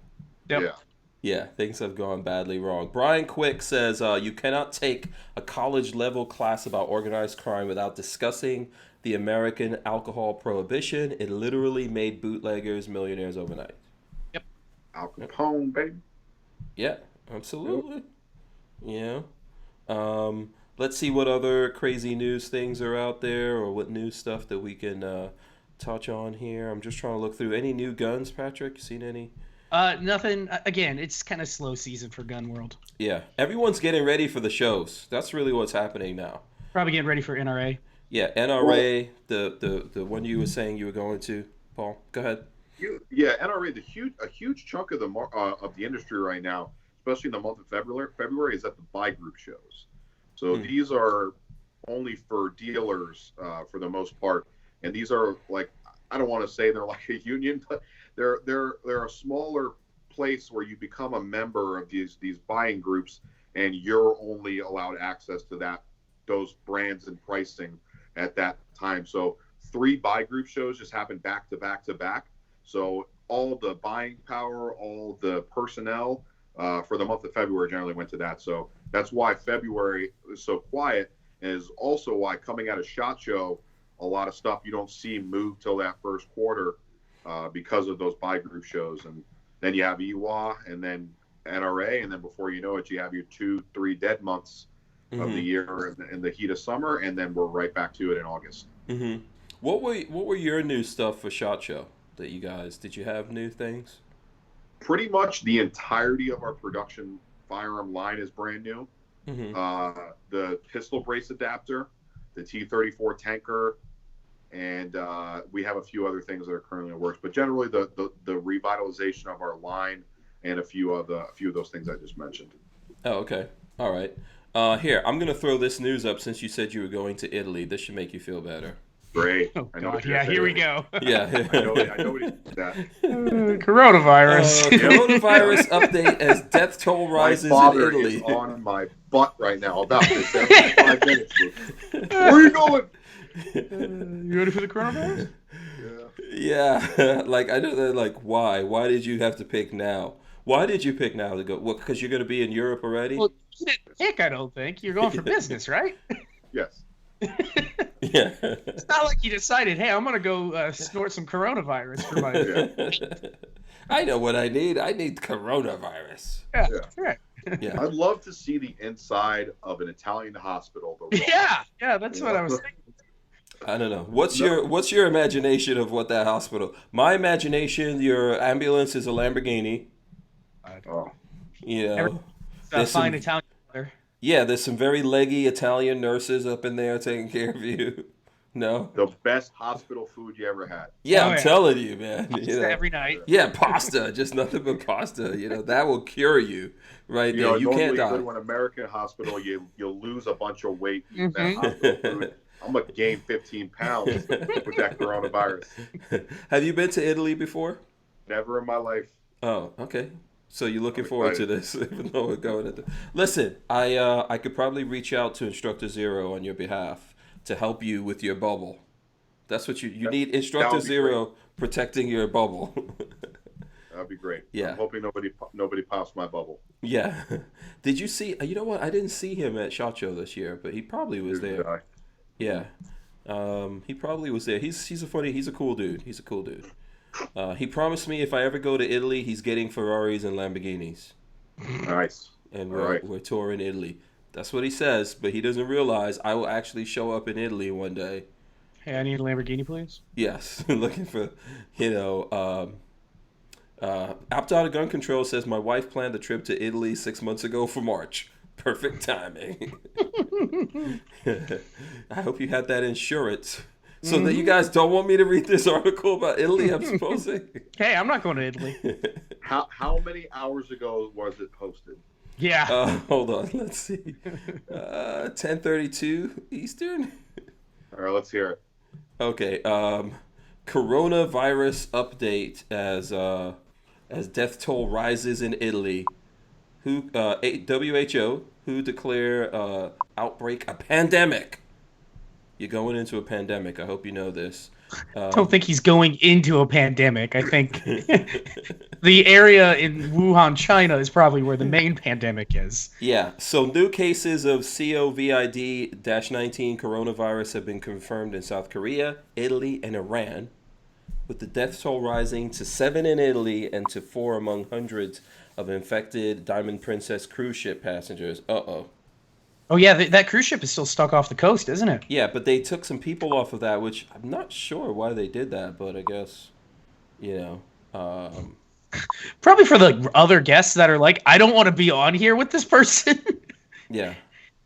Yep. Yeah, things have gone badly wrong. Brian Quick says you cannot take a college-level class about organized crime without discussing the American alcohol prohibition. It literally made bootleggers millionaires overnight. Yep. Al Capone, baby. Yeah, absolutely. Yep. Let's see what other crazy news things are out there, or what new stuff that we can touch on here. I'm just trying to look through. Any new guns, Patrick? Seen any? Nothing. Again, it's kind of slow season for gun world. Yeah, everyone's getting ready for the shows. That's really what's happening now. Probably getting ready for NRA. Yeah, NRA, the one you were saying you were going to, Paul. Go ahead. NRA, a huge chunk of the industry right now, especially in the month of February, is at the buy group shows. So these are only for dealers for the most part, and these are like, I don't want to say they're like a union, but they're a smaller place where you become a member of these buying groups, and you're only allowed access to those brands and pricing at that time. So 3 buy group shows just happened back to back to back. So all the buying power, all the personnel for the month of February generally went to that. So that's why February is so quiet, and is also why coming out of SHOT Show, a lot of stuff you don't see move till that first quarter because of those buy group shows. And then you have EWA and then NRA, and then before you know it, you have your 2-3 dead months of the year in the heat of summer, and then we're right back to it in August. Mm-hmm. What were your new stuff for SHOT Show that you guys did? You have new things? Pretty much the entirety of our production firearm line is brand new. The pistol brace adapter, the T34 Tanker, and we have a few other things that are currently in works. But generally, the revitalization of our line and a few of those things I just mentioned. Oh, okay. All right. Here, I'm going to throw this news up since you said you were going to Italy. This should make you feel better. Great. Oh, God. Yeah, here we go. Yeah. I know what he did that. Coronavirus. Coronavirus update as death toll rises in Italy. Is on my butt right now about this every 5 minutes. Where are you going? You ready for the coronavirus? Yeah. Like, I know that, like, why? Why did you have to pick now? Why did you pick now to go? Well, because you're going to be in Europe already? Well, you didn't pick, I don't think. You're going for business, right? Yes. Yeah. It's not like you decided, hey, I'm going to go snort some coronavirus for my... I know what I need. I need coronavirus. Yeah. Right. Yeah. I'd love to see the inside of an Italian hospital. Yeah, that's what I was thinking. I don't know. What's your imagination of what that hospital? My imagination, your ambulance is a Lamborghini. Oh. You know, Fine Italian weather. Yeah, there's some very leggy Italian nurses up in there taking care of you. No? The best hospital food you ever had. Yeah, I'm telling you, man. Pasta every night. Yeah, pasta. Just nothing but pasta. You know, that will cure you right there. You can't die. When American hospital, you'll lose a bunch of weight eating that hospital food. I'm going to gain 15 pounds with that coronavirus. Have you been to Italy before? Never in my life. Oh, okay. So you're looking forward to this, even though we're going into... Listen, I could probably reach out to Instructor Zero on your behalf to help you with your bubble. That's what you need. Instructor Zero protecting your bubble. That'd be great. Yeah. I'm hoping nobody pops my bubble. Yeah. Did you see? You know what? I didn't see him at SHOT Show this year, but he probably was there. Yeah. He probably was there. He's a cool dude. He's a cool dude. He promised me if I ever go to Italy, he's getting Ferraris and Lamborghinis. Nice. And we're touring Italy. That's what he says, but he doesn't realize I will actually show up in Italy one day. Hey, I need a Lamborghini, please. Yes, looking for, Opt Out of Gun Control says my wife planned a trip to Italy 6 months ago for March. Perfect timing. I hope you had that insurance. So that you guys don't want me to read this article about Italy, I'm supposing. Hey, I'm not going to Italy. How many hours ago was it posted? Yeah. Hold on, let's see. 10:32 Eastern. All right, let's hear it. Okay. Coronavirus update as death toll rises in Italy. WHO who declare outbreak a pandemic. You're going into a pandemic. I hope you know this. I don't think he's going into a pandemic. I think the area in Wuhan, China is probably where the main pandemic is. Yeah. So new cases of COVID-19 coronavirus have been confirmed in South Korea, Italy, and Iran, with the death toll rising to 7 in Italy and to 4 among hundreds of infected Diamond Princess cruise ship passengers. Uh-oh. Oh, yeah, that cruise ship is still stuck off the coast, isn't it? Yeah, but they took some people off of that, which I'm not sure why they did that, but I guess, Probably for the other guests that are like, I don't want to be on here with this person. Yeah.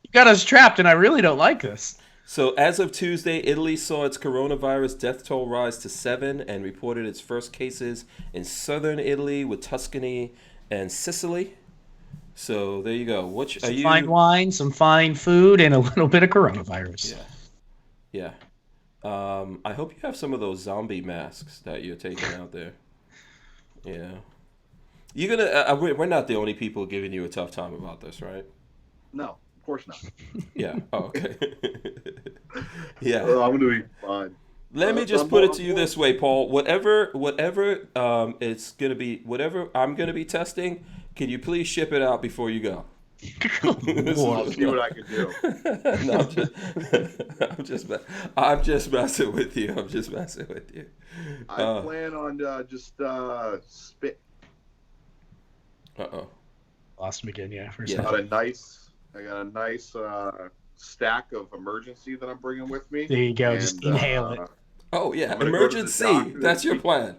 You got us trapped, and I really don't like this. So as of Tuesday, Italy saw its coronavirus death toll rise to 7 and reported its first cases in southern Italy with Tuscany and Sicily. So there you go. Some fine wine, some fine food, and a little bit of coronavirus. Yeah. I hope you have some of those zombie masks that you're taking out there. Yeah. You're gonna. We're not the only people giving you a tough time about this, right? No, of course not. Yeah. Oh, okay. Yeah. I'm gonna be fine. Let me just put it to you this way, Paul. Whatever it's gonna be, whatever I'm gonna be testing, can you please ship it out before you go? I'll see what I can do. No, I'm just messing with you. I plan on just spit. Uh-oh. Lost him again, yeah. Got a nice I got a nice stack of emergency that I'm bringing with me. There you go. And, Just inhale it. Oh yeah, I'm gonna go to the emergency. doctor That's this your week. plan.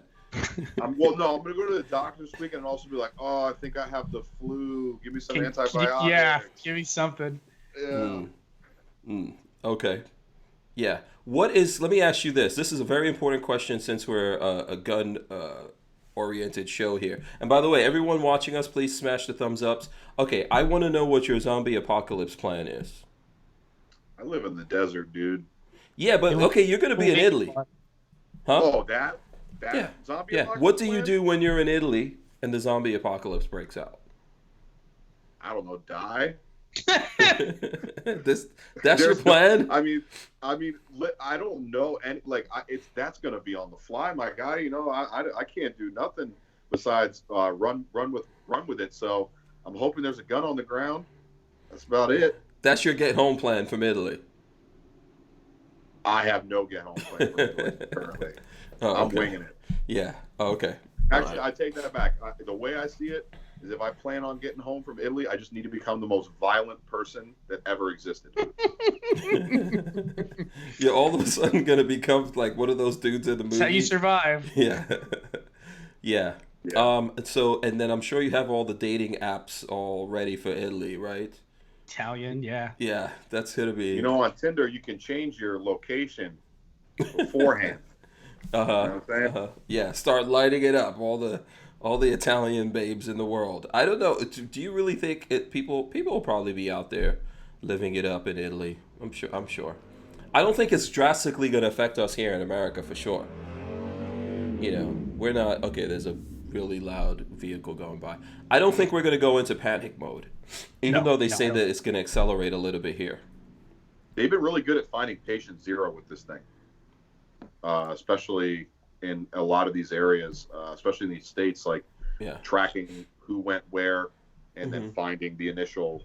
I'm going to go to the doctor this week and also be like, oh, I think I have the flu. Give me some antibiotics. Yeah, give me something. Yeah. Okay. Yeah. Let me ask you this. This is a very important question since we're a gun oriented show here. And by the way, everyone watching us, please smash the thumbs ups. Okay, I want to know what your zombie apocalypse plan is. I live in the desert, dude. Yeah, but okay, you're going to be in Italy. Huh? Oh, that Yeah. zombie Yeah. apocalypse What do you plan? do when you're in Italy and the zombie apocalypse breaks out? I don't know, die. That's your plan? I mean, I don't know any that's gonna be on the fly, my guy. You know, I can't do nothing besides run with it. So I'm hoping there's a gun on the ground. That's about it. That's your get home plan from Italy. I have no get home plan for Italy currently. Oh, I'm okay. winging it. Yeah. Oh, okay. Actually, All right. I take that back. The way I see it is, if I plan on getting home from Italy, I just need to become the most violent person that ever existed. You're all of a sudden gonna become like one of those dudes in the movie. That's how you survive. Yeah. Yeah. Yeah. So, and then I'm sure you have all the dating apps all ready for Italy, right? Italian, yeah. Yeah, that's gonna be. You know, on Tinder, you can change your location beforehand. You know what I'm saying? Yeah, start lighting it up. All the Italian babes in the world. I don't know. Do you really think people will probably be out there living it up in Italy? I'm sure. I don't think it's drastically going to affect us here in America for sure. You know, we're not. Okay, there's a really loud vehicle going by. I don't think we're going to go into panic mode, even though they say that it's going to accelerate a little bit here. They've been really good at finding patient zero with this thing, especially in a lot of these areas, especially in these states, like tracking who went where, and then finding the initial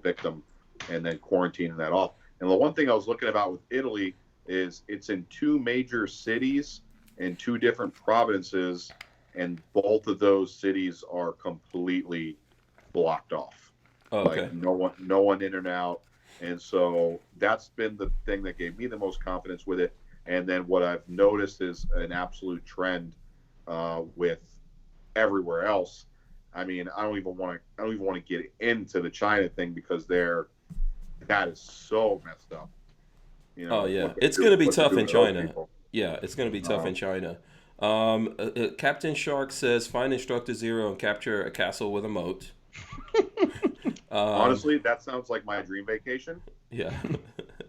victim, and then quarantining that off. And the one thing I was looking about with Italy is it's in 2 major cities in 2 different provinces, and both of those cities are completely blocked off. Oh, okay. Like no one in and out. And so that's been the thing that gave me the most confidence with it. And then what I've noticed is an absolute trend with everywhere else. I mean, I don't even want to get into the China thing, because that is so messed up. You know, Oh yeah, it's going to be tough in China. Yeah, it's going to be tough in China. Captain Shark says, find Instructor Zero and capture a castle with a moat. Honestly, that sounds like my dream vacation. Yeah.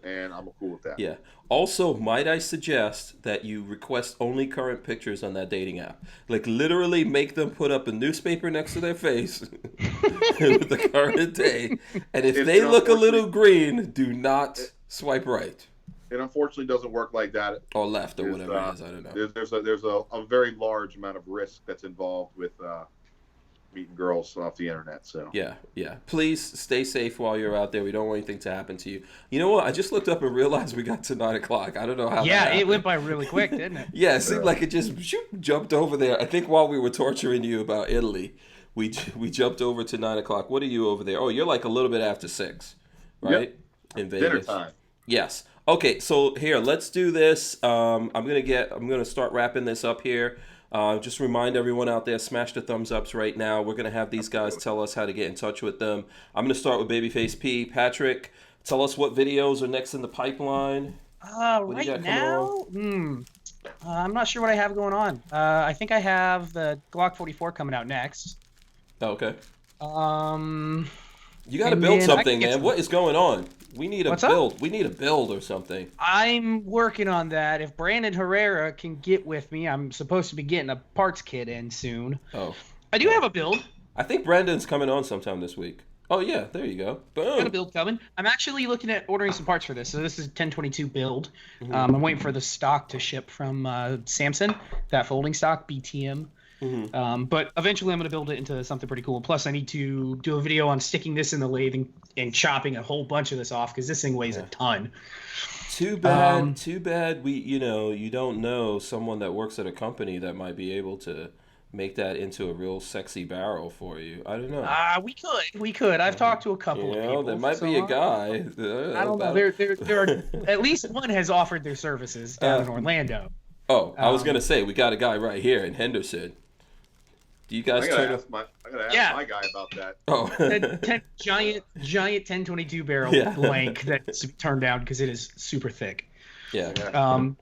And I'm cool with that. Yeah. Also, might I suggest that you request only current pictures on that dating app? Like, literally make them put up a newspaper next to their face with the current day. And if they look a little green, do not swipe right. It unfortunately doesn't work like that. Or left, or whatever it is. I don't know. There's a very large amount of risk that's involved with meeting girls off the internet. So yeah. Please stay safe while you're out there. We don't want anything to happen to you. You know what? I just looked up and realized we got to 9 o'clock. I don't know how. Yeah, it went by really quick, didn't it? Yeah, it seemed like it just jumped over there. I think while we were torturing you about Italy, we jumped over to 9 o'clock. What are you over there? Oh, you're like a little bit after 6, right? Yep. In Vegas. Dinner time. Yes. Okay, so here, let's do this. I'm gonna start wrapping this up here. Just remind everyone out there, smash the thumbs ups right now. We're gonna have these guys tell us how to get in touch with them. I'm gonna start with Babyface P. Patrick, tell us what videos are next in the pipeline. Right now, I'm not sure what I have going on. I think I have the Glock 44 coming out next. Oh, okay. You got to And build then something, man. What is going on? We need a What's up? build. We need a build or something. I'm working on that. If Brandon Herrera can get with me, I'm supposed to be getting a parts kit in soon. Oh. I do have a build. I think Brandon's coming on sometime this week. Oh, yeah. There you go. Boom. Got a build coming. I'm actually looking at ordering some parts for this. So this is 1022 build. I'm waiting for the stock to ship from Samson, that folding stock, BTM. But eventually I'm going to build it into something pretty cool. Plus I need to do a video on sticking this in the lathe and chopping a whole bunch of this off, because this thing weighs a ton. Too bad. We, you don't know someone that works at a company that might be able to make that into a real sexy barrel for you. I don't know. We could. I've talked to a couple of people. There might be a guy. I don't know. There are at least one has offered their services down in Orlando. Oh, I was gonna say we got a guy right here in Henderson. Do you guys I gotta ask my guy about that. Oh, 10 giant 1022 barrel blank that's turned down because it is super thick. Yeah.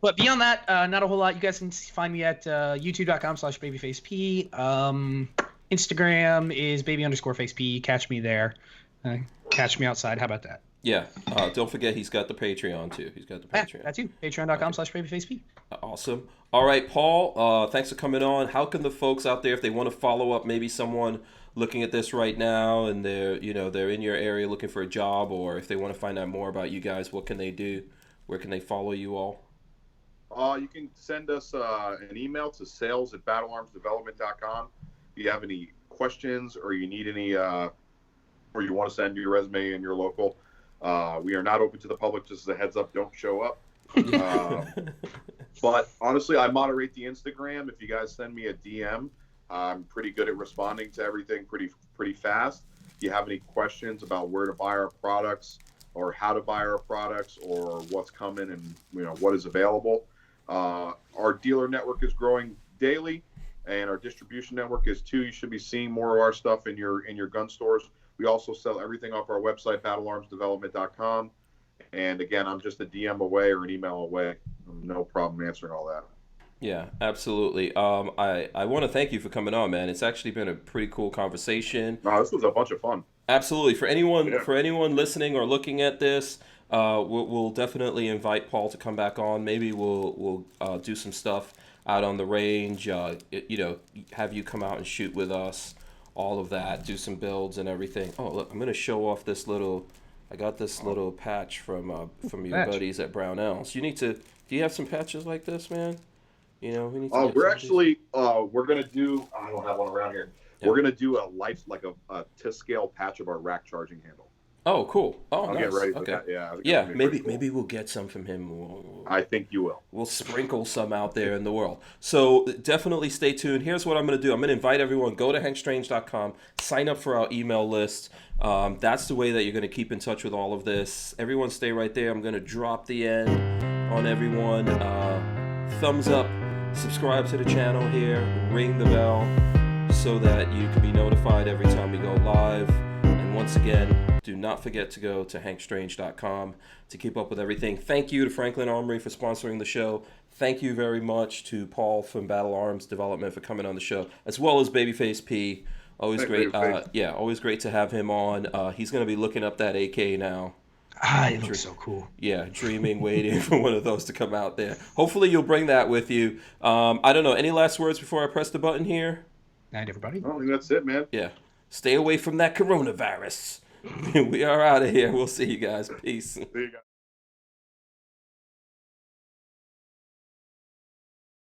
But beyond that, not a whole lot. You guys can find me at youtube.com/babyfaceP. Instagram is baby_faceP. Catch me there. Catch me outside. How about that? Yeah. Don't forget he's got the Patreon too. He's got the Patreon. That's you. Patreon.com/babyfaceP. Awesome. All right, Paul. Thanks for coming on. How can the folks out there, if they want to follow up, maybe someone looking at this right now and they're in your area looking for a job, or if they want to find out more about you guys, what can they do? Where can they follow you all? You can send us an email to sales@battlearmsdevelopment.com. If you have any questions or you need any, or you want to send your resume and your local, we are not open to the public. Just as a heads up, don't show up. But honestly, I moderate the Instagram. If you guys send me a DM, I'm pretty good at responding to everything pretty fast. If you have any questions about where to buy our products, or how to buy our products, or what's coming and what is available. Our dealer network is growing daily, and our distribution network is too. You should be seeing more of our stuff in your gun stores. We also sell everything off our website, battlearmsdevelopment.com. And again, I'm just a DM away or an email away. No problem answering all that. Yeah, absolutely. I want to thank you for coming on, man. It's actually been a pretty cool conversation. No, this was a bunch of fun. Absolutely. For anyone listening or looking at this, we'll definitely invite Paul to come back on. Maybe we'll do some stuff out on the range. Have you come out and shoot with us, all of that. Do some builds and everything. Oh, look, I'm gonna show off this little. I got this little patch from your buddies at Barnauls. Do you have some patches like this, man? We need to we're actually we're gonna do. I don't have one around here. Yeah. We're gonna do a TUSC scale patch of our rack charging handle. Oh, cool. Oh, I'll nice. get ready for okay. that. Yeah. Yeah. Maybe we'll get some from him. I think you will. We'll sprinkle some out there in the world. So definitely stay tuned. Here's what I'm going to do. I'm going to invite everyone. Go to hankstrange.com. Sign up for our email list. That's the way that you're going to keep in touch with all of this. Everyone stay right there. I'm going to drop the end on everyone. Thumbs up. Subscribe to the channel here. Ring the bell so that you can be notified every time we go live. And once again, do not forget to go to hankstrange.com to keep up with everything. Thank you to Franklin Armory for sponsoring the show. Thank you very much to Paul from Battle Arms Development for coming on the show, as well as Babyface P. Always great. Always great to have him on. He's going to be looking up that AK now. It looks so cool. Yeah, dreaming, waiting for one of those to come out there. Hopefully you'll bring that with you. I don't know. Any last words before I press the button here? Night, everybody. I think that's it, man. Yeah. Stay away from that coronavirus. We are out of here. We'll see you guys. Peace. See you guys.